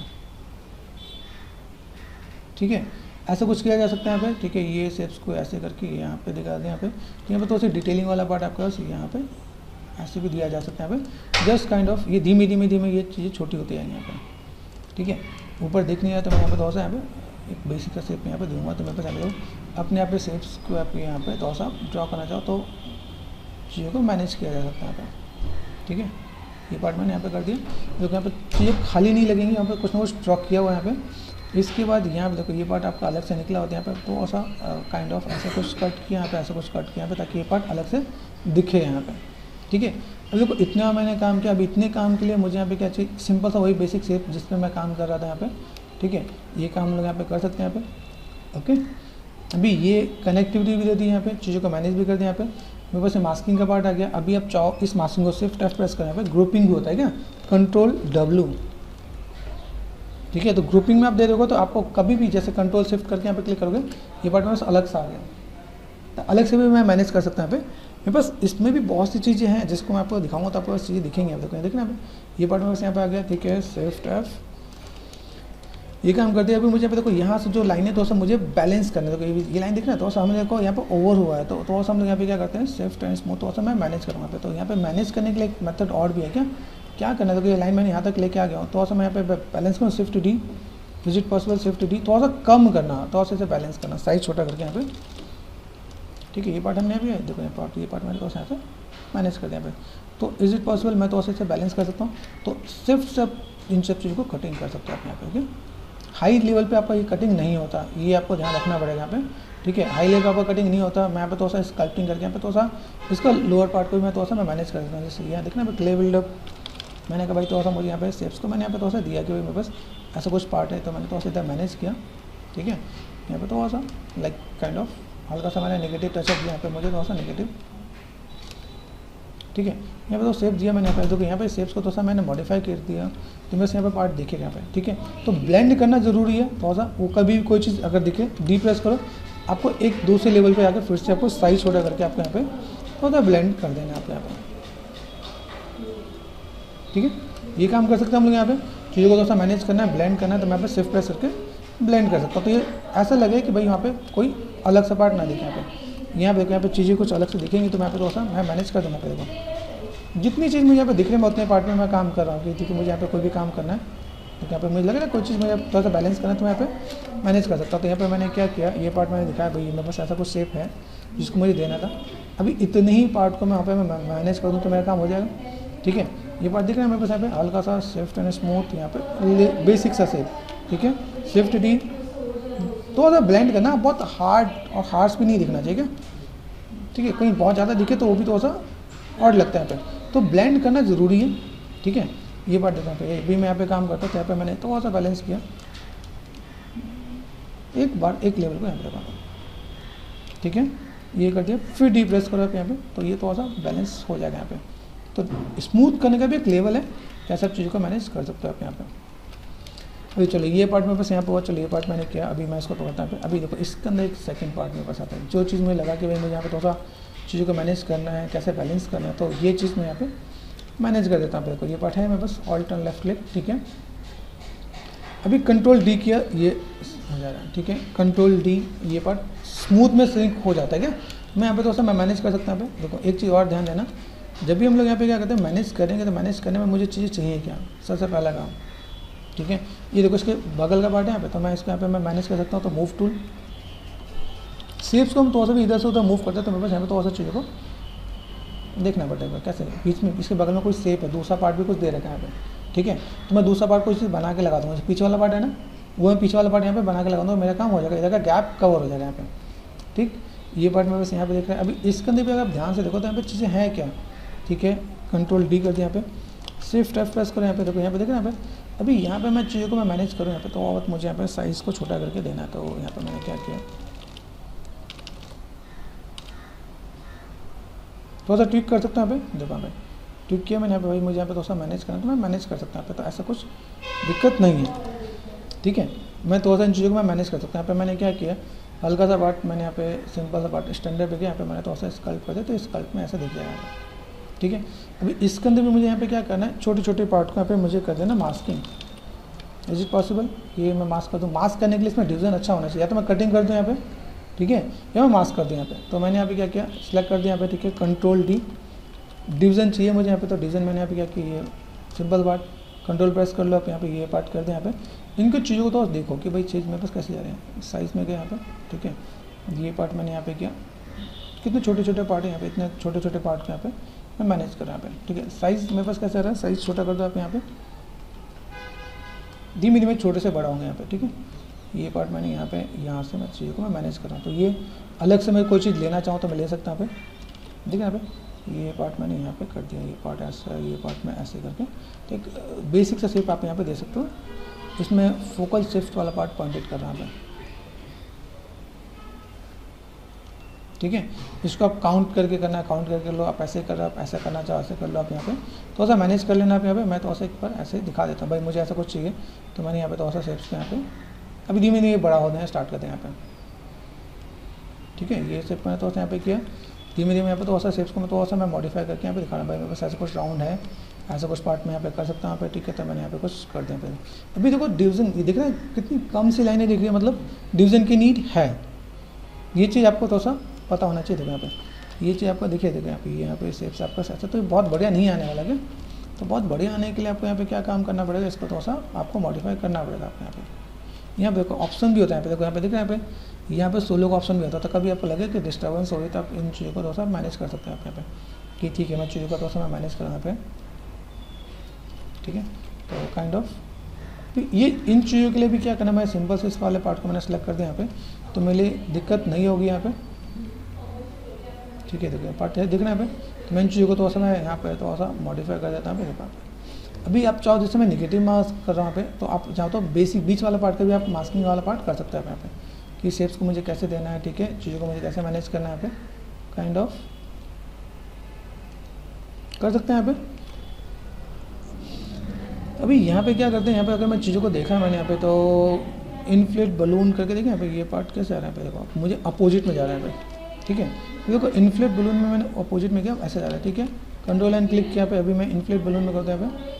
ठीक है। ऐसा कुछ किया जा सकता है यहाँ पे, ठीक है। ये शेप्स को ऐसे करके यहाँ पे दिखा दें यहाँ पे, तो यहाँ पे थोड़ी सी डिटेलिंग वाला पार्ट आपका यहाँ पे ऐसे भी दिया जा सकता है यहाँ पे, जस्ट काइंड ऑफ ये धीमे धीमे धीमे ये चीज़ें छोटी होती है यहाँ पे, ठीक है। ऊपर देखने आया तो मैं यहाँ पे थोड़ा सा यहाँ पे एक बेसिक का शेप यहाँ पे दूंगा, तो मेरे पास यहाँ पे अपने आप पे शेप्स को आप यहाँ पे थोड़ा सा ड्रॉ करना चाहो तो चीज़ों को मैनेज किया जा सकता है यहाँ पे, ठीक है। ये पार्ट मैंने यहाँ पे कर दिया, देखो यहाँ पे चीज़ें खाली नहीं लगेंगी, यहाँ पे कुछ ना कुछ ड्रॉ किया हुआ है यहाँ पे। इसके बाद यहाँ पे देखो ये पार्ट आपका अलग से निकला होता है यहाँ पे, तो ऐसा काइंड ऑफ ऐसा कुछ कट किया यहाँ पे, ऐसा कुछ कट किया यहाँ पे, ताकि ये पार्ट अलग से दिखे यहाँ पे, ठीक है। अब देखो इतना मैंने काम किया, अब इतने काम के लिए मुझे यहाँ पे क्या चाहिए, सिंपल सा वही बेसिक शेप जिस पर मैं काम कर रहा था यहाँ पे, ठीक है। ये काम हम लोग यहाँ पे कर सकते हैं यहाँ पे, ओके। अभी ये कनेक्टिविटी भी दे दी यहाँ पे, चीज़ों को मैनेज भी कर दिया यहाँ पे। मेरे पास मास्किंग का पार्ट आ गया। अभी आप चाहो इस मास्किंग को शिफ्ट F प्रेस करें, यहाँ पे ग्रुपिंग भी होता है क्या, कंट्रोल W, ठीक है। तो ग्रुपिंग में आप दे दोगे तो आपको कभी भी जैसे कंट्रोल शिफ्ट करके यहाँ पे क्लिक करोगे, ये पार्ट मेरे पास अलग सा आ गया, तो अलग से भी मैं मैनेज कर सकता हूँ यहाँ पे। मेरे पास इसमें भी बहुत सी चीज़ें हैं जिसको मैं आपको दिखाऊंगा तो आपको चीज़ें दिखेंगी, आप देखो देखना यहाँ पे, ये पार्ट मेरे पास यहाँ पे आ गया, ठीक है। शिफ्ट F ये काम कर दिया। अभी मुझे पे देखो यहाँ से जो लाइन है थोड़ा सा मुझे बैलेंस करना है, देखो ये लाइन दिख रहा है, थोड़ा सा हमें देखो यहाँ पे ओवर हुआ है, तो थोड़ा सा हम लोग यहाँ पे क्या करते हैं, शिफ्ट एंड स्मूथ थोड़ा सा मैं मैनेज करूँगा पे। तो यहाँ पे मैनेज करने के लिए एक मेथड और भी है क्या करना है, देखो ये लाइन मैंने यहाँ तक लेके आ गया हूँ, थोड़ा सा मैं यहाँ पे बैलेंस करूँ, shift D, is it possible, shift D, थोड़ा सा कम करना, थोड़ा सा इसे बैलेंस करना, साइज छोटा करके यहाँ पे, ठीक है। ये पार्ट हमने अभी देखो ये पार्ट मैंने थोड़ा सा यहाँ पे मैनेज कर दिया यहाँ पे। तो इज इट पॉसिबल, मैं थोड़ा सा इसे बैलेंस कर सकता हूँ, तो शिफ्ट से इन सब चीज़ों को कटिंग कर सकते हो आप यहाँ पे, ओके। हाई लेवल पे आपका ये कटिंग नहीं होता, ये आपको ध्यान रखना पड़ेगा यहाँ पे, ठीक है। हाई लेवल पे आपका कटिंग नहीं होता। मैं यहाँ पे थोड़ा सा स्कल्पटिंग करके यहाँ पे थोड़ा सा इसका लोअर पार्ट को भी मैं थोड़ा सा मैं मैनेज कर सकता हूँ। जैसे यहाँ देखना क्ले बिल्डअप, मैंने कहा भाई थोड़ा सा मुझे यहाँ पे शेप्स को मैंने यहाँ पे थोड़ा सा दिया कि भाई मेरे पास ऐसा कुछ पार्ट है, तो मैंने थोड़ा सा इधर मैनेज किया, ठीक है। यहाँ पे थोड़ा सा लाइक काइंड ऑफ हल्का सा मैंने नेगेटिव टचअप दिया यहाँ पे, मुझे थोड़ा सा नेगेटिव, ठीक है। यहाँ पे तो शेप दिया मैंने यहाँ पे, देखो यहाँ पे शेप्स को थोड़ा सा मैंने मॉडिफाई कर दिया, तो मेरे से यहाँ पे पार्ट दिखेगा यहाँ पे, ठीक है। तो ब्लेंड करना जरूरी है थोड़ा सा, वो कभी भी कोई चीज़ अगर दिखे डी प्रेस करो, आपको एक दूसरे लेवल पे आकर फिर से आपको साइज छोटा करके आपको यहाँ पे थोड़ा सा ब्लेंड कर देना आपको यहाँ पे, ठीक है। ये काम कर सकते हैं हम लोग यहाँ पे, चीज़ों को थोड़ा सा मैनेज करना है, ब्लेंड करना है, तो मैं यहाँ पे शिफ्ट प्रेस करके ब्लेंड कर सकता हूँ। तो ये ऐसा लगे कि भाई यहाँ पे कोई अलग सा पार्ट ना दिखे यहाँ पे। यहाँ पे देखो यहाँ पे चीज़ें कुछ अलग से दिखेंगी, तो मैं यहाँ पे थोड़ा सा मैं मैनेज कर दूँगा। देखो जितनी चीज़ मुझे यहाँ पे दिख रही है मैं उतने पार्ट में मैं काम कर रहा हूँ, क्योंकि मुझे यहाँ पे कोई भी काम करना है, तो यहाँ पे मुझे लगे ना कोई चीज़ मुझे थोड़ा सा बैलेंस करना है, तो मैं यहाँ पे मैनेज कर सकता हूँ। तो यहाँ पे मैंने क्या किया, ये पार्ट मैंने दिखाया भाई मेरे पास ऐसा कुछ शेप है जिसको मुझे देना था। अभी इतने ही पार्ट को मैं यहाँ पे मैं मैनेज कर दूँ तो मेरा काम हो जाएगा, ठीक है। ये पार्ट दिख रहा है मेरे पास यहाँ पे हल्का सा शिफ्ट एंड स्मूथ, यहाँ पे बेसिक सा शेप, ठीक है। शिफ्ट D, थोड़ा सा ब्लेंड करना, बहुत हार्ड और हार्श भी नहीं दिखना चाहिए, ठीक है। कहीं बहुत ज़्यादा दिखे तो वो भी थोड़ा सा ऑड लगता है यहाँ पे, तो ब्लेंड करना ज़रूरी है, ठीक है, ये पार्ट देता हूँ। अभी मैं यहाँ पे काम करता हूँ तो यहाँ पे मैंने थोड़ा सा बैलेंस किया, एक बार एक लेवल को यहाँ पे रखा, ठीक है, ये कर दिया, फिर डी प्रेस करो आप यहाँ पे, तो ये थोड़ा सा बैलेंस हो जाएगा यहाँ पे। तो स्मूथ करने का भी एक लेवल है, क्या सब चीज़ों को मैनेज कर सकते हो आप यहाँ पे। अभी चलो ये पार्ट मेरे पास यहाँ पे हुआ, चलो ये पार्ट मैंने किया, अभी मैं इसको पकड़ता हूँ। अभी देखो इसके अंदर एक सेकंड पार्ट मेरे पास आता है, जो चीज़ मुझे लगा कि भाई मुझे यहाँ पे थोड़ा सा चीज़ों को मैनेज करना है, कैसे बैलेंस करना है, तो ये चीज़ मैं यहाँ पे मैनेज कर देता हूँ। देखो ये पार्ट है मेरे पास, ऑल्ट एंड लेफ्ट क्लिक, ठीक है। अभी कंट्रोल डी किया, ये हो जा रहा है, ठीक है, कंट्रोल डी, ये पार्ट स्मूथ में सिंक हो जाता है क्या। मैं यहाँ पे थोड़ा सा मैं मैनेज कर सकता हूँ। यहाँ पे देखो एक चीज़ और ध्यान देना, जब भी हम लोग यहाँ पे क्या करते हैं मैनेज करेंगे, तो मैनेज करने में मुझे चीज़ें चाहिए क्या, सबसे पहला काम, ठीक है। ये देखो इसके बगल का पार्ट है यहाँ पे, तो मैं इसको यहाँ पे मैं मैनेज कर सकता हूँ। तो मूव टूल, शेप्स को हम थोड़ा सा भी इधर से उधर मूव करते हैं, तो मेरे पास यहाँ पे थोड़ा सा चीज़ों को देखना पड़ेगा कैसे, बीच में इसके बगल में कोई शेप है, दूसरा पार्ट भी कुछ दे रखा है यहाँ पे, ठीक है। तो मैं दूसरा पार्ट कोई चीज़ बना के लगा दूँगा, पीछे वाला पार्ट है ना, वो मैं पीछे वाला पार्ट यहाँ पे बना के लगा दूँगा, मेरा काम हो जाएगा, इधर का गैप कवर हो जाएगा यहाँ पे, ठीक। ये पार्ट मेरे पास यहाँ पे देख रहे हैं। अभी इसके अंदर भी अगर आप ध्यान से देखो तो यहाँ पे चीज़ें हैं क्या, ठीक है। कंट्रोल डी कर दिया, यहाँ पे शिफ्ट एफ प्रेस करो, यहाँ पे देखो, यहाँ पे देख रहे हैं यहाँ पे। अभी यहाँ पे मैं चीज़ों को मैं मैनेज करूँ यहाँ पे, तो और मुझे यहाँ पे साइज़ को छोटा करके देना है। तो यहाँ पे मैंने क्या किया, थोड़ा सा ट्विक कर सकता हूँ यहाँ पे, देखो यहाँ पे ट्विक किया मैंने यहाँ पे, भाई मुझे यहाँ पे थोड़ा सा मैनेज करना, तो मैं मैनेज कर सकता हूँ यहाँ पे, तो ऐसा कुछ दिक्कत नहीं है, ठीक है। मैं थोड़ा सा इन चीज़ों को मैं मैनेज कर सकता हूँ। यहाँ पे मैंने क्या किया, हल्का सा पार्ट मैंने यहाँ पे सिंपल सा पार्ट स्टैंडर्ड पे किया, यहाँ पे मैंने थोड़ा सा स्कल्प कर दिया, तो स्कल्प में ऐसा दिख जाएगा, ठीक है। अभी इसके अंदर भी मुझे यहाँ पे क्या करना है, छोटे छोटे पार्ट को यहाँ पे मुझे कर देना मास्किंग। इज इट पॉसिबल, ये मैं मास्क कर दूँ। मास्क करने के लिए इसमें डिवीजन अच्छा होना चाहिए, या तो मैं कटिंग कर दूँ यहाँ पे, ठीक है, या मैं मास्क कर दूँ यहाँ पे। तो मैंने यहाँ पे क्या किया, सिलेक्ट कर दिया यहाँ पे, ठीक है, कंट्रोल डी, डिवीजन चाहिए मुझे यहाँ पे, तो डिवीजन मैंने यहाँ पे क्या किया, ये सिंपल पार्ट, कंट्रोल प्रेस कर लो आप यहाँ पे, ये पार्ट कर दें यहाँ पे। इनकी चीज़ों को तो देखो कि भाई चीज़ मेरे पास कैसे जा रहे हैं, साइज़ में गया यहाँ पे, ठीक है। ये पार्ट मैंने यहाँ पे किया, कितने छोटे छोटे पार्ट है यहाँ पे, इतने छोटे छोटे पार्ट को यहाँ पे मैं मैनेज कर रहा हूँ यहाँ पे, ठीक है। साइज़ मेरे पास कैसे आ रहा है, साइज़ छोटा कर दो आप यहाँ पे, धीमे धीमे छोटे से बड़ा होंगे यहाँ पे, ठीक है। ये पार्ट मैंने यहाँ पे, यहाँ से मैं चीज़ों को मैं मैनेज कर रहा हूँ। तो ये अलग से मैं कोई चीज़ लेना चाहूँ तो मैं ले सकता हूँ यहाँ पे, ठीक है। यहाँ पे ये पार्ट मैंने यहाँ पे कर दिया, ये पार्ट ऐसा, ये पार्ट में ऐसे करके, तो एक बेसिक सा शेप आप यहाँ पे दे सकते हो। इसमें फोकल शिफ्ट वाला पार्ट पॉइंटेड कर रहा हूँ मैं, ठीक है। इसको आप काउंट करके करना है, काउंट करके लो, आप ऐसे कर रहे हो, आप ऐसा करना चाहो ऐसे कर लो आप यहाँ पे, थोड़ा सा मैनेज कर लेना आप यहाँ पे। मैं थोड़ा सा एक बार ऐसे दिखा देता हूँ, भाई मुझे ऐसा कुछ चाहिए, तो मैंने यहाँ पे थोड़ा सा शेप्स को यहाँ पे अभी धीमे धीमे बड़ा होने स्टार्ट करते हैं यहाँ पे, ठीक है। ये शेप मैंने थोड़ा सा यहाँ पे किया, धीमे धीमे यहाँ पे थोड़ा सा शेप्स को मैं थोड़ा सा मैं मॉडिफाई करके यहाँ पे दिखा रहा हूँ, भाई मेरे पास ऐसा कुछ राउंड है, ऐसा कुछ पार्ट में यहाँ पे कर सकता हूँ यहाँ पे, ठीक है। तो मैंने यहाँ पे कुछ कर दिया पहले। अभी देखो डिवीजन, ये दिख रहा है कितनी कम सी लाइनें दिख रही है, मतलब डिवीजन की नीड है। ये चीज़ आपको थोड़ा सा पता होना चाहिए। देखो यहाँ पे ये चीज़ आपको देखिए, देखो यहाँ पे शेप्स आपका ऐसा, तो बहुत बढ़िया नहीं आने वाला क्या। तो बहुत बढ़िया आने के लिए आपको यहाँ पे क्या काम करना पड़ेगा, इसको थोड़ा सा आपको मॉडिफाई करना पड़ेगा आपको यहाँ पे देखो ऑप्शन भी होता है यहाँ पे, देखो यहाँ पे दिख रहा है यहाँ पे सोलो का ऑप्शन भी होता है। तो कभी आपको लगे कि डिस्टर्बेंस हो रही, तो आप इन चीज़ों को थोड़ा सा मैनेज कर सकते हैं आप यहाँ पे, कि ठीक है मैं चीज़ों को थोड़ा सा मैं मैनेज करूँ यहाँ पे, ठीक है। तो काइंड ऑफ ये इन चीज़ों के लिए भी क्या करना, मैं सिंपल से इस वाले पार्ट को मैंने सेलेक्ट कर दिया यहाँ पे, तो मेरे लिए दिक्कत नहीं होगी यहाँ पे, ठीक है। देखिए पार्ट है दिख रहा है यहाँ पे, तो मैं इन चीज़ों को थोड़ा सा मैं यहाँ पे थोड़ा सा मॉडिफाई कर देता हूँ यहाँ पे। अभी आप चाहो जैसे मैं नेगेटिव मास्क कर रहा हूँ यहाँ पे, तो आप चाहो तो बेसिक बीच वाला पार्ट का भी आप मास्किंग वाला पार्ट कर सकते हैं यहाँ पे, कि शेप्स को मुझे कैसे देना है, ठीक है, चीज़ों को मुझे कैसे मैनेज करना है यहाँ पे, काइंड ऑफ कर सकते हैं यहाँ पे। अभी यहाँ पे क्या करते हैं, यहाँ पे अगर मैं चीज़ों को देखा मैंने यहाँ पे, तो इन्फ्लेट बलून करके देखें यहाँ पे, ये पार्ट कैसे आ रहा है यहाँ पे, देखो मुझे अपोजिट में जा रहा है यहाँ पे, ठीक है। देखो इन्फ्लेट बलून में मैंने अपोजिट में किया, ऐसे जा रहा है, ठीक है। कंट्रोल एंड क्लिक किया पे, अभी मैं इन्फ्लेट बलून में करता है यहाँ पे,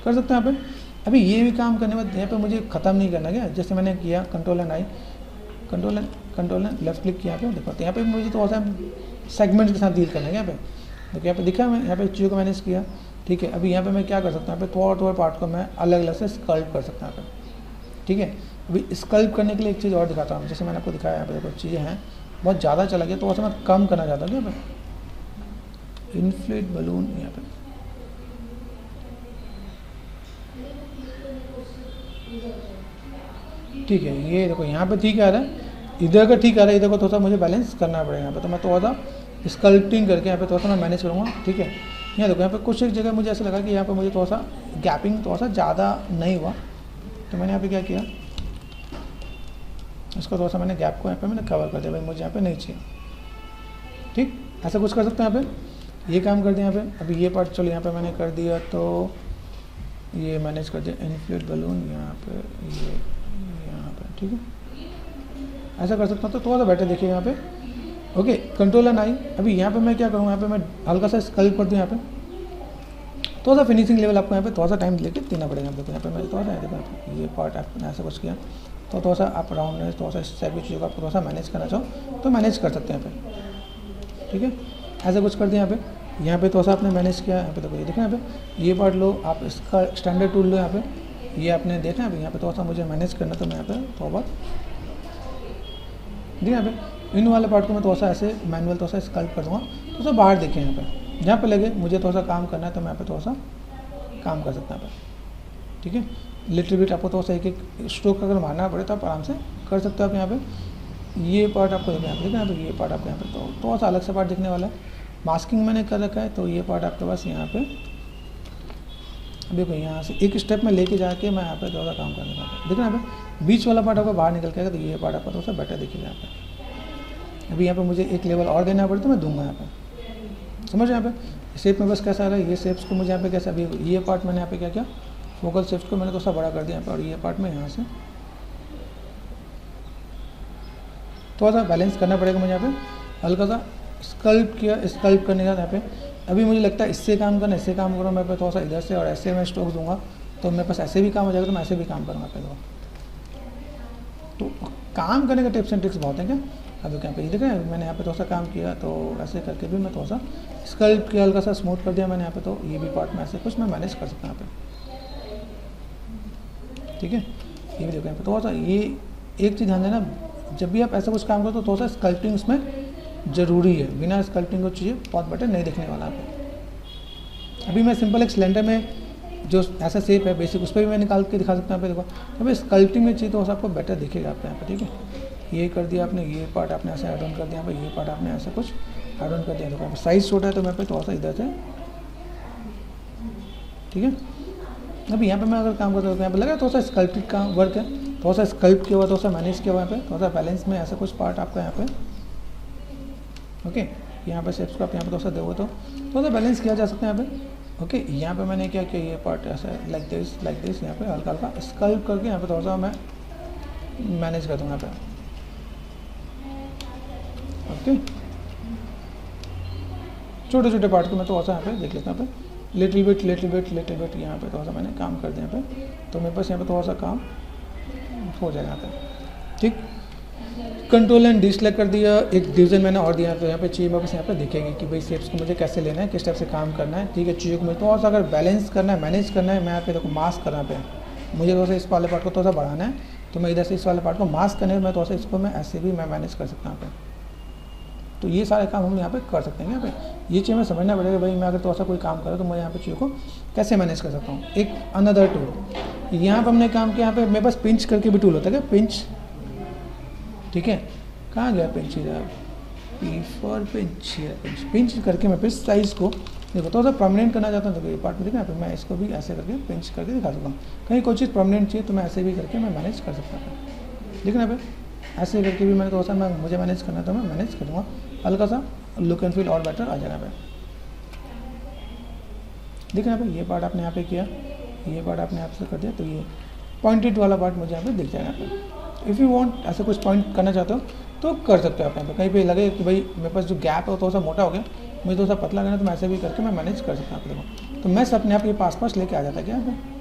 कर सकते हैं यहाँ पे। अभी ये भी काम करने में यहाँ पे मुझे ख़त्म नहीं करना क्या, जैसे मैंने किया control and I, control and left click किया यहाँ पे, देखो तो यहाँ पे मुझे थोड़ा सा सेगमेंट्स के साथ डील करना है यहाँ पे। देखो यहाँ पे दिखा मैं यहाँ पे चीज़ों को मैनेज किया, ठीक है। अभी यहाँ पे मैं क्या कर सकता हूँ, यहाँ पे थोड़ा थोड़ा पार्ट को मैं अलग अलग से स्कल्प कर सकता हूँ यहाँ पे, ठीक है। अभी स्कल्प करने के लिए एक चीज़ और दिखाता हूँ, जैसे मैंने आपको दिखाया यहाँ पे, देखो चीज़ें हैं बहुत ज़्यादा चला गया, तो वैसे मैं कम करना चाहता हूँ यहाँ पे, इन्फ्लेट बलून यहाँ पे, ठीक है। ये देखो यहाँ पे ठीक आ रहा है, इधर का ठीक आ रहा है, इधर को थोड़ा सा मुझे बैलेंस करना पड़ेगा यहाँ पे, तो मैं थोड़ा सा स्कल्पटिंग करके यहाँ पे थोड़ा सा मैं मैनेज करूँगा, ठीक है। यहाँ देखो, यहाँ पे कुछ एक जगह मुझे ऐसा लगा कि यहाँ पे मुझे थोड़ा सा गैपिंग थोड़ा सा ज़्यादा नहीं हुआ, तो मैंने यहाँ पे क्या किया, इसको थोड़ा सा मैंने गैप को यहाँ पे मैंने कवर कर दिया, भाई मुझे यहाँ पे नहीं चाहिए। ठीक, ऐसा कुछ कर सकते हैं यहाँ पे, ये काम कर दिया यहाँ पे। अभी ये पार्ट चलो यहाँ पे मैंने कर दिया, तो ये मैनेज कर दिया इन्फ्लेट बलून यहाँ पे, ये यहाँ पे, ठीक है, ऐसा कर सकता हूँ। तो थोड़ा सा बेटर देखिए यहाँ पे। Okay, control and I. अभी यहाँ पे मैं क्या करूँगा, यहाँ पे मैं हल्का सा स्कल्प कर दूँ यहाँ पे, थोड़ा सा फिनिशिंग लेवल आपको यहाँ पे थोड़ा सा टाइम लेके देना पड़ेगा। देखो यहाँ पे मैं थोड़ा सा देखो ये पार्ट आपने ऐसा कुछ किया, तो थोड़ा सा आप राउंड थोड़ा सा इस टाइप की चीज़ों को आपको थोड़ा सा मैनेज करना चाहो तो मैनेज कर सकते हैं यहाँ पे। ठीक है, ऐसा कुछ कर दिया यहाँ पे थोड़ा सा आपने मैनेज किया। यहाँ पे देखो, ये देखो यहाँ पे ये पार्ट लो, आप इसका स्टैंडर्ड टूल लो यहाँ पे, ये आपने देखा है। अभी यहाँ पे थोड़ा सा मुझे मैनेज करना, तो मैं यहाँ पे थोड़ा बहुत देखिए यहाँ पे इन वाले पार्ट को मैं थोड़ा सा ऐसे मैनुअल थोड़ा सा स्कल्प कर दूँगा, थोड़ा सा बाहर देखिए यहाँ पे, जहाँ पे लगे मुझे थोड़ा सा काम करना है तो मैं यहाँ पे थोड़ा सा काम कर सकता हूँ। ठीक है, लिटिल बिट आपको थोड़ा सा एक एक स्ट्रोक अगर मारना पड़े तो आप आराम से कर सकते हो। आप यहाँ पे ये पार्ट आपको देखना है, यहाँ पे ये पार्ट आपको यहाँ पे तो थोड़ा सा अलग सा पार्ट दिखने वाला है। मास्किंग मैंने कर रखा है, तो ये पार्ट आपके पास यहाँ पे देखो, यहाँ से एक स्टेप में लेके जाके मैं यहाँ पे थोड़ा सा काम करने का देखना। यहाँ पे बीच वाला पार्ट आपको बाहर निकल के आएगा, तो ये पार्ट आपको थोड़ा सा बेटर दिखेगा यहाँ पे। अभी यहाँ पे मुझे एक लेवल और देना पड़े तो मैं दूंगा यहाँ पे, समझ यहाँ पे शेप में बस कैसा आ रहा है। ये शेप्स को मुझे यहाँ पे कैसा, अभी ये पार्ट मैंने यहाँ पे क्या किया, फोकल शेप्स को मैंने थोड़ा सा बड़ा कर दिया यहाँ पे, और ये पार्ट में यहाँ से थोड़ा सा बैलेंस करना पड़ेगा मुझे। यहाँ पे हल्का सा स्कल्प किया, स्कल्प करने का यहाँ पे अभी मुझे लगता है इससे काम करना, इससे काम करो। मैं पे थोड़ा सा इधर से और ऐसे मैं स्ट्रोक दूंगा तो मेरे पास ऐसे भी काम हो जाएगा, तो मैं ऐसे भी काम करूँगा पहले। तो काम करने का टिप्स एंड ट्रिक्स बहुत हैं क्या। अभी यहाँ पे ये देख रहे हैं, मैंने यहाँ पे थोड़ा सा काम किया, तो ऐसे करके भी मैं थोड़ा सा स्कल्प किया, हल्का सा स्मूथ कर दिया मैंने यहाँ पे। तो ये भी पार्ट में ऐसे कुछ मैं मैनेज कर सकता हूँ यहाँ पे। ठीक है, ये भी देखो यहाँ पे थोड़ा सा, ये एक चीज़ ध्यान देना, जब भी आप ऐसा कुछ काम करो तो थोड़ा सा स्कल्पटिंग उसमें ज़रूरी है। बिना स्कल्पटिंग को चीज़ें बहुत बेटर नहीं दिखने वाला है। अभी मैं सिंपल एक सिलेंडर में जो ऐसा शेप है बेसिक, उस पर भी मैं निकाल के दिखा सकता हूँ। पे देखो, तो भाई स्कल्पटिंग में चाहिए तो आपको बेटर दिखेगा आपको यहाँ पे। ठीक है, ये कर दिया आपने, ये पार्ट आपने ऐसे ऐड ऑन कर दिया, ये पार्ट आपने ऐसा कुछ ऐड ऑन कर दिया। देखो साइज़ छोटा है तो मैं पे थोड़ा सा इधर से, ठीक है। अभी यहाँ पे मैं अगर काम करता हूँ तो यहाँ पे लगा थोड़ा सा स्कल्पटिंग का वर्क है, थोड़ा सा स्कल्प किया हुआ, थोड़ा सा मैनेज किया हुआ यहाँ पे, थोड़ा सा बैलेंस में ऐसा कुछ पार्ट आपका यहाँ पे। ओके, यहाँ पे शेप्स को आप यहाँ पे थोड़ा सा दोगे तो थोड़ा सा बैलेंस किया जा सकता है यहाँ पे। ओके, यहाँ पे मैंने क्या किया, ये पार्ट ऐसा लाइक दिस यहाँ पे हल्का हल्का स्कल्प करके यहाँ पे थोड़ा सा मैं मैनेज कर दूँगा यहाँ पे। ओके, छोटे छोटे पार्ट को मैं थोड़ा सा यहाँ पे देख लेता हूँ, यहाँ पे लिटिल बिट यहाँ पे थोड़ा सा मैंने काम कर दिया यहाँ पे, तो मेरे पास यहाँ पे थोड़ा सा काम हो जाएगा यहाँ पे। ठीक, कंट्रोल एंड डी सेलेक्ट कर दिया, एक डिवीजन मैंने और दिया, तो यहाँ पे चीज़ वापस यहाँ पे दिखेगी कि भाई शेप्स को मुझे कैसे लेना है, किस टाइप से काम करना है। ठीक है, चीज़ों को मुझे थोड़ा सा अगर बैलेंस करना है, मैनेज करना है, मैं यहाँ पे देखो मास्क करना पे मुझे थोड़ा सा इस वाले पार्ट को थोड़ा सा बढ़ाना है, तो मैं इधर से इस वाले पार्ट को मास्क करने में मैं थोड़ा सा इसको मैं ऐसे भी मैं मैनेज कर सकता हूँ यहाँ पे। तो ये सारे काम हम यहाँ पे कर सकते हैं। यहाँ पे ये चीज़ में समझना पड़ेगा, भाई मैं अगर थोड़ा सा कोई काम करूँ तो मैं यहाँ पे चीज़ों को कैसे मैनेज कर सकता हूँ। एक अनदर टूल यहाँ पे हमने काम किया, यहाँ पे मेरे पास पिंच करके भी टूल होता है क्या, पिंच। ठीक है, कहाँ गया pinch, P for pinch, pinch करके मैं फिर साइज़ को देखो थोड़ा सा परमानेंट करना चाहता हूँ। तो ये पार्ट में देखना, मैं इसको भी ऐसे करके पिंच करके दिखा सकता हूँ। कहीं कोई चीज़ परमानेंट चाहिए तो मैं ऐसे भी करके मैं मैनेज कर सकता हूँ। देखना पे ऐसे करके भी मैंने थोड़ा सा मैं मुझे मैनेज करना तो मैं मैनेज करूँगा, हल्का सा लुक एंड फील और बेटर आ जाएगा पे। देखना पे ये पार्ट आपने यहाँ पे किया, ये पार्ट आपने यहाँ से कर दिया, तो ये पॉइंटेड वाला पार्ट मुझे यहाँ पे दिख जाएगा यहाँ पे। इफ़ यू वांट ऐसे कुछ पॉइंट करना चाहते हो तो कर सकते हो आप यहाँ पे। कहीं पे लगे कि भाई मेरे पास जो गैप है वो थोड़ा सा मोटा हो गया, मुझे थोड़ा सा पतला करना, तो मैं ऐसे भी करके मैं मैनेज कर सकता हूँ। आप देखो तो मैं अपने आप ये पास लेके आ जाता है क्या यहाँ पे।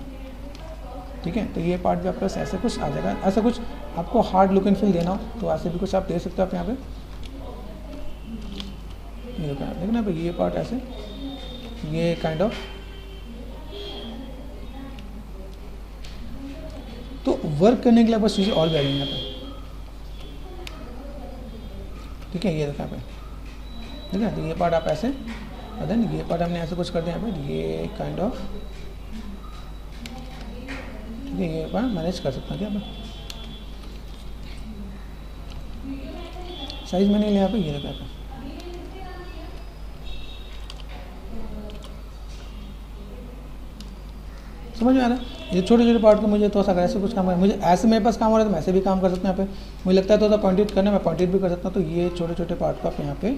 ठीक है, तो ये पार्ट भी आपके पास ऐसे कुछ आ जाएगा। ऐसा कुछ आपको हार्ड लुक एंड फील देना हो तो ऐसे भी कुछ आप दे सकते हो आप यहाँ पे। ये देखना भाई ये पार्ट ऐसे, ये काइंड ऑफ, तो वर्क करने के लिए बस चीज़ें और भी आ जाएंगी यहाँ पे। ठीक है, ये देखा पे, ठीक है, तो ये पार्ट आप ऐसे, देन ये पार्ट हमने ऐसे कुछ कर दिया यहाँ पे, ये काइंड ऑफ, ठीक है, ये पार्ट मैनेज कर सकता है क्या पे। साइज मैंने लिया पे, ये देखा पे, समझ में आ रहा है? ये छोटे छोटे पार्ट को मुझे थोड़ा सा अगर ऐसे कुछ काम है, मुझे ऐसे मेरे पास काम हो रहा है तो मैं ऐसे भी काम कर सकता हूँ यहाँ पे। मुझे लगता है थोड़ा सा पॉइंटेड करना, मैं पॉइंटेड भी कर सकता हूँ। तो ये छोटे छोटे पार्ट को आप यहाँ पे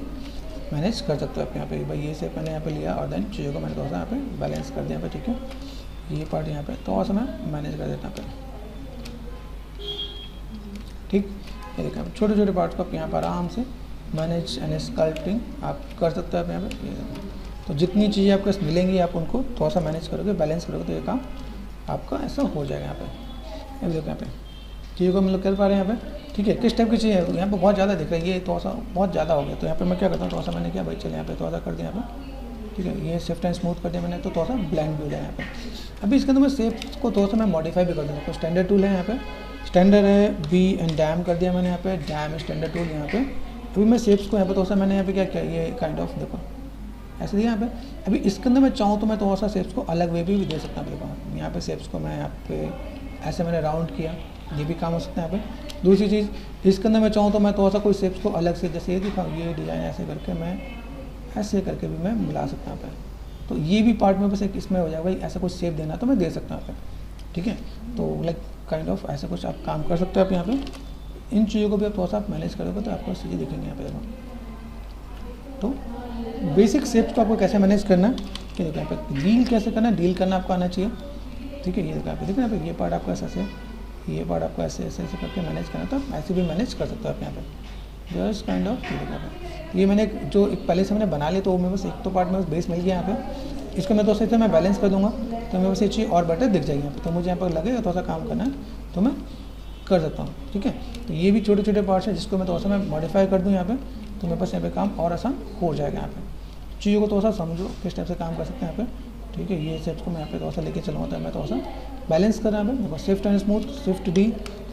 मैनेज कर सकते हो आप यहाँ पे। भाई ये से मैंने यहाँ पे लिया और देन चीज़ों को मैंने थोड़ा सा यहाँ पे बैलेंस कर दिया यहाँ पे, ठीक है। ये पार्ट यहाँ पे थोड़ा सा मैं मैनेज कर देता यहाँ पे, ठीक। ये देखिए छोटे छोटे पार्ट्स को आप यहाँ पर आराम से मैनेज एंड स्कल्पटिंग आप कर सकते हो आप यहाँ पे। तो जितनी चीज़ें आपके पास मिलेंगी आप उनको थोड़ा सा मैनेज करोगे, बैलेंस करोगे तो ये काम आपका ऐसा हो जाएगा यहाँ पे। अब देखो यहाँ पे चीज़ों को हम लोग कर पा रहे हैं यहाँ पे, ठीक है। किस टाइप की चीज़ है यहाँ पे बहुत ज़्यादा दिख रहा है, ये थोड़ा सा बहुत ज़्यादा हो गया। तो यहाँ पे मैं क्या करता हूँ, थोड़ा सा मैंने क्या भाई चले यहाँ पे थोड़ा सा कर दिया यहाँ पे, ठीक है। ये शिफ्ट एंड स्मूथ कर दिया मैंने, तो थोड़ा सा ब्लेंड भी हो जाए यहाँ पे। अभी इसके अंदर मैं शेप को थोड़ा सा मैं मॉडिफाई भी कर दूँगा। तो स्टैंडर्ड टूल है यहाँ पे, स्टैंडर्ड है बी एंड डैम कर दिया मैंने यहाँ पे, डैम स्टैंडर्ड टूल यहाँ पे। अभी मैं शेप्स को यहाँ पे थोड़ा सा मैंने यहाँ पे क्या किया, ये काइंड ऑफ देखो ऐसे दिया यहाँ पे। अभी इसके अंदर मैं चाहूँ तो मैं थोड़ा सा शेप्स को अलग वे भी दे सकता हूँ। देखो यहाँ पे शेप्स को मैं यहाँ पे ऐसे मैंने राउंड किया, ये भी काम हो सकता है यहाँ पे। दूसरी चीज़ इसके अंदर मैं चाहूँ तो मैं थोड़ा सा कोई शेप्स को अलग से, जैसे ये दिखाऊँ, ये डिज़ाइन ऐसे करके मैं ऐसे करके भी मैं मिला सकता हूँ यहाँ पे। तो ये भी पार्ट में बस एक इसमें हो जाएगा, भाई ऐसा कुछ शेप देना तो मैं दे सकता हूँ यहाँ पे, ठीक है। तो लाइक काइंड ऑफ ऐसा कुछ आप काम कर सकते हो आप यहाँ पे। इन चीज़ों को भी आप थोड़ा सा मैनेज करोगे तो आपको चीज़ें दिखेंगे यहाँ पे। देखो तो बेसिक शेप्स को आपको कैसे मैनेज करना है कि देखो यहाँ पे डील कैसे करना है, डील करना आपको आना चाहिए, ठीक है। ये देखो यहाँ पे, देखो यहाँ पे ये पार्ट आपको ऐसा से, ये पार्ट आपको ऐसे ऐसे ऐसे करके मैनेज करना, तो आप ऐसे भी मैनेज कर सकते हो आप यहाँ पे। जस्ट काइंड ऑफ ये देखो यहाँ पे, ये मैंने जो एक पहले से मैंने बना लिया, तो वो मेरे बस एक तो पार्ट में बस बेस मिल गया यहाँ पे। इसको मैं दोस्तों से मैं बैलेंस कर दूँगा तो मेरे बस ये चीज़ और बेटर दिख जाएगी यहाँ पे। तो मुझे यहाँ पर लगेगा थोड़ा सा काम करना है तो मैं कर सकता हूँ, ठीक है। तो ये भी छोटे छोटे पार्ट्स हैं जिसको मैं थोड़ा सा मैं मॉडिफाई कर दूँ यहाँ पे, तो मेरे पास यहाँ पे काम और आसान हो जाएगा यहाँ पे। चीज़ों को थोड़ा सा समझो किस टाइप से काम कर सकते हैं यहाँ पे, ठीक है। ये सेट्स को मैं यहाँ पे थोड़ा सा लेके चलूँगा तो मैं थोड़ा सा बैलेंस कर रहा हूँ। देखो shift and smooth, shift D,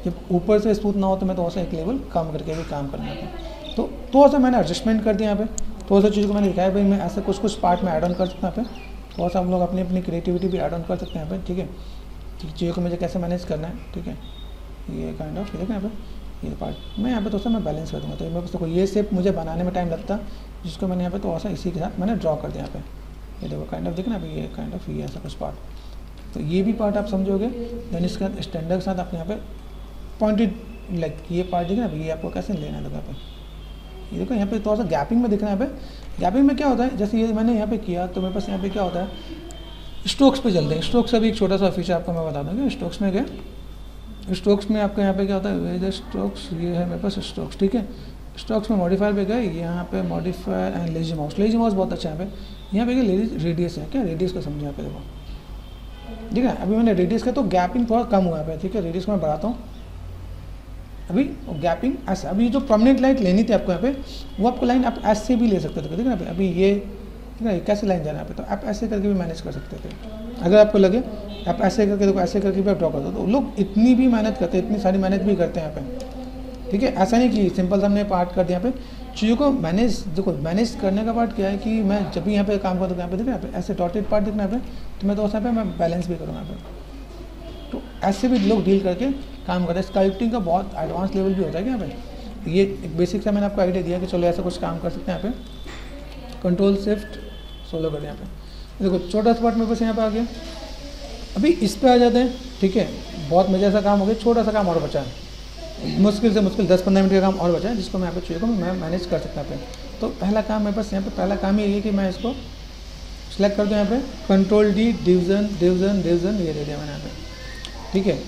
जब ऊपर से स्मूथ ना हो तो मैं थोड़ा सा एक लेवल कम करके भी काम करना है। तो थोड़ा सा मैंने एडजस्टमेंट कर दिया यहाँ पे। थोड़ा सा चीज़ को मैंने दिखाया भाई मैं ऐसे कुछ कुछ पार्ट में ऐड ऑन कर सकता हूँ यहाँ पे। थोड़ा सा हम लोग अपनी अपनी क्रिएटिविटी भी ऐड ऑन कर सकते हैं यहाँ पे, ठीक है। चीज़ों को मुझे कैसे मैनेज करना है, ठीक है। ये काइंड ऑफ देखो यहाँ पे ये पार्ट मैं यहाँ पे थोड़ा सा मैं बैलेंस कर दूँगा। तो मेरे पास देखो ये शेप मुझे बनाने में टाइम लगता, जिसको मैंने यहाँ पे थोड़ा सा इसी के साथ मैंने ड्रॉ कर दिया यहाँ पे। ये देखो काइंड ऑफ देखो ना अभी ये काइंड ऑफ ये ऐसा कुछ पार्ट। तो ये भी पार्ट आप समझोगे, देन इसके साथ स्टैंडर्ड के साथ आप यहाँ पे पॉइंटेड लाइक ये पार्ट देखना अभी, ये आपको कैसे लेना है। देखो यहाँ पे ये देखो यहाँ पे थोड़ा सा गैपिंग में दिखना है यहाँ पे। गैपिंग में क्या होता है, जैसे ये मैंने यहाँ पे किया तो मेरे पास यहाँ पे क्या होता है, स्ट्रोक्स पे चलते हैं। स्ट्रोक्स का भी एक छोटा सा फीचर आपको मैं बता दूँगा। स्ट्रोक्स में क्या, स्ट्रोक्स में आपका यहाँ पे क्या होता है, इधर स्ट्रोक्स ये है मेरे पास स्ट्रोक्स, ठीक है। स्ट्रोक्स में मॉडिफायर पे गए, यहाँ पे modifier and lazy mouse. Lazy mouse बहुत अच्छा है यहाँ पे। यहाँ पे रेडियस है, क्या रेडियस का समझो यहाँ पे देखो, ठीक है। अभी मैंने रेडियस का तो गैपिंग थोड़ा कम हुआ है, ठीक है। रेडियस को मैं बढ़ाता हूँ अभी, गैपिंग ऐसा। अभी जो परमानेंट लाइन लेनी थी आपको यहाँ पे, वो आपको लाइन आप ऐसे भी ले सकते थे, ठीक है। अभी ये ठीक है कैसे लाइन जाना है यहाँ पे, तो आप ऐसे करके भी मैनेज कर सकते थे। अगर आपको लगे आप ऐसे करके देखो, ऐसे करके भी आप ड्रॉ कर दो। तो लोग इतनी भी मेहनत करते हैं, इतनी सारी मेहनत भी करते हैं यहाँ पे, ठीक है। ऐसा नहीं कि सिंपल सा हमने पार्ट कर दिया यहाँ पे। चीज़ों को मैनेज देखो, मैनेज करने का पार्ट क्या है कि मैं जब भी यहाँ पे काम करता हूँ, यहाँ पे देखो यहाँ पे ऐसे डॉटेड पार्ट दिखना यहाँ पे, तो मैं तो यहाँ पे मैं बैलेंस भी करूँगा यहाँ पे। तो ऐसे भी लोग डील करके काम करते हैं। स्कल्पटिंग का बहुत एडवांस लेवल भी होता है यहाँ पे। ये एक बेसिक सा मैंने आपको आइडिया दिया कि चलो ऐसा कुछ काम कर सकते हैं यहाँ पे। कंट्रोल शिफ्ट सोलो कर यहाँ पे देखो, छोटा सा पार्ट मेरे पास यहाँ पे आ गया। अभी इस पे आ जाते हैं, ठीक है। बहुत मज़े सा काम हो गया, छोटा सा काम और बचा है, मुश्किल से मुश्किल 10-15 मिनट का काम और बचा है, जिसको मैं यहाँ पे चीज़ों को मैं मैनेज कर सकता हूँ। तो पहला काम मेरे पास यहाँ पे, पहला काम ये है कि मैं इसको सिलेक्ट कर दूँ यहाँ पे, control D, division division division, ये दे दिया मैंने यहाँ पे, ठीक है।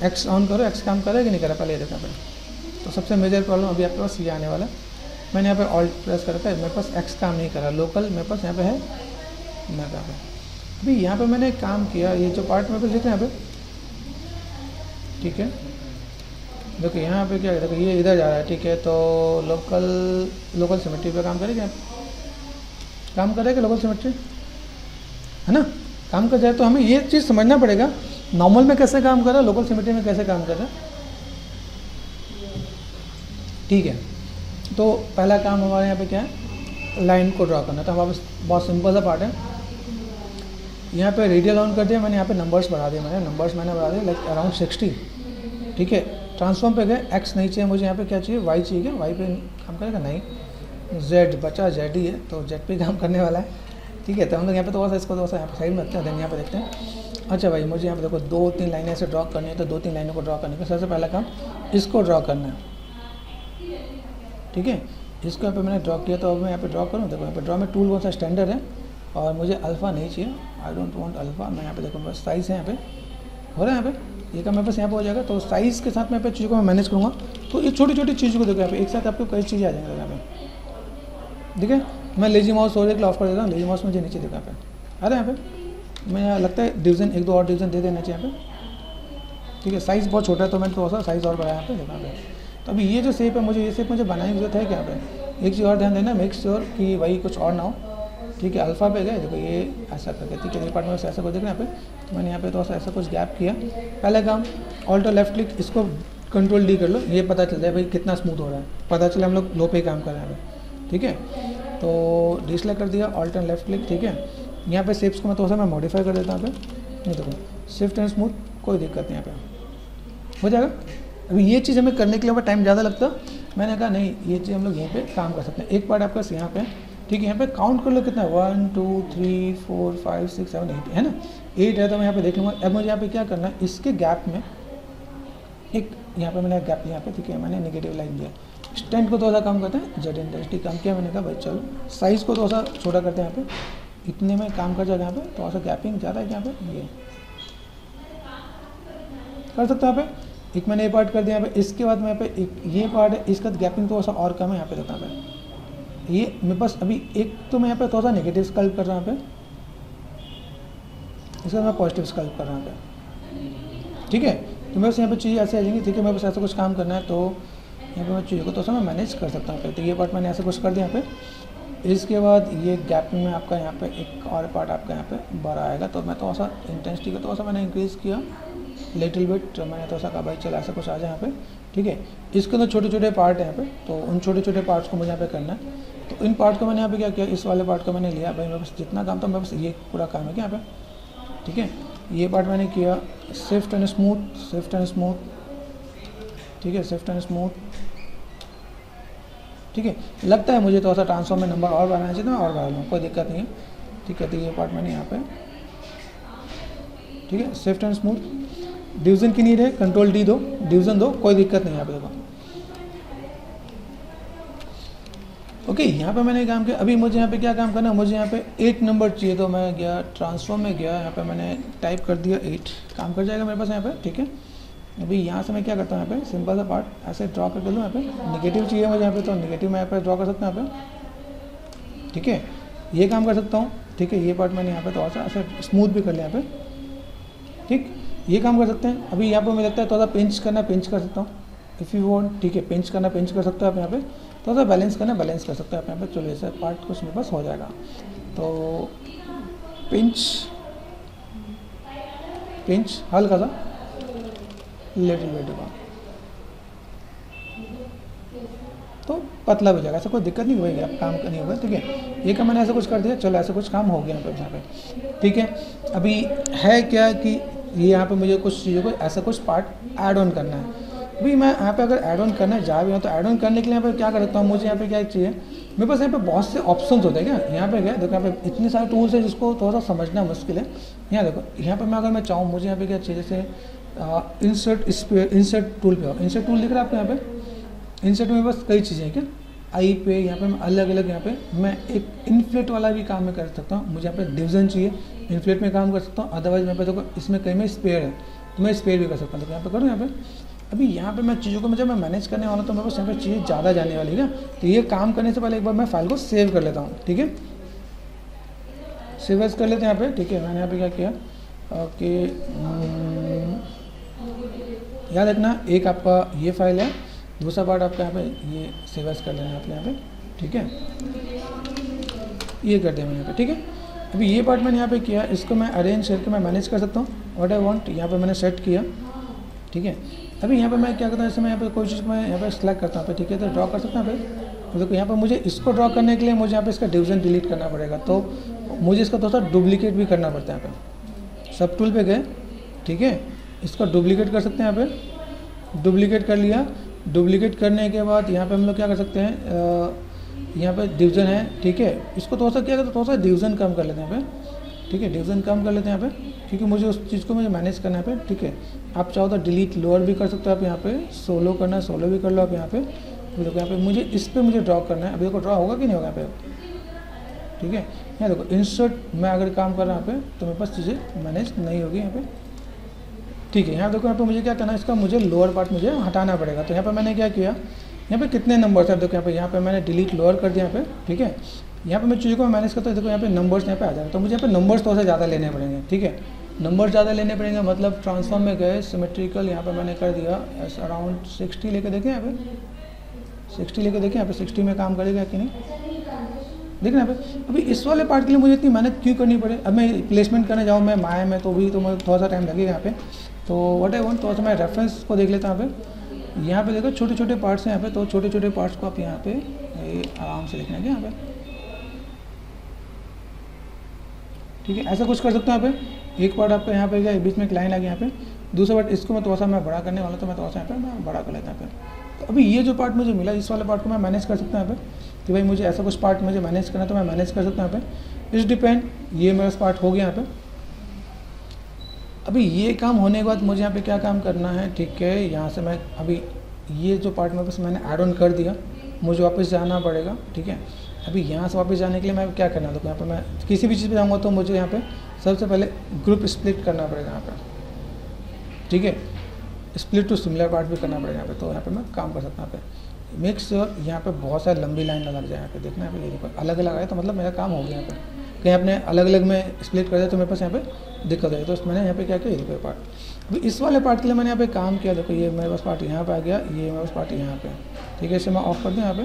एक्स ऑन करो, एक्स काम कर रहा है कि नहीं कर रहा, पहले ये देखो यहाँ पे। तो सबसे मेजर प्रॉब्लम अभी आपके पास ये आने वाला, मैंने यहाँ पे ऑल्ट प्रेस कर रखा है, मेरे पास एक्स काम नहीं कर रहा, लोकल मेरे पास यहाँ पे है ना यहाँ पे। अभी यहाँ पे मैंने काम किया, ये जो पार्ट मेरे पास देख रहे हैं यहाँ पे, ठीक है। देखो यहाँ पे क्या है, देखो ये इधर जा रहा है, ठीक है। तो लोकल सिमेट्री पे काम करेगा, काम करेगा लोकल सिमेट्री, है ना। काम कर जाए तो हमें ये चीज़ समझना पड़ेगा, नॉर्मल में कैसे काम कर रहा है, लोकल सिमेट्री में कैसे काम कर रहा है, ठीक है। तो पहला काम हमारे यहाँ पे क्या है, लाइन को ड्रॉ करना। तो हमारे पास बहुत सिंपल सा पार्ट है। यहाँ पे रेडियल ऑन कर दिया मैंने, यहाँ पे नंबर्स बढ़ा दिए मैंने, बढ़ा दिए लाइक अराउंड 60, ठीक है। ट्रांसफॉर्म पे गए, एक्स नहीं चाहिए मुझे, यहाँ पे क्या चाहिए, वाई चाहिए। क्या वाई पे काम करेगा, नहीं। जेड बचा, जेड ही है, तो जेड पे काम करने वाला है, ठीक है। तो हम लोग यहाँ पे थोड़ा सा इसको थोड़ा सा यहाँ पे साइड में रखते हैं, देन यहाँ पे देखते हैं। अच्छा भाई, मुझे यहाँ पे देखो 2-3 लाइनें ऐसे ड्रॉ करनी है, तो 2-3 लाइनों को ड्रॉ करने का सबसे पहला काम इसको ड्रॉ करना है, ठीक है। इसको यहाँ पे मैंने ड्रॉ किया, तो अब मैं यहाँ पे ड्रॉ करूँ। देखो यहाँ पे ड्रॉ में टूल बहुत सा स्टैंडर्ड है और मुझे अल्फ़ा नहीं चाहिए, आई डोंट वांट अल्फ़ा। मैं यहाँ पे देखो बस साइज़ है, यहाँ पे हो रहा है, यहाँ पे ये काम मेरे पास यहाँ पे हो जाएगा। तो साइज़ के साथ मैं यहाँ पे चीज़ों को मैं मैनेज करूँगा। तो ये छोटी छोटी चीज़ों को देखो यहाँ पे एक साथ आपको कई चीज़ें आ जाएंगी यहाँ पे, ठीक है। मैं लेजी माउस और एक ऑफ कर देता हूँ, लेजी माउस मुझे नीचे देखो यहाँ पे, अरे यहाँ पे मैं यहाँ लगता है डिवीज़न 1-2 और डिवीज़न दे देना चाहिए यहाँ पे, ठीक है। साइज़ बहुत छोटा है तो मैंने थोड़ा सा साइज़ और बढ़ाया यहाँ पे, देखो यहाँ पे। तो अभी ये जो शेप है, मुझे ये शेप मुझे बनाने की जरूरत है क्या यहाँ पे। एक चीज़ और ध्यान देना, मेक श्योर कि वही कुछ और ना हो, ठीक है। अल्फ़ा पे गए, देखो ये ऐसा करके, ठीक है। ये पार्ट में ऐसा कुछ देखना यहाँ पे, तो मैंने यहाँ पे थोड़ा सा ऐसा कुछ गैप किया। पहले काम ऑल्ट और लेफ्ट क्लिक, इसको कंट्रोल डी कर लो, ये पता चल जाए भाई कितना स्मूथ हो रहा है, पता चले हम लोग लो पे काम कर रहे हैं, ठीक है। तो डी सेलेक्ट कर दिया, ऑल्ट एंड लेफ्ट क्लिक, ठीक है। यहाँ पे शेप्स को मैं थोड़ा सा मैं मॉडिफाई कर देता हूँ यहाँ पे, ये देखो शिफ्ट एंड स्मूथ, कोई दिक्कत नहीं, यहाँ पे हो जाएगा। अभी ये चीज़ हमें करने के लिए टाइम ज़्यादा लगता, मैंने कहा नहीं ये चीज़ हम लोग यहीं पे काम कर सकते हैं। एक पार्ट आपका यहाँ पे, ठीक है। यहाँ पे काउंट कर लो कितना है, 1 2 3 4 5 6 7 8 है ना, 8 है। तो मैं यहाँ पे देख लूँगा। अब मुझे यहाँ पे क्या करना है, इसके गैप में एक यहाँ पे मैंने गैप लिया यहाँ पे, ठीक है। मैंने नेगेटिव लाइन दिया, स्टैंड को थोड़ा सा कम करते हैं, जेड इंटेंसिटी कम किया। मैंने कहा भाई चलो साइज़ को थोड़ा सा छोटा करते हैं यहाँ पे, इतने में काम कर जाएगा। यहाँ पे थोड़ा सा गैपिंग ज़्यादा है यहाँ पे, ये कर सकते हैं यहाँ पे। एक मैंने ये पार्ट कर दिया यहाँ पे। इसके बाद मैं यहाँ पे एक ये पार्ट है, इसका गैपिंग थोड़ा सा और कम है यहाँ पे, देखता है ये मेरे पास। अभी एक तो मैं यहाँ पे थोड़ा सा नेगेटिव स्कल्प कर रहा हूँ यहाँ पे, इसका मैं पॉजिटिव स्कल्प कर रहा हूँ यहाँ पे, ठीक है। तो मेरे पास यहाँ पे चीज़ें ऐसे आ जाएंगी, ठीक है। मेरे पास ऐसा कुछ काम करना है तो यहाँ पे मैं चीज़ों को थोड़ा सा मैं मैनेज कर सकता हूँ। तो ये पार्ट मैंने ऐसा कुछ कर दिया यहाँ पे। इसके बाद ये गैपिंग में आपका यहाँ पे एक और पार्ट आपका यहाँ पे बड़ा आएगा, तो मैं थोड़ा सा इंटेंसिटी को थोड़ा सा मैंने इंक्रीज़ किया लिटिल बिट। मैंने थोड़ा सा कहा भाई चल ऐसा कुछ आ जाए यहाँ पे, ठीक है। इसके अंदर छोटे छोटे पार्ट हैं यहाँ पे, तो उन छोटे छोटे पार्ट्स को मुझे यहाँ पे करना है। तो इन पार्ट को मैंने यहाँ पे क्या किया, इस वाले पार्ट को मैंने लिया भाई, मेरे पास जितना काम था मेरे पास ये पूरा काम है क्या यहाँ पे, ठीक है। ये पार्ट मैंने किया, shift and smooth, shift and smooth, ठीक है, शिफ्ट एंड स्मूथ, ठीक है। लगता है मुझे थोड़ा सा ट्रांसफॉर्म में नंबर और बढ़ाना चाहिए, तो मैं और बढ़ा लूँ, कोई दिक्कत नहीं है, ठीक है। तो ये पार्ट मैंने यहाँ पे, ठीक है, शिफ्ट एंड स्मूथ। डिवीज़न की नीड है, कंट्रोल डी दो, डिवीज़न दो, कोई दिक्कत नहीं यहाँ पे, देखो ओके। यहाँ पे मैंने काम किया। अभी मुझे यहाँ पे क्या काम करना है, मुझे यहाँ पे 8 नंबर चाहिए, तो मैं गया ट्रांसफॉर्म में गया, यहाँ पे मैंने टाइप कर दिया 8, काम कर जाएगा मेरे पास यहाँ पे, ठीक है। अभी यहाँ से मैं क्या करता हूँ, यहाँ पे सिंपल सा पार्ट ऐसे ड्रॉ कर लूँ। यहाँ पे नेगेटिव चाहिए मुझे यहाँ पे, तो नेगेटिव मैं यहाँ पे ड्रॉ कर सकता हूँ यहाँ पे, ठीक है। ये काम कर सकता हूँ, ठीक है। ये पार्ट मैंने यहाँ पे थोड़ा सा ऐसे स्मूथ भी कर लिया यहाँ पे, ठीक। ये काम कर सकते हैं। अभी यहाँ पे मुझे लगता है थोड़ा सा पिंच करना, पिंच कर सकता हूँ इफ़ यू वांट, ठीक है। पिंच करना, पिंच कर सकते हो आप यहाँ पे। थोड़ा सा बैलेंस करना, बैलेंस कर सकते हो आप यहाँ पे। चलो ऐसा पार्ट कुछ मेरे पास हो जाएगा। तो पिंच, पिंच हल्का सा, लिटिल बिट का, तो पतला भी जाएगा, ऐसा कोई दिक्कत नहीं होगी, आप काम नहीं होगा, ठीक है। ये काम मैंने ऐसा कुछ कर दिया, चलो ऐसा कुछ काम हो गया यहाँ पे, ठीक है। अभी है क्या कि ये यहाँ पे मुझे कुछ चीज़ों को ऐसा कुछ पार्ट ऐड ऑन करना है। अभी मैं यहाँ पे अगर ऐड ऑन करने जा भी हूँ, तो ऐड ऑन करने के लिए यहाँ पे क्या कर सकता हूँ, मुझे यहाँ पे क्या चाहिए, मेरे पास यहाँ पे बहुत से ऑप्शंस होते हैं क्या। यहाँ पे क्या देखो, यहाँ पे इतने सारे टूल्स हैं जिसको थोड़ा सा समझना मुश्किल है। यहाँ देखो, यहाँ पे मैं अगर मैं चाहूँ, मुझे यहाँ पे क्या चाहिए, जैसे इंसर्ट टूल पे हो, इंसर्ट टूल दिख रहा है आपको यहाँ पे। इंसर्ट में बस कई चीज़ें हैं क्या, आई पे यहाँ पे मैं अलग अलग यहाँ पे मैं एक इन्फ्लेट वाला भी काम में कर सकता हूँ। मुझे यहाँ पे डिवीज़न चाहिए, इन्फ्लेट में काम कर सकता हूँ। अदरवाइज मैं पे देखो इसमें कहीं में स्पेयर है, तो मैं स्पेयर भी कर सकता हूँ। तो यहाँ पे करूँ, यहाँ पे अभी यहाँ पे मैं चीज़ों को जब मैं मैनेज करने वाला हूँ, तो मेरे पास यहाँ पे चीज़ें ज़्यादा जाने वाली है। तो ये काम करने से पहले एक बार मैं फाइल को सेव कर लेता हूँ, ठीक है। सेव एज कर लेते हैं यहाँ पे, ठीक है। मैंने यहाँ पे क्या किया, ओके, याद रखना एक आपका ये फाइल है, दूसरा पार्ट आपका यहाँ पे ये सेव एज कर लेना है आपने यहाँ पे, ठीक है। ये कर दिया मैंने यहाँ पे, ठीक है। अभी ये पार्ट मैंने यहाँ पे किया, इसको मैं अरेंज करके मैं मैनेज कर सकता हूँ, व्हाट आई वांट। यहाँ पे मैंने सेट किया, ठीक है। अभी यहाँ पे मैं क्या करता हूँ, जैसे मैं यहाँ पे कोई चीज़ मैं यहाँ पे सेलेक्ट करता हूँ, ठीक है। तो ड्रॉ कर सकता हूँ यहाँ पे। देखो यहाँ पे मुझे इसको ड्रॉ करने के लिए मुझे यहाँ पे इसका डिवीज़न डिलीट करना पड़ेगा, तो मुझे इसका थोड़ा सा डुप्लीकेट भी करना पड़ता है। यहाँ पे सब टूल पे गए, ठीक है, इसको डुप्लीकेट कर सकते हैं। यहाँ पे डुप्लीकेट कर लिया। डुप्लीकेट करने के बाद यहाँ पे हम लोग क्या कर सकते हैं, यहाँ पे डिवीज़न है, ठीक है। इसको थोड़ा सा क्या करते हैं, थोड़ा सा डिवीज़न कम कर लेते हैं यहाँ पे, ठीक है। डिवीज़न कम कर लेते हैं यहाँ पे, क्योंकि मुझे उस चीज़ को मुझे मैनेज करना है पे, ठीक है। आप चाहो तो डिलीट लोअर भी कर सकते हो आप यहाँ पे, सोलो करना है सोलो भी कर लो आप यहाँ पे। तो देखो यहाँ पे मुझे इस पर मुझे ड्रॉ करना है, अभी देखो ड्रॉ होगा कि नहीं होगा यहाँ पे, ठीक है। यहाँ देखो इंसर्ट मैं अगर काम कर रहा हूँ यहाँ पे तो मेरे पास चीज़ें मैनेज नहीं होगी यहाँ पे, ठीक है। यहाँ देखो यहाँ पे मुझे क्या करना है, इसका मुझे लोअर पार्ट मुझे हटाना पड़ेगा। तो यहाँ पे मैंने क्या किया, यहाँ पे कितने नंबर्स है देखो, यहाँ पे मैंने डिलीट लोअर कर दिया यहाँ पे, ठीक है। यहाँ पे मैं चीज़ों को मैनेज करता हूँ, देखो यहाँ पे नंबर्स यहाँ पे आ जाएगा। तो मुझे यहाँ पे नंबर्स थोड़ा सा ज़्यादा लेने पड़ेंगे, ठीक है। नंबर ज़्यादा लेने पड़ेंगे मतलब ट्रांसफॉर्म में गए सिमेट्रिकल, यहाँ पे मैंने कर दिया अराउंड 60 लेके देखें, यहाँ पे 60 लेके देखें, यहाँ पे 60 में काम करेगा कि नहीं, देखना यहाँ पे। अभी इस वाले पार्ट के लिए मुझे इतनी मेहनत क्यों करनी पड़े, अब मैं प्लेसमेंट करने जाऊँ मैं माया में तो भी तो मुझे थोड़ा सा टाइम लगेगा यहाँ पे। तो व्हाट आई वांट, थोड़ा सा मैं रेफरेंस को देख लेता हूँ यहाँ पे देखो छोटे छोटे पार्ट्स हैं यहाँ पे, तो छोटे छोटे पार्ट्स को आप यहाँ पे आराम से लिखना है यहाँ पे, ठीक है। ऐसा कुछ कर सकते हो यहाँ पे, एक पार्ट आपका यहाँ पे क्या बीच में एक लाइन आ गई यहाँ पे, दूसरा पार्ट इसको मैं थोड़ा सा मैं बड़ा करने वाला, तो मैं थोड़ा सा यहाँ पे मैं बड़ा कर लेता हूँ यहाँ पे। तो अभी ये जो पार्ट मुझे मिला इस वाले पार्ट को मैं मैनेज कर सकता हूँ यहाँ पे, कि भाई मुझे ऐसा कुछ पार्ट मुझे मैनेज करना तो मैं मैनेज कर सकता हूँ यहाँ पे। इस डिपेंड ये मेरा पार्ट हो गया यहाँ पे। अभी ये काम होने के बाद मुझे यहाँ पे क्या काम करना है, ठीक है। यहाँ से मैं अभी ये जो पार्ट में बस मैंने ऐड ऑन कर दिया, मुझे वापस जाना पड़ेगा, ठीक है। अभी यहाँ से वापस जाने के लिए मैं क्या करना है, तो यहाँ पे मैं किसी भी चीज़ पे जाऊँगा तो मुझे यहाँ पे सबसे पहले ग्रुप स्प्लिट करना पड़ेगा यहाँ पे, ठीक है। स्प्लिट टू सिमिलर पार्ट भी करना पड़ेगा यहाँ पे, तो यहाँ पे मैं काम कर सकता हूँ यहाँ पे। मेक श्योर यहाँ पे बहुत सारी लंबी लाइन ना लग जाए यहाँ पे, देखना यहाँ पे ये देखो अलग अलग आए तो मतलब मेरा काम हो गया यहाँ पे। कहीं आपने अलग अलग में स्प्लिट कर दिया तो मेरे पास यहाँ पे दिक्कत है। तो मैंने यहाँ पे क्या किया, ये देखो पार्ट। अभी इस वाले पार्ट के लिए मैंने यहाँ पे काम किया, देखो ये मेरे पास पार्ट यहाँ पे आ गया, ये मेरे पास पार्ट यहाँ पे, ठीक है। इसे मैं ऑफ कर दूँ यहाँ पे,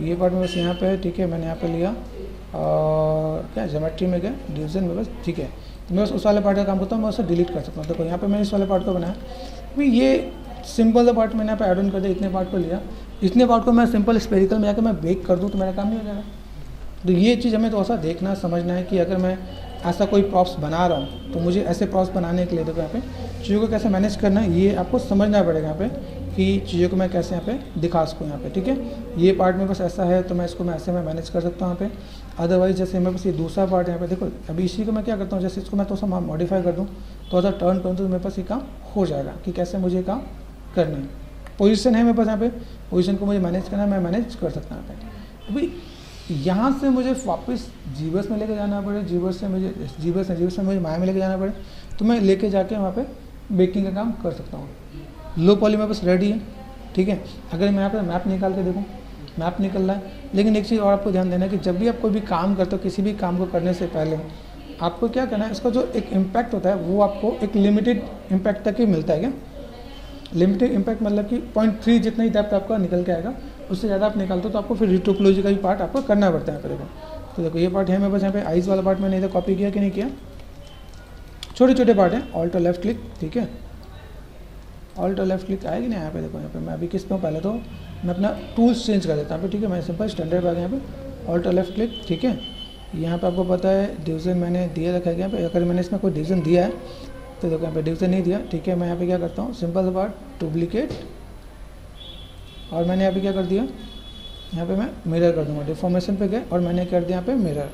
ये पार्ट मेरे पास यहाँ पे है, ठीक है। मैंने यहाँ पे लिया और क्या ज्योमेट्री में गया डिवीजन में बस, ठीक है। तो मैं उस वाले पार्ट का काम करता हूँ, मैं उसे डिलीट कर सकता हूँ। देखो यहाँ पे मैंने इस वाले पार्ट को बनाया, अभी ये सिंपल सा पार्ट मैंने यहाँ पे ऐड ऑन कर दिया, इतने पार्ट को लिया, इतने पार्ट को मैं सिंपल स्पेरिकल में जाकर मैं बेक कर दूँ तो मेरा काम नहीं हो जाएगा। तो ये चीज़ हमें थोड़ा सा देखना समझना है कि अगर मैं ऐसा कोई प्रॉप्स बना रहा हूँ तो मुझे ऐसे प्रॉप्स बनाने के लिए देखो यहाँ पे चीज़ों को कैसे मैनेज करना है ये आपको समझना पड़ेगा यहाँ पे, कि चीज़ों को मैं कैसे यहाँ पे दिखा सकूँ यहाँ पे, ठीक है। ये पार्ट में बस ऐसा है तो मैं इसको मैं ऐसे में मैनेज कर सकता हूँ यहाँ पे। अदरवाइज जैसे मेरे पास ये दूसरा पार्ट यहाँ पे देखो, अभी इसी को मैं क्या करता हूँ, जैसे इसको मैं थोड़ा सा मॉडिफाई कर दूँ, थोड़ा सा टर्न करूँ तो मेरे पास ये काम हो जाएगा कि कैसे मुझे काम करना है। पोजीशन है मेरे पास यहाँ पे, पोजीशन को मुझे मैनेज करना है, मैं मैनेज कर सकता हूँ यहाँ पे। अभी यहाँ से मुझे वापस जीबस में लेके जाना पड़े, जीबस से मुझे माया में लेके जाना पड़े, तो मैं लेके जाके वहाँ पे बेकिंग का काम कर सकता हूँ। लो पॉली मेरे पास रेडी है, ठीक है। अगर मैं यहाँ पे मैप निकाल के देखूँ, मैप निकल रहा है। लेकिन एक चीज़ और आपको ध्यान देना है कि जब भी आप कोई भी काम करते हो, किसी भी काम को करने से पहले आपको क्या करना है, इसका जो एक इम्पैक्ट होता है वो आपको एक लिमिटेड इम्पैक्ट तक ही मिलता है। क्या लिमिटेड इम्पैक्ट मतलब कि 0.3 जितना ही डेप्थ आपका निकल के आएगा, उससे ज़्यादा आप निकालते हो तो आपको फिर रिटोपोलॉजी का भी पार्ट आपको करना पड़ता है यहाँ पे। देखो तो देखो ये पार्ट है मेरे पास यहाँ पे, आइज़ वाला पार्ट मैंने इधर कॉपी किया कि नहीं किया, छोटे छोटे पार्ट हैं, ऑल्ट और लेफ्ट क्लिक, ठीक है। ऑल्ट और लेफ्ट क्लिक आएगी ना यहाँ पे, देखो यहाँ पे मैं अभी किस पे हूँ, पहले तो मैं अपना टूल्स चेंज कर देता हूँ, ठीक है। मैं सिंपल स्टैंडर्ड आ गया यहाँ पे, ऑल्ट और लेफ्ट क्लिक, ठीक है। यहाँ पे आपको पता है डिवीज़न मैंने दिया रखा है यहाँ पे, अगर मैंने इसमें कोई डिवीज़न दिया है तो देखो यहाँ पे डिवीज़न नहीं दिया, ठीक है। मैं यहाँ पे क्या करता हूँ, सिंपल सा पार्ट डुप्लीकेट, और मैंने यहाँ पे क्या कर दिया, यहाँ पे मैं मिरर कर दूँगा, डिफॉर्मेशन पे गए और मैंने कर दिया यहाँ पे मिरर,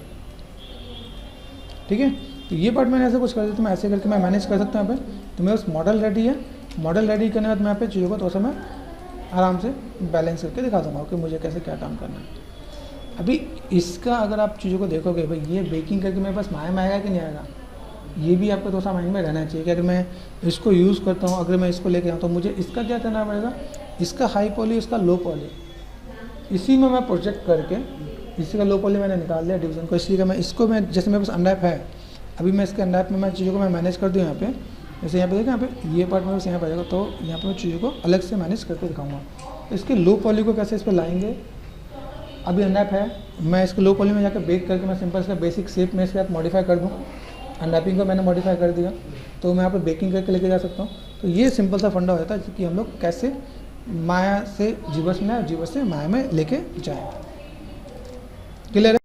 ठीक है। तो ये पार्ट मैंने ऐसे कुछ कर दिया, तो मैं ऐसे करके मैं मैनेज कर सकता हूँ यहाँ पे। तो मेरा मॉडल रेडी है, मॉडल रेडी करने के बाद मैं यहाँ पे चीज़ों को थोड़ा सा मैं आराम से बैलेंस करके दिखा दूँगा कि मुझे कैसे क्या काम करना है। अभी इसका अगर आप चीज़ों को देखोगे भाई, ये बेकिंग करके मेरे पास माया में आएगा कि नहीं आएगा, ये भी आपको थोड़ा सा माइंड में रहना चाहिए कि अगर मैं इसको यूज़ करता हूँ, अगर मैं इसको लेके आऊँ तो मुझे इसका क्या करना पड़ेगा, इसका हाई पॉली, इसका लो पॉली, इसी में मैं प्रोजेक्ट करके इसी का लो पॉली मैंने निकाल लिया डिवीज़न को, इसी का मैं इसको मैं जैसे मेरे पास अनरैप है, अभी मैं इसके अनरैप में मैं चीज़ों को मैं मैनेज कर दूँ यहाँ पे। जैसे यहाँ पे देखिए, यहाँ पे ये पार्ट मेरे पास यहाँ पे आएगा, तो यहाँ पे मैं चीज़ों को अलग से मैनेज करके दिखाऊंगा। इसके लो पॉली को कैसे इस पर लाएंगे, अभी अनरैप है, मैं इसको लो पॉली में जाकर बेक करके मैं सिंपल इसका बेसिक शेप में इसके साथ मॉडिफाई कर दूँ, अनरैपिंग को मैंने मॉडिफाई कर दिया तो मैं यहाँ पर बेकिंग करके लेके जा सकता हूँ। तो ये सिंपल सा फंडा होता है कि हम लोग कैसे माया से जीवस में और जीवस से माया में लेके जाएँ। क्लियर है?